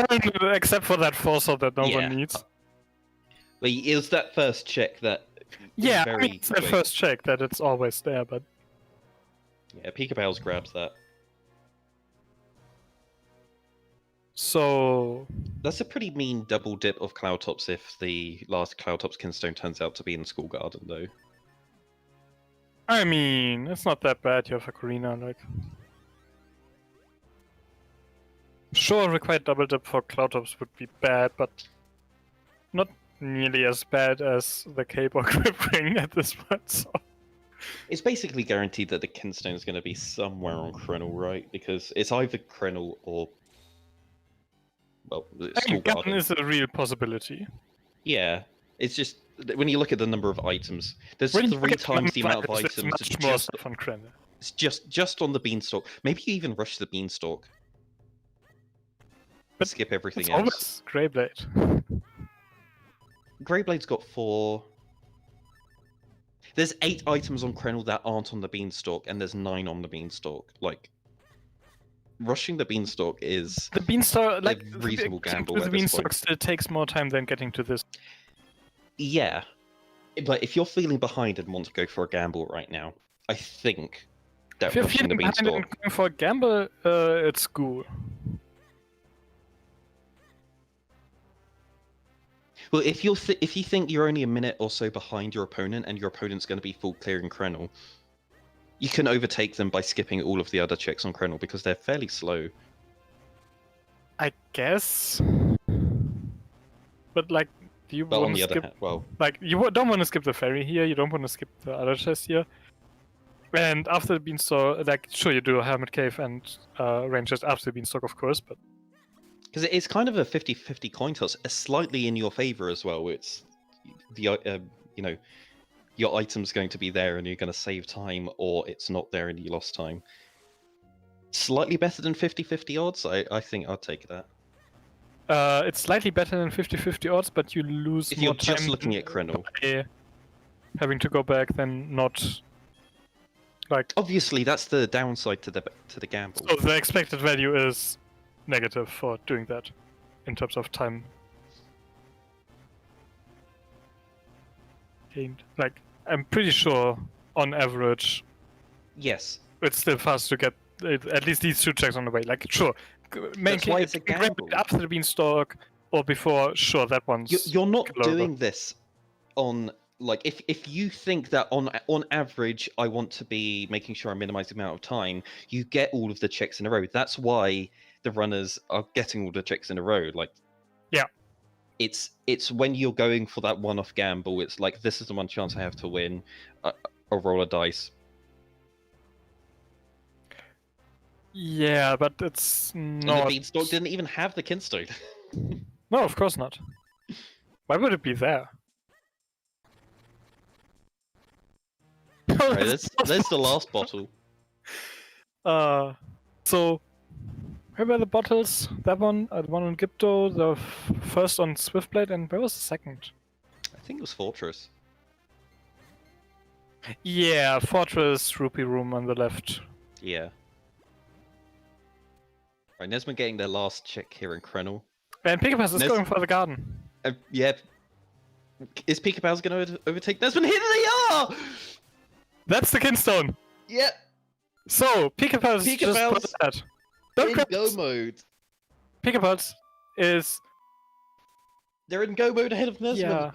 Except for that 4-sword that no Yeah. one needs. Like, it was that first check that... Yeah, very I mean, it's the quick. first check that it's always there, but... Yeah, Pikapals grabs that. So... That's a pretty mean double dip of Cloud Tops if the last Cloud Tops Kinstone turns out to be in School Garden, though. I mean, it's not that bad, you have a Karina, like... Sure, required double dip for Cloud Tops would be bad, but... Not nearly as bad as the K-Bog Grip Ring at this point, so... It's basically guaranteed that the Kinstone is going to be somewhere on Krenel, right? Because it's either Krenel or... Well, I School mean, Garden. Garden is a real possibility. Yeah, it's just... When you look at the number of items, there's When you 3 look at times the amount of items, there's items much more stuff on Krenner. it's just on the Beanstalk. Maybe you even rush the Beanstalk. But skip everything It's else. always Greyblade. Greyblade's got 4... There's 8 items on Krenel that aren't on the Beanstalk, and there's 9 on the Beanstalk. Like, rushing the Beanstalk is The Beanstalk, like, reasonable gamble the at this Beanstalk point. still takes more time than getting to this. Yeah. But if you're feeling behind and want to go for a gamble right now, I think that If you're rushing the feeling behind Beanstalk... and going for a gamble, it's school. Well, if you think you're only a minute or so behind your opponent and your opponent's going to be full clearing Krenel, you can overtake them by skipping all of the other checks on Krenel because they're fairly slow. I guess. But like, do you But on want the to other skip? hand, well, Like, you don't want to skip the ferry here. You don't want to skip the other chest here. And after the Beanstalk, like, sure, you do a Hermit Cave and Range chest after the Beanstalk, of course, but Because it's kind of a 50-50 coin toss, slightly in your favor as well. It's the you know, your item's going to be there and you're going to save time, or it's not there and you lost time. Slightly better than 50-50 odds. I think I'll take that. It's slightly better than 50-50 odds, but you lose If more you're just time looking at Krenel. by having to go back than not. Like, Obviously, that's the downside to the gamble. so the expected value is negative for doing that in terms of time gained. Like, I'm pretty sure on average Yes. it's still fast to get at least these 2 checks on the way. Like, sure, making why it it's a grab gamble. it after the beanstalk or before, sure, that one's You're not lower. doing this on, like, if you think that on average I want to be making sure I minimize the amount of time, you get all of the checks in a row. That's why the runners are getting all the checks in a row. Like, Yeah. It's when you're going for that one-off gamble. It's like, this is the one chance I have to win. I'll roll a dice. Yeah, but it's And the not. beanstalk didn't even have the kinstone. No, of course not. Why would it be there? Right, there's the last bottle. So where were the bottles? That one, the one on Gipto, the first on Swiftblade, and where was the second? I think it was Fortress. Yeah, Fortress, Rupee Room on the left. Yeah. Right, NesmaN getting their last check here in Krenel. And Pikapals is Nes- going for the garden. Yeah. Is Pikapals going to overtake NesmaN? Here they are! That's the Kinstone! Yep. So, Pikapals just Pikapals put that. Don't in grab go this. mode. Pikapals is... They're in go mode ahead of NesmaN. Yeah.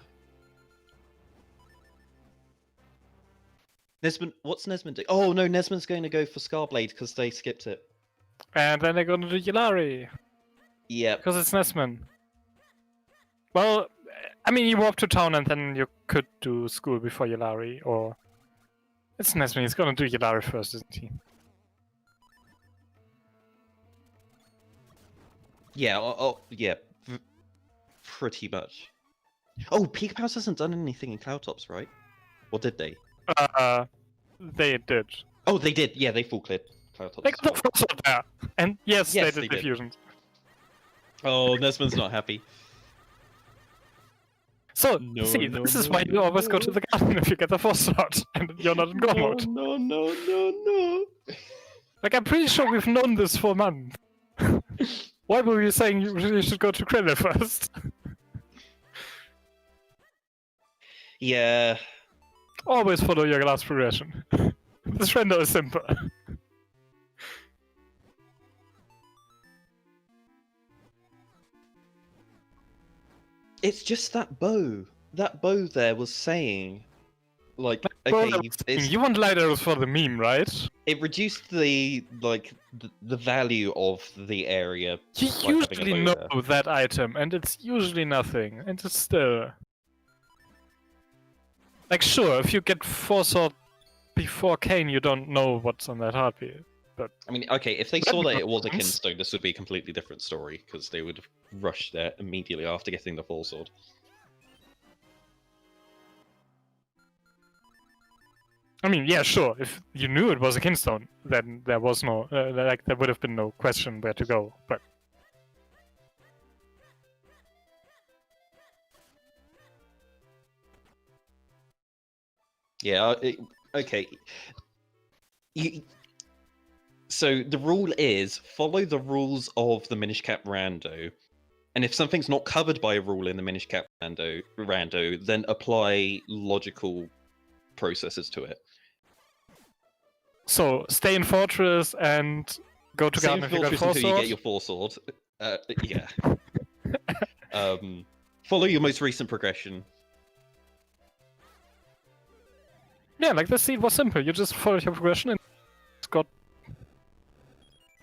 NesmaN, what's NesmaN doing? Oh no, NesmaN's going to go for Scarblade because they skipped it. And then they're going to do Yulari. Yep. Because it's Nesman. Well, I mean, you walk to town and then you could do school before Yulari, or... It's Nesman, he's gonna do Yulari first, isn't he? Yeah, yeah. Pretty much. Oh, Pikapals hasn't done anything in Cloudtops, right? Or did they? They did. Oh, they did. Yeah, they full cleared Cloudtops. They got the first one there. And yes, Yes, they they did did. diffusions. Oh, NesmaN's not happy. So, No, see, no, this is no, why you no, always go no. to the garden if you get the force shot and you're not in go mode. No. Like, I'm pretty sure we've known this for months. Why were you saying you really should go to Krillin first? Yeah. Always follow your last progression. This render is simple. It's just that bow. That bow there was saying, like, Well, okay, it's, you want light arrows for the meme, right? it reduced the the value of the area. You having a usually bow know there. that item, and it's usually nothing, and it's still... Like, sure, if you get Force Sword before Kane, you don't know what's on that heartbeat. I mean, okay, if they That'd saw be that it was a nice. kinstone, this would be a completely different story because they would have rushed there immediately after getting the full sword. I mean, yeah, sure, if you knew it was a Kinstone, then there was no... like, there would have been no question where to go, but... Yeah. Okay. So the rule is follow the rules of the Minish Cap Rando, and if something's not covered by a rule in the Minish Cap Rando, then apply logical processes to it. So, stay in Fortress and go to Same Garden if you got Fortress Force until you Sword. get your full sword. Yeah. Follow your most recent progression. Yeah, like the seed was simple. You just followed your progression and got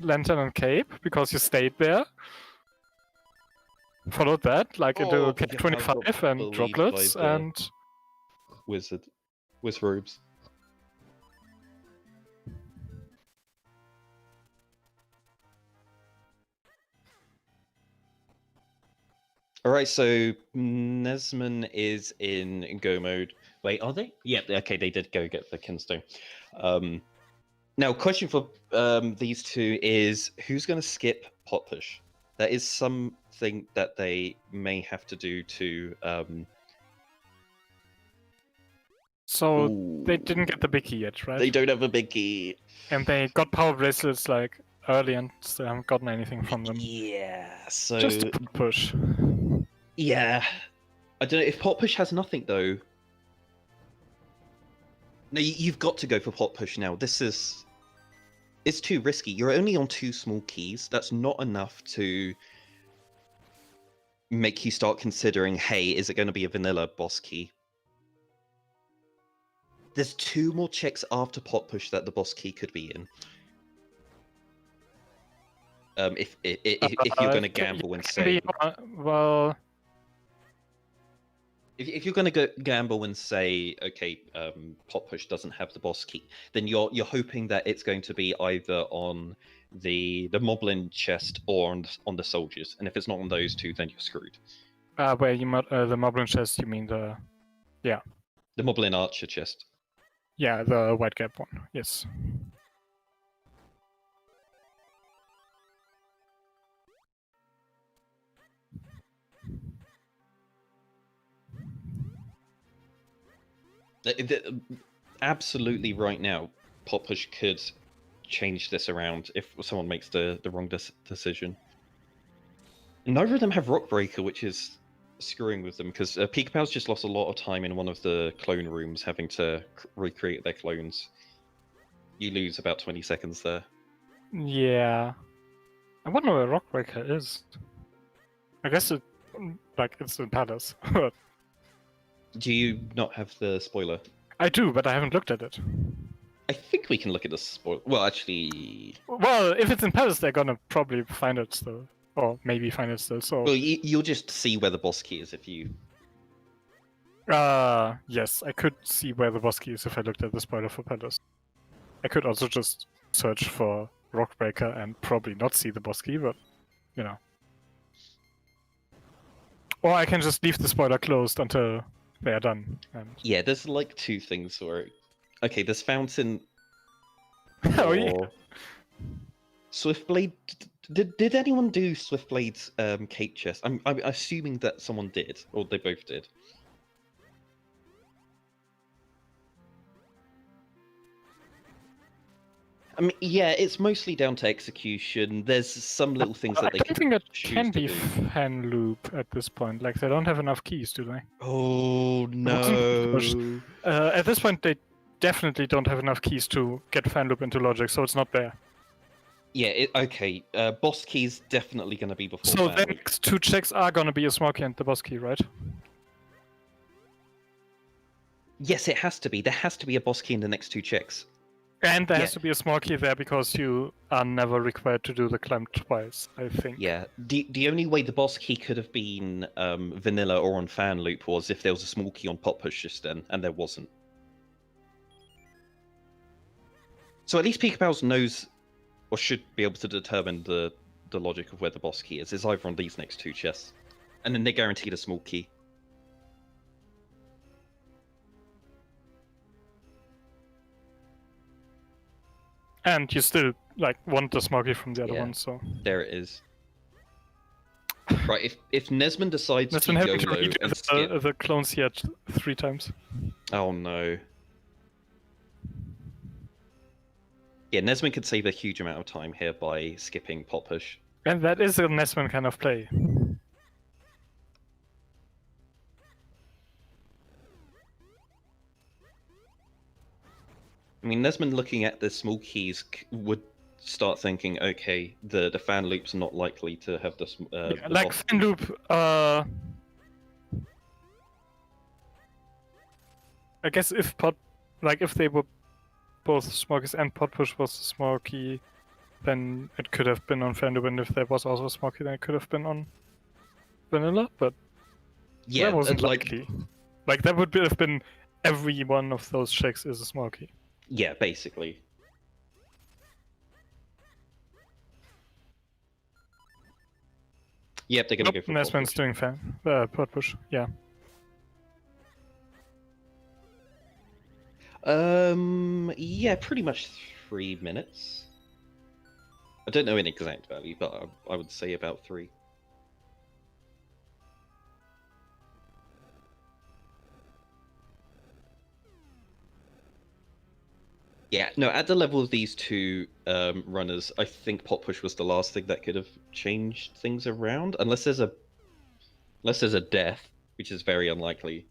Lantern and Cape because you stayed there. Followed that, like into Oh, Cape yeah, 25 I and believe droplets, by the- and Wiz robes. All right, so NesmaN is in go mode. Wait, are they? Yeah, okay, they did go get the kinstone. Now, question for these two is who's going to skip pot push? That is something that they may have to do to. So they Ooh, didn't get the big key yet, right? They don't have a biggie. And they got power bracelets like early and still haven't gotten anything from them. Yeah, so Just a push. yeah, I don't know if pot push has nothing though. No, you've got to go for pot push now. It's too risky. You're only on 2 small keys. That's not enough to make you start considering, hey, is it going to be a vanilla boss key? There's 2 more checks after pot push that the boss key could be in. If you're going to gamble and say, well, if you're going to gamble and say, okay, pot push doesn't have the boss key, then you're hoping that it's going to be either on the moblin chest or on the soldiers, and if it's not on those 2, then you're screwed. where you the moblin chest, you mean the Moblin archer chest. Yeah, the white cap one. Yes. Absolutely, right now, pot push could change this around if someone makes the wrong decision. Neither of them have Rock Breaker, which is screwing with them because Pikapals just lost a lot of time in one of the clone rooms having to recreate their clones. You lose about 20 seconds there. Yeah. I wonder where Rock Breaker is. I guess it's in Palace. Do you not have the spoiler? I do, but I haven't looked at it. I think we can look at the spoiler. Well, actually... Well, if it's in Palace, they're gonna probably find it still. Or maybe find it still, so... Well, you'll just see where the boss key is if you... Yes, I could see where the boss key is if I looked at the spoiler for Palace. I could also just search for Rockbreaker and probably not see the boss key, but, you know. Or I can just leave the spoiler closed until they're done. And... Yeah, there's like 2 things where... Okay, there's Fountain... Oh, yeah. Swiftblade... Did anyone do Swiftblade's cape chest? I'm assuming that someone did, or they both did. I mean, yeah, it's mostly down to execution. There's some little things that they I don't think that choose can to be do. fan loop at this point. Like, they don't have enough keys, do they? Oh, no. At this point, they definitely don't have enough keys to get fan loop into logic, so it's not there. Yeah, okay. Boss key is definitely going to be before So fan the loop. next 2 checks are going to be a small key and the boss key, right? Yes, it has to be. There has to be a boss key in the next 2 checks. And there Yeah. has to be a small key there because you are never required to do the climb twice, I think. Yeah, the only way the boss key could have been vanilla or on fan loop was if there was a small key on pot push just then, and there wasn't. So at least Pikapals knows, or should be able to determine the logic of where the boss key is. It's either on these next 2 chests, and then they're guaranteed a small key. And you still want the small key from the other Yeah. one, so... There it is. Right, if NesmaN decides That's to been having to YOLO redo and skip... the clones yet 3 times. Oh no. Yeah, NesmaN could save a huge amount of time here by skipping pot push. And that is a NesmaN kind of play. I mean, NesmaN looking at the small keys would start thinking, okay, the fan loop's not likely to have this. Yeah, like fan loop, I guess if they were both small keys and pot push was a small key, then it could have been on fan loop, and if there was also a small key, then it could have been on vanilla. But yeah, that wasn't likely. Like that would have been every one of those checks is a small key. Yeah, basically. Yep, they're gonna go for pot NesmaN's push. doing pot push. Yeah. Yeah, pretty much 3 minutes. I don't know an exact value, but I would say about 3. Yeah, no, at the level of these two runners, I think pot push was the last thing that could have changed things around, unless there's a death, which is very unlikely.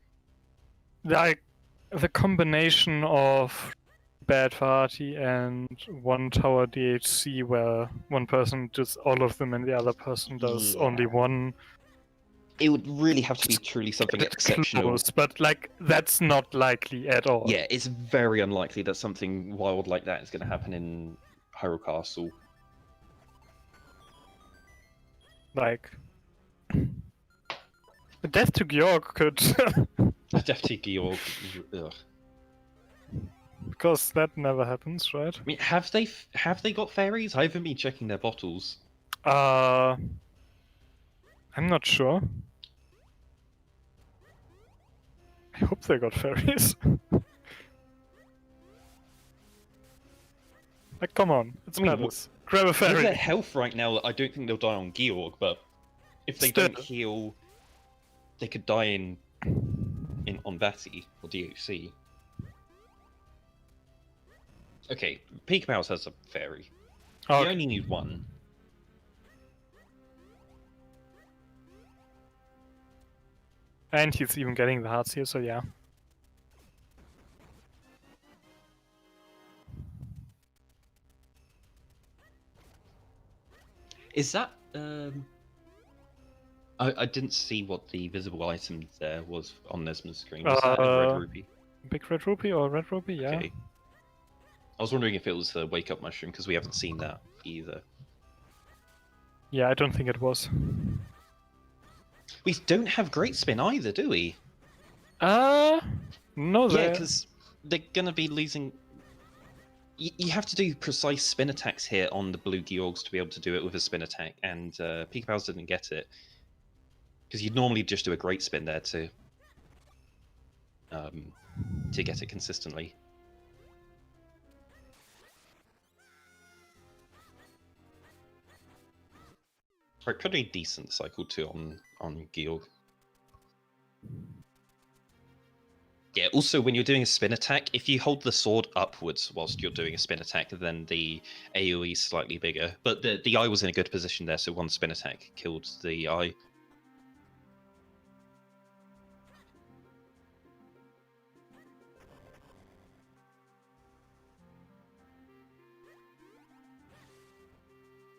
Like the combination of bad party and one tower DHC where one person does all of them and the other person does only one. It would really have to be truly something exceptional. Close, but like that's not likely at all. Yeah, it's very unlikely that something wild like that is going to happen in Hyrule Castle. Like a death to Georg could Death to Georg. Ugh. because that never happens, right? I mean, have they got fairies? I haven't been checking their bottles. I'm not sure. I hope they got fairies. Like, come on, it's I mean, madness. Grab a With fairy. their health right now, I don't think they'll die on Georg, but if they don't Still. heal, they could die on Batty or DHC. Okay, Pikapals has a fairy. You Okay. only need one. And he's even getting the hearts here, so yeah. Is that I didn't see what the visible item there was on NesmaN's screen. Was that a red rupee? Big red rupee or red rupee, yeah. Okay. I was wondering if it was the wake up mushroom because we haven't seen that either. Yeah, I don't think it was. We don't have great spin either, do we? No, Yeah, they. because they're gonna be losing. You have to do precise spin attacks here on the blue Georgs to be able to do it with a spin attack, and Pikapals didn't get it because you'd normally just do a great spin there to get it consistently. Right, pretty decent cycle too on Georg. Yeah, also when you're doing a spin attack, if you hold the sword upwards whilst you're doing a spin attack, then the AoE is slightly bigger. But the eye was in a good position there, so one spin attack killed the eye.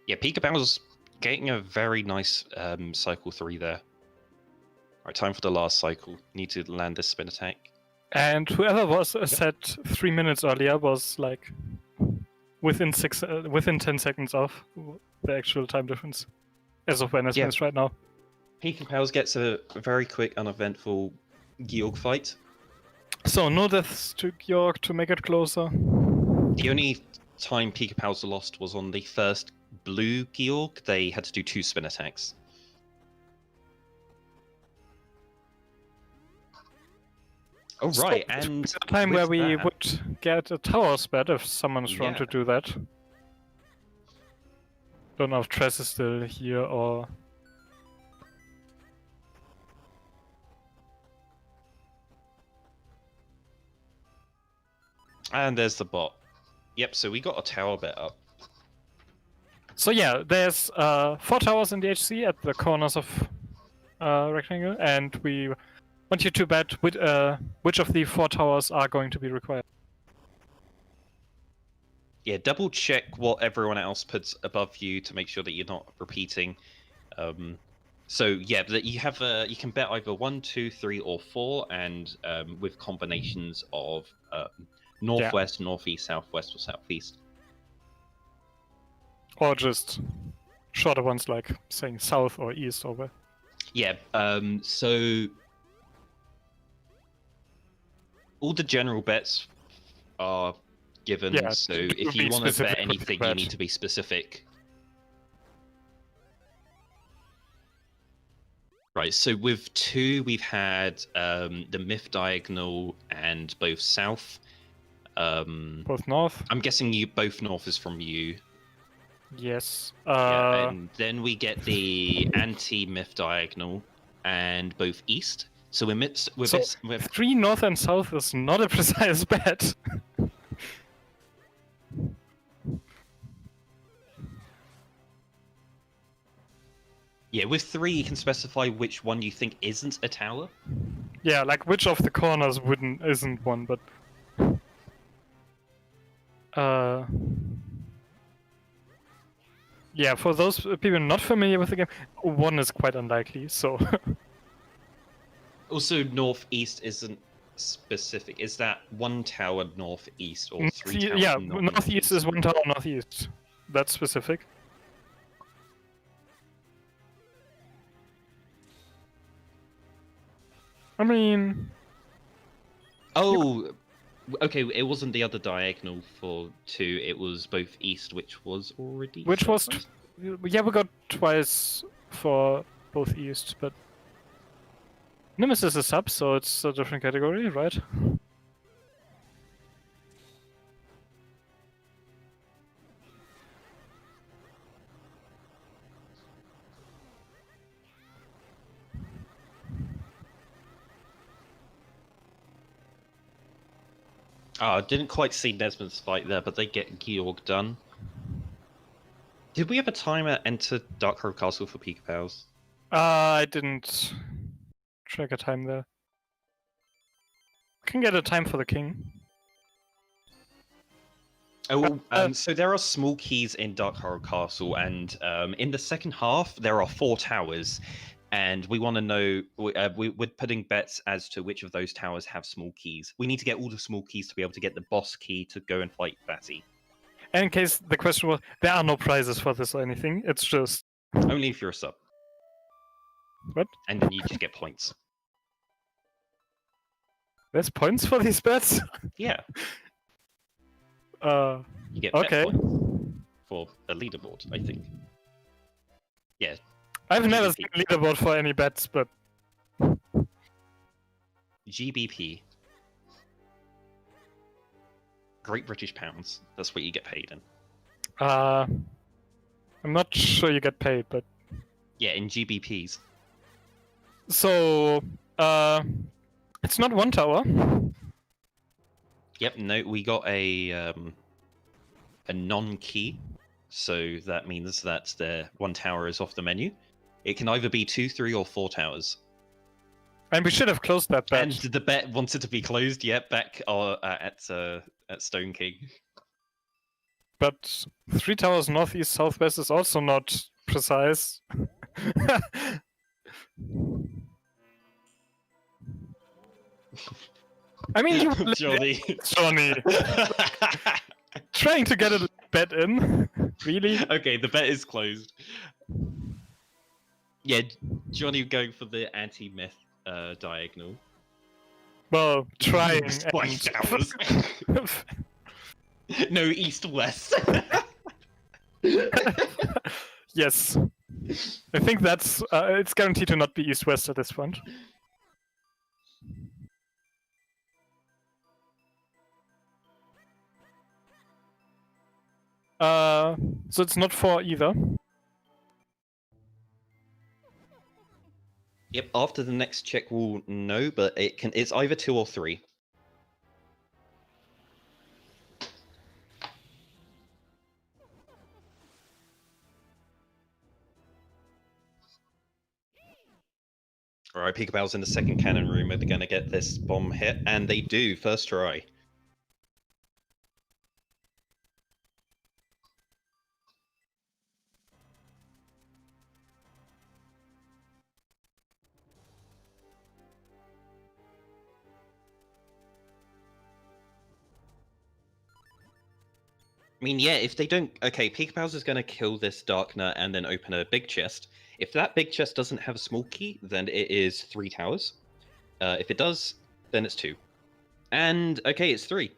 Yeah, Pikapals getting a very nice cycle 3 there. Alright, time for the last cycle. Need to land this spin attack. And whoever was set 3 minutes earlier was like within 10 seconds of the actual time difference, as of when it's right now. Pikapals gets a very quick, uneventful Georg fight. So no deaths to Georg to make it closer. The only time Pikapals lost was on the first blue Georg. They had to do 2 spin attacks. Oh right, So, and the time with where we that- would get a tower spat if someone's trying to Yeah. do that. Don't know if Tress is still here or. And there's the bot. Yep, so we got a tower bet up. So yeah, there's 4 towers in the HC at the corners of rectangle, and we want you to bet which of the 4 towers are going to be required. Yeah, double check what everyone else puts above you to make sure that you're not repeating. So yeah, that you have you can bet either 1, 2, 3, or 4, and with combinations of northwest, northeast, southwest, or southeast. Or just shorter ones like saying south or east or where. Yeah. So all the general bets are given. Yeah, so to if you be want to bet specific with anything, the you bet. need to be specific. Right, so with 2, we've had the Myth Diagonal and both South. Both north. I'm guessing you both North is from you. Yes. Yeah, and then we get the anti-Myth Diagonal and both East. So we're mixed with So, this. With, 3 north and south is not a precise bet. yeah, with 3, you can specify which one you think isn't a tower. Yeah, like which of the corners isn't one, but yeah, for those people not familiar with the game, 1 is quite unlikely. So Also, Northeast isn't specific. Is that 1 tower northeast or 3 towers? yeah, northeast is 1 tower northeast. That's specific. I mean, Oh, okay. It wasn't the other diagonal for 2. It was both east, which was already. which was southwest? yeah, we got twice for both east, but Nimbus is a sub, so it's a different category, right? Oh, I didn't quite see NesmaN's fight there, but they get Georg done. Did we have a timer enter Dark Road Castle for Pikapals? I didn't track a time there. I can get a time for the king. Oh, so there are small keys in Dark Road Castle, and in the second half there are 4 towers, and we want to know. We're putting bets as to which of those towers have small keys. We need to get all the small keys to be able to get the boss key to go and fight Batty. And in case the question was, there are no prizes for this or anything. It's just Only if you're a sub. what? And then you just get points. There's points for these bets. Yeah, Uh, you get okay. bet points for a leaderboard, I think. Yeah. I've never GBP. seen a leaderboard for any bets, but GBP. Great British Pounds. That's what you get paid in. I'm not sure you get paid, but Yeah, in GBPs. so it's not 1 tower. Yep, no, we got a non-key, so that means that the 1 tower is off the menu. It can either be 2, 3, or 4 towers. And we should have closed that bet. And the bet wanted to be closed. Yep, back at Stone King. But 3 towers northeast, southwest is also not precise. I mean, you Johnny. Johnny, trying to get a bet in, really? Okay, the bet is closed. Yeah, Johnny going for the anti-myth diagonal. Well, trying. Spike towers. No, east-west. Yes, I think that's it's guaranteed to not be east-west at this point. So it's not 4 either. Yep, after the next check we'll know, but it's either 2 or 3. Alright, Pikapals in the second cannon room are going to get this bomb hit, and they do, first try. I mean, yeah, if they don't... Okay, Pikapals is going to kill this Darkner and then open a big chest. If that big chest doesn't have a small key, then it is 3 towers. If it does, then it's 2. And, okay, it's 3.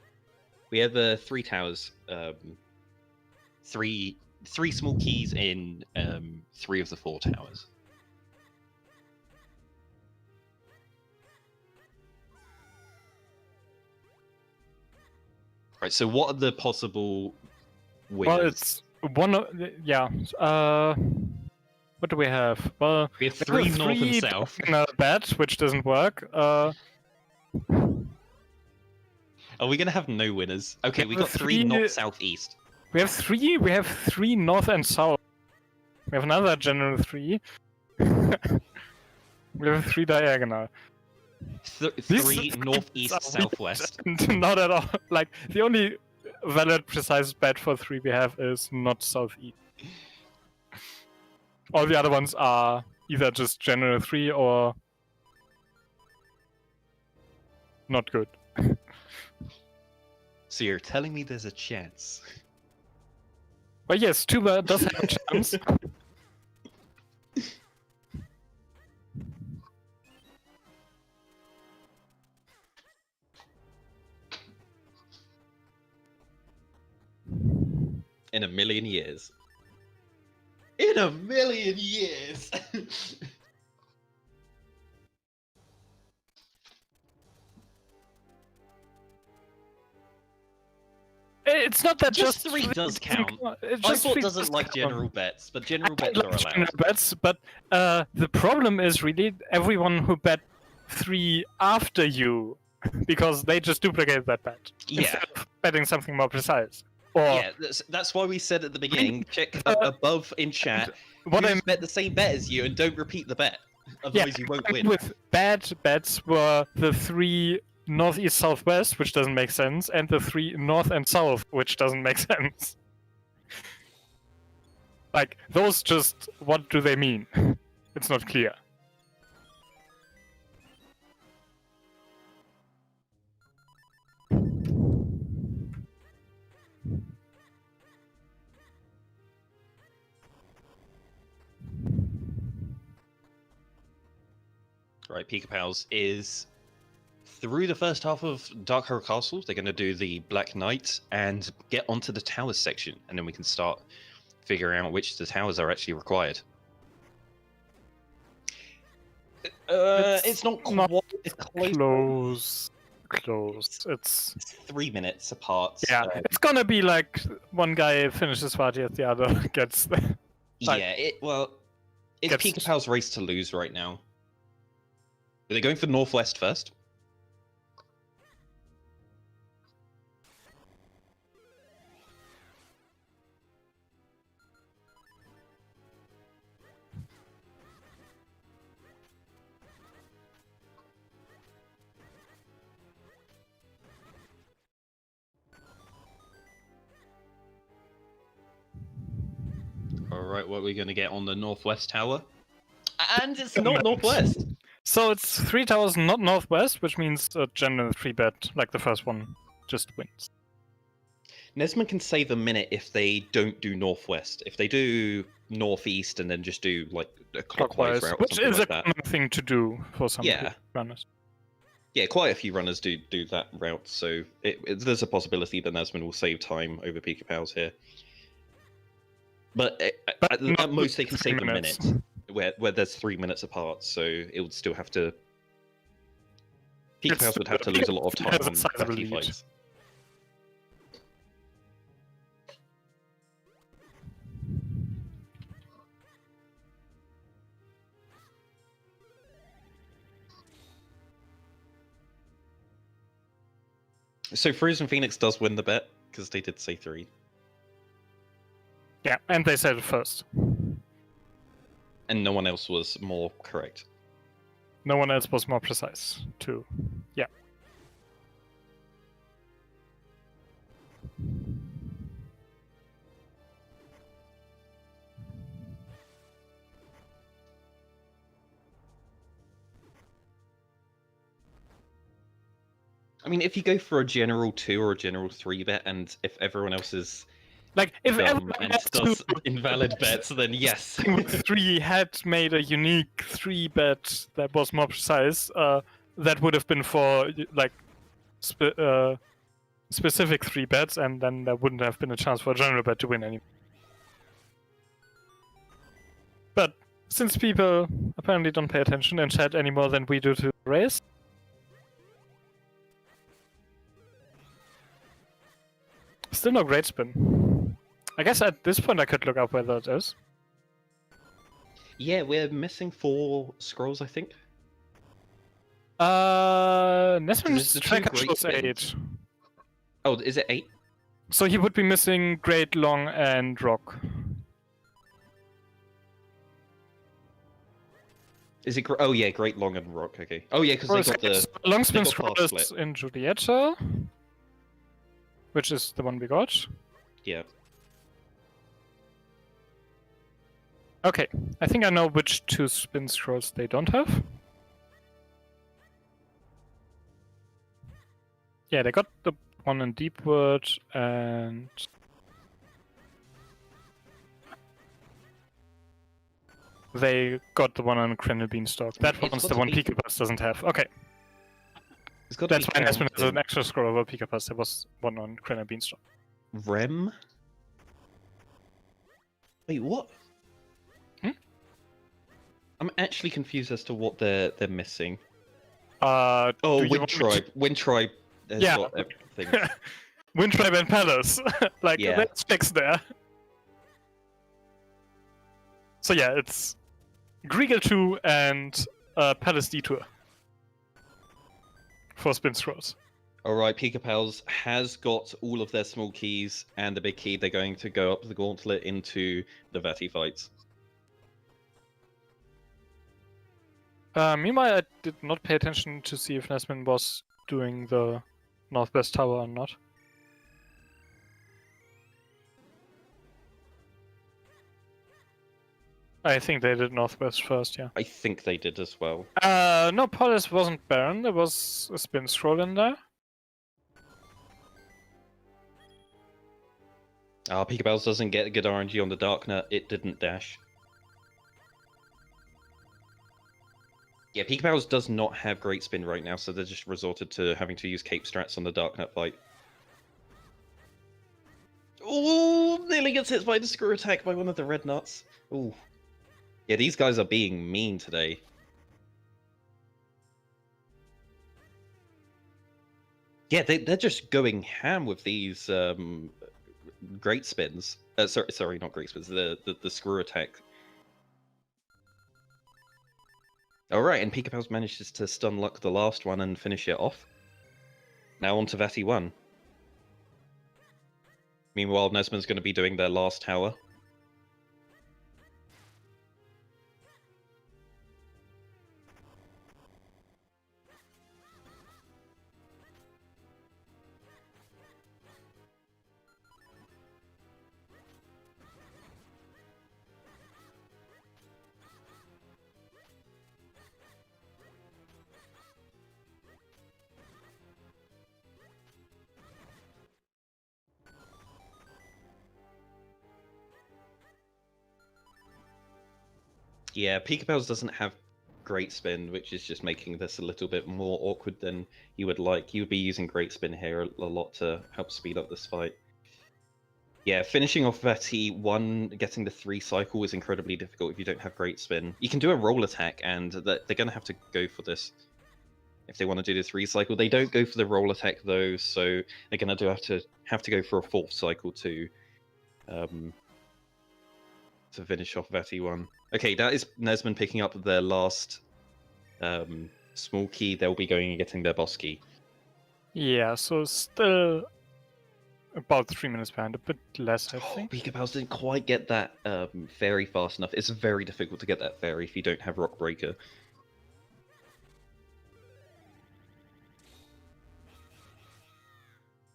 We have 3 towers. 3 small keys in 3 of the 4 towers. Right. So what are the possible winners? Well, it's one. Yeah. What do we have? Well, We have three north and south. Bet, which doesn't work. Are we gonna have no winners? Okay, we got three north, south, east. We have three. We have three north and south. We have another general 3. We have 3 diagonal. Three north, east, southwest. Not at all. Like, the only valid precise bet for 3 we have is not southeast. All the other ones are either just general 3 or not good. So you're telling me there's a chance? But yes, Tuba does have a chance. In a million years. In a million years! It's not that Just just 3 does count. It's I just thought 3 doesn't does like count. general bets, but general bets like are allowed. general bets, but the problem is really everyone who bet 3 after you, because they just duplicate that bet instead of betting something more precise. Or Yeah, that's why we said at the beginning, check above in chat, what I bet the same bet as you and don't repeat the bet. Otherwise you won't win. with bad bets were the 3 northeast southwest, which doesn't make sense, and the 3 north and south, which doesn't make sense. Like, those just, what do they mean? It's not clear. Right, Pikapals is through the first half of Dark Horror Castle. They're going to do the Black Knight and get onto the towers section, and then we can start figuring out which of the towers are actually required. It's not Close. It's 3 minutes apart. yeah. It's gonna be like one guy finishes party and the other gets. Like, yeah. It's gets- Pikapal's race to lose right now. Are they going for northwest first? Alright, what are we going to get on the northwest tower? And it's not northwest! So it's 3,000, not northwest, which means a general 3 bet, like the first one, just wins. NesmaN can save a minute if they don't do northwest. If they do northeast and then just do like a clockwise route, or which something is like a that. common thing to do for some Yeah. runners. Yeah, quite a few runners do that route, so there's a possibility that NesmaN will save time over Pikapals here. But at not most they can 3 save minutes. a minute, where there's 3 minutes apart, so it would still have to... Pikapals would have to lose a lot of time has a on sizable backy lead. fights. So Frozen Phoenix does win the bet, because they did say 3. Yeah, and they said it first. And no one else was more correct. No one else was more precise, too. Yeah. I mean, if you go for a general 2 or a general 3 bet, and if everyone else is Like, if dumb everyone and else does invalid bets, then yes. with 3 had made a unique 3 bet that was more precise, that would have been for, like, specific 3 bets, and then there wouldn't have been a chance for a general bet to win anymore. But since people apparently don't pay attention in chat any more than we do to the race, Still no great spin. I guess at this point I could look up whether it is. Yeah, we're missing 4 scrolls, I think. NesmaN's the two tracker great shows spins. 8. Oh, is it 8? So he would be missing Great, Long, and Rock. Is it? Oh yeah, Great Long and Rock. Okay. Oh yeah, because they got the long spin got scroll fast is flip. in Julieta, which is the one we got. Yeah. Okay, I think I know which 2 spin scrolls they don't have. Yeah, they got the one in Deepwood and they got the one on Crandall Beanstalk. That It's one's got the to one be- Pikapals doesn't have. Okay, It's got to that's be why NesmaN has found an extra scroll over Pikapals. There was one on Crandall Beanstalk. in Rem. Wait, what? Hmm? I'm actually confused as to what they're missing. Oh, Oh, Wind Tribe. Wind Tribe has Yeah. got everything. Wind Tribe and Palace. Like, Yeah. that's fixed there. So yeah, it's Griegel 2 and Palace Detour for spin scrolls. Alright, Pikapals has got all of their small keys and the big key. They're going to go up the gauntlet into the Vati fights. Meanwhile, I did not pay attention to see if NesmaN was doing the Northwest Tower or not. I think they did Northwest first, yeah. I think they did as well. No, Palace wasn't barren. There was a spin scroll in there. Pikapals doesn't get good RNG on the Darknet. It didn't dash. Yeah, Pikapals does not have great spin right now, so they're just resorted to having to use cape strats on the Darknet fight. Ooh, nearly gets hit by the screw attack by one of the red nuts. Ooh. Yeah, these guys are being mean today. Yeah, they're just going ham with these great spins. Sorry, not great spins. The screw attack. All right, and Pikapals manages to stun luck the last one and finish it off. Now on to Vati 1. Meanwhile, NesmaN's going to be doing their last tower. Yeah, Pikapals doesn't have great spin, which is just making this a little bit more awkward than you would like. You would be using great spin here a lot to help speed up this fight. Yeah, finishing off Vati 1, getting the 3 cycle is incredibly difficult if you don't have great spin. You can do a roll attack, and they're going to have to go for this if they want to do the 3 cycle. They don't go for the roll attack though, so they're going to have to go for a 4th cycle to finish off Vati 1. Okay, that is NesmaN picking up their last small key. They'll be going and getting their boss key. Yeah, so still about 3 minutes behind, a bit less, I think. Pikapals didn't quite get that fairy fast enough. It's very difficult to get that fairy if you don't have Rock Breaker.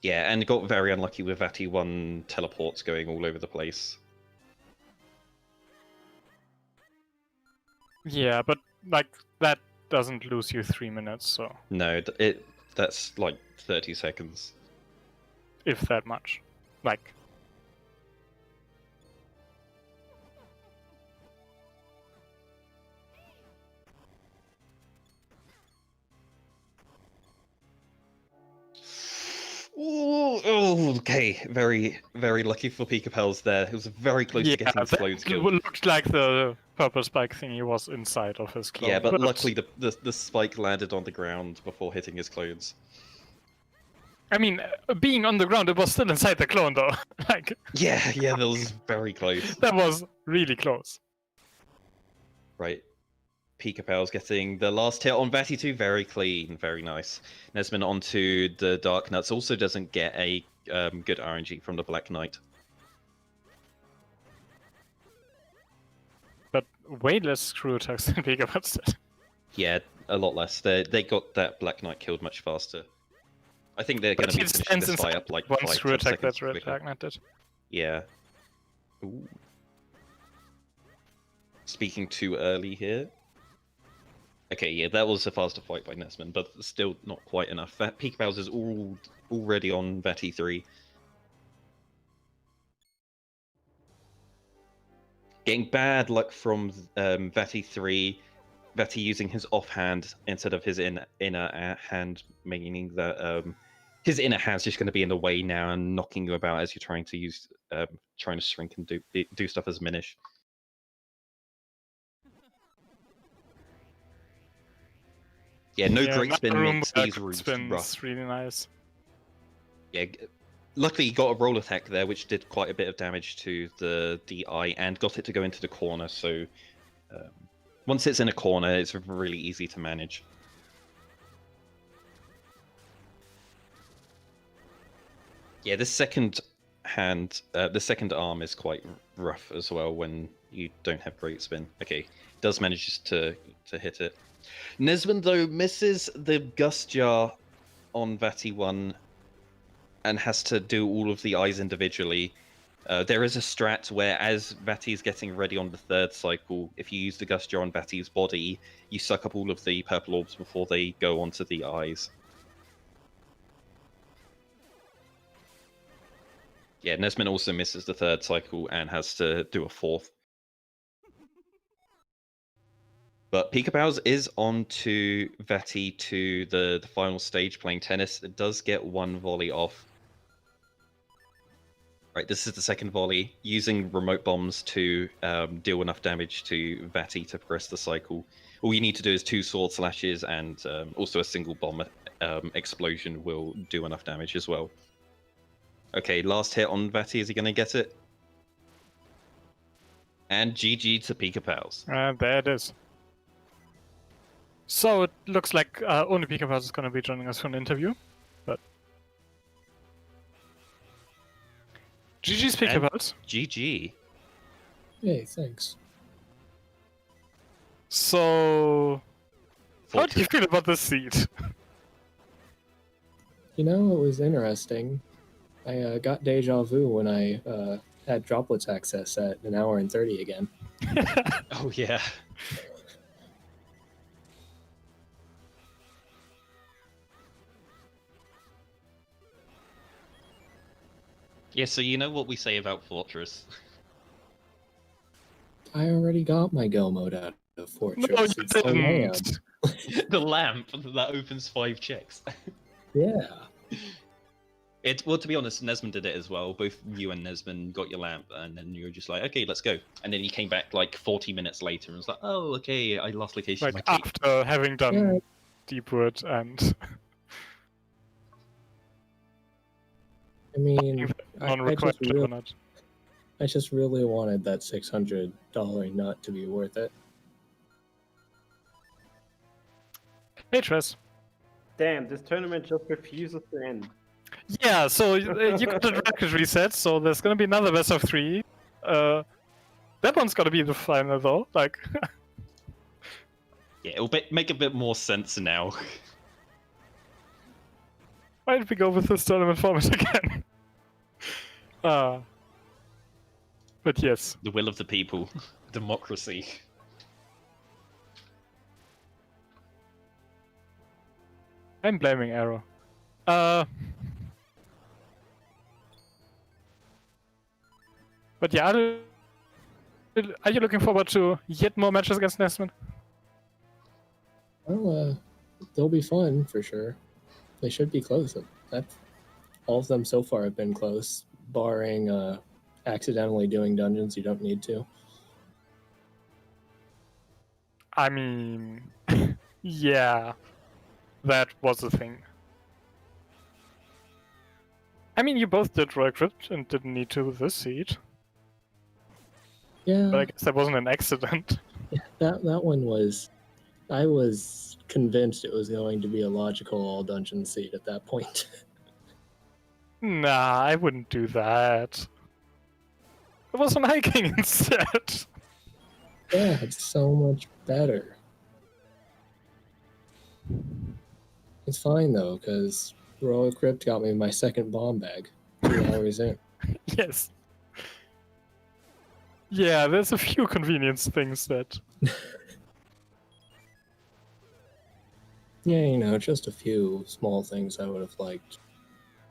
Yeah, and got very unlucky with Vati 1 teleports going all over the place. Yeah, but like that doesn't lose you 3 minutes, so No, that's like 30 seconds. if that much. Like Ooh, okay, very, very lucky for Pikapals there. It was very close to getting his clones that killed. looked like the purple spike thingy was inside of his clone. Yeah, but luckily the spike landed on the ground before hitting his clones. I mean, being on the ground, it was still inside the clone, though. Like, Yeah, that was very close. that was really close. Right. Pikapals getting the last hit on Vati 2. Very clean, very nice. NesmaN onto the Dark Nuts. Also doesn't get a good RNG from the Black Knight. But way less screw attacks than Pikapals did. Yeah, a lot less. They got that Black Knight killed much faster. I think they're going to be finishing this fight up like one 5 screw attack seconds that Red quicker. Dark Knight did. Yeah. Ooh. Speaking too early here. Okay, yeah, that was a faster fight by NesmaN, but still not quite enough. That Pikapals is already on Vati 3. Getting bad luck from Vati 3. Vati using his offhand instead of his inner hand, meaning that his inner hand's just going to be in the way now and knocking you about as you're trying to trying to shrink and do stuff as Minish. Yeah, no great spin makes these routes rough. Really nice. Yeah, luckily he got a roll attack there, which did quite a bit of damage to the DI and got it to go into the corner. So once it's in a corner, it's really easy to manage. Yeah, the second arm is quite rough as well when you don't have great spin. Okay, does manage to hit it. NesmaN though misses the Gust Jar on Vati 1 and has to do all of the eyes individually. There is a strat where as Vati is getting ready on the third cycle, if you use the Gust Jar on Vati's body, you suck up all of the purple orbs before they go onto the eyes. Yeah, NesmaN also misses the third cycle and has to do a fourth. But Pikapals is on to Vati to the final stage playing tennis. It does get one volley off. Right, this is the second volley, using remote bombs to deal enough damage to Vati to progress the cycle. All you need to do is 2 sword slashes and also a single bomb explosion will do enough damage as well. Okay, last hit on Vati, is he going to get it? And GG to Pikapals. There it is. So it looks like only Pikapals is going to be joining us for an interview, but GG's Pikapals. GG. Hey, thanks. So, how do you feel about this seed? You know, it was interesting. I got deja vu when I had droplets access at 1 hour and 30 again. Oh, yeah. Yeah, so you know what we say about Fortress. I already got my go mode out of Fortress. No, you It's the lamp. didn't. The lamp that opens 5 checks. Yeah. Well, to be honest, NesmaN did it as well. Both you and NesmaN got your lamp, and then you were just like, okay, let's go. And then you came back like 40 minutes later and was like, oh, okay, I lost location of Like my key. after having done Yeah. Deepwood and I mean, non-required Juggernaut. I just really wanted that $600 nut to be worth it. Hey, Tress. Damn, this tournament just refuses to end. Yeah, so you got the bracket reset, so there's gonna be another best of 3. That one's gonna be the final though. Like, Yeah, it'll make a bit more sense now. why did we go with this tournament format again? But yes. The will of the people. Democracy. I'm blaming Arrow. But yeah, are you looking forward to yet more matches against NesmaN? Well, they'll be fun for sure. They should be close. All of them so far have been close, barring accidentally doing dungeons you don't need to. I mean, yeah, that was a thing. I mean, you both did Royal Crypt and didn't need to with this seed. Yeah, But I guess that wasn't an accident. that one was. I was convinced it was going to be a logical all dungeon seed at that point. Nah, I wouldn't do that. It was on hiking instead. Yeah, it's so much better. It's fine though, because Royal Crypt got me my second bomb bag 2 hours in. Yes. Yeah, there's a few convenience things that... Yeah, you know, just a few small things I would have liked.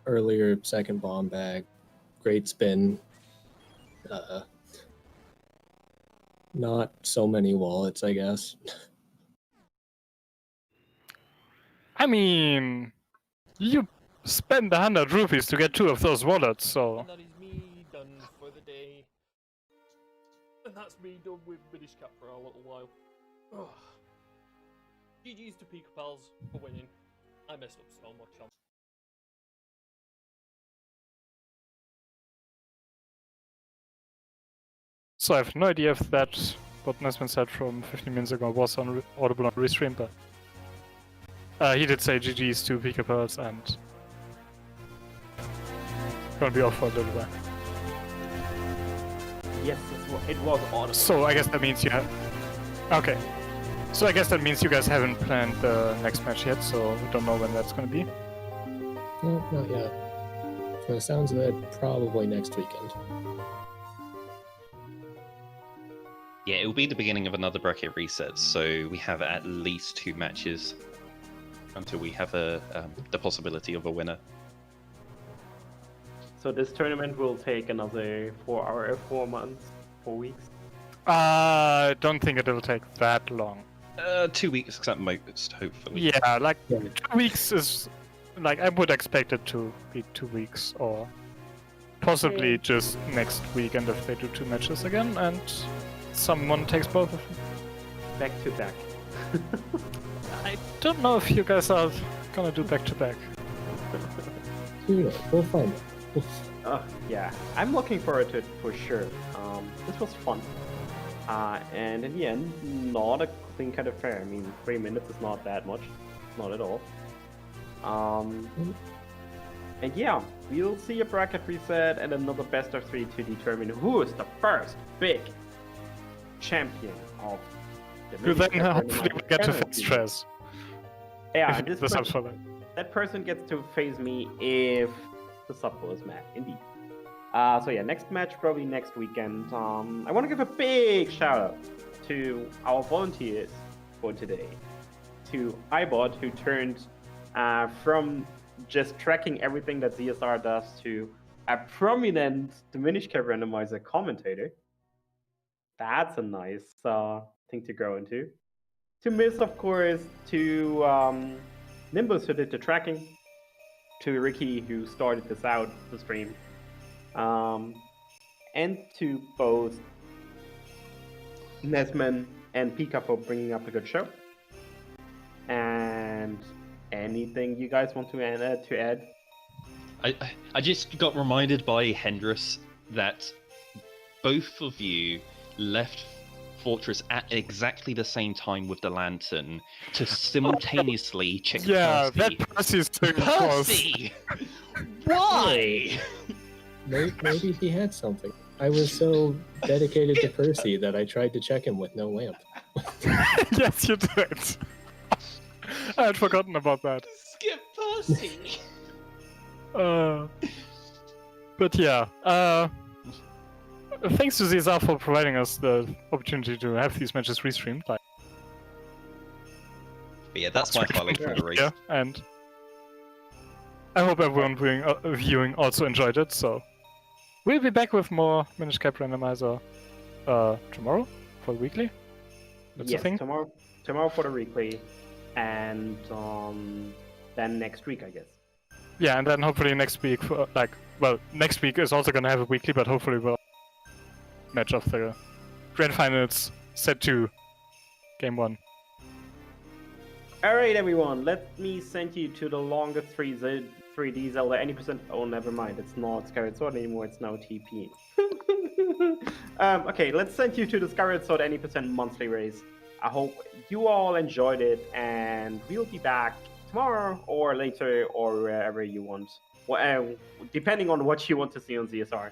Earlier, second bomb bag, great spin. Not so many wallets, I guess. I mean... You spend 100 rupees to get 2 of those wallets, so... And that is me done for the day. And that's me done with British Cap for a little while. Ugh. GG's to Pikapals for winning. I messed up so much on. So I have no idea if that, what NesmaN said from 15 minutes ago, was on audible on restream, but... he did say GG's to Pikapals and... Gonna be off for a little while. Yes, it was audible. So I guess that means you have... Okay. So I guess that means you guys haven't planned the next match yet, so we don't know when that's gonna be. No, not yet. From the sounds of it, probably next weekend. Yeah, it will be the beginning of another bracket reset, so we have at least 2 matches until we have the possibility of a winner. So this tournament will take another 4 months, 4 weeks. I don't think it'll take that long. 2 weeks at most, hopefully. Yeah, like Yeah. 2 weeks is... Like, I would expect it to be 2 weeks, or possibly just next weekend if they do 2 matches again, and someone takes both of them. Back to back. I don't know if you guys are gonna do back-to-back. Who knows? We'll find out. Yeah, I'm looking forward to it for sure. This was fun. And in the end, not a clean cut affair. I mean, 3 minutes is not that much. Not at all. And yeah, we'll see a bracket reset and another best of 3 to determine who is the first big champion of the Who then Minish Cap hopefully will get to Randomizer. face stress. Yeah, If this the subs person, for that. that person gets to face me if the sub goes mad, indeed. So yeah, next match probably next weekend. I want to give a big shout out to our volunteers for today. To iBot, who turned from just tracking everything that ZSR does to a prominent Diminish Cap Randomizer commentator. That's a nice thing to grow into. To Miss, of course, to Nimbus, who did the tracking, to Ricky, who started this out, the stream, and to both NesmaN and Pika for bringing up a good show. And anything you guys want to add? I just got reminded by Hendris that both of you left Fortress at exactly the same time with the lantern to simultaneously check Yeah, Percy. that Percy's too close. Percy! Why? Maybe he had something. I was so dedicated to Percy that I tried to check him with no lamp. Yes, you did. I had forgotten about that. Skip Percy! But yeah, thanks to Zizar for providing us the opportunity to have these matches restreamed. Like, But yeah, that's my filing for the race. yeah, and I hope everyone viewing also enjoyed it. So we'll be back with more Minish Cap Randomizer tomorrow for the weekly. That's Yes, the thing. tomorrow for the weekly, and then next week, I guess. Yeah, and then hopefully next week, next week is also gonna have a weekly, but hopefully we'll match of the grand finals, set 2, game 1. Alright everyone, let me send you to the longest 3D Zelda any percent. Oh, never mind. It's not Skyward Sword anymore. It's now TP. Okay, let's send you to the Skyward Sword any percent monthly race. I hope you all enjoyed it, and we'll be back tomorrow or later or wherever you want. Well, depending on what you want to see on ZSR.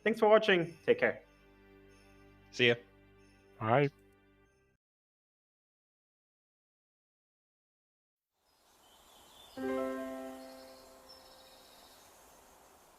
Thanks for watching. Take care. See ya. All right.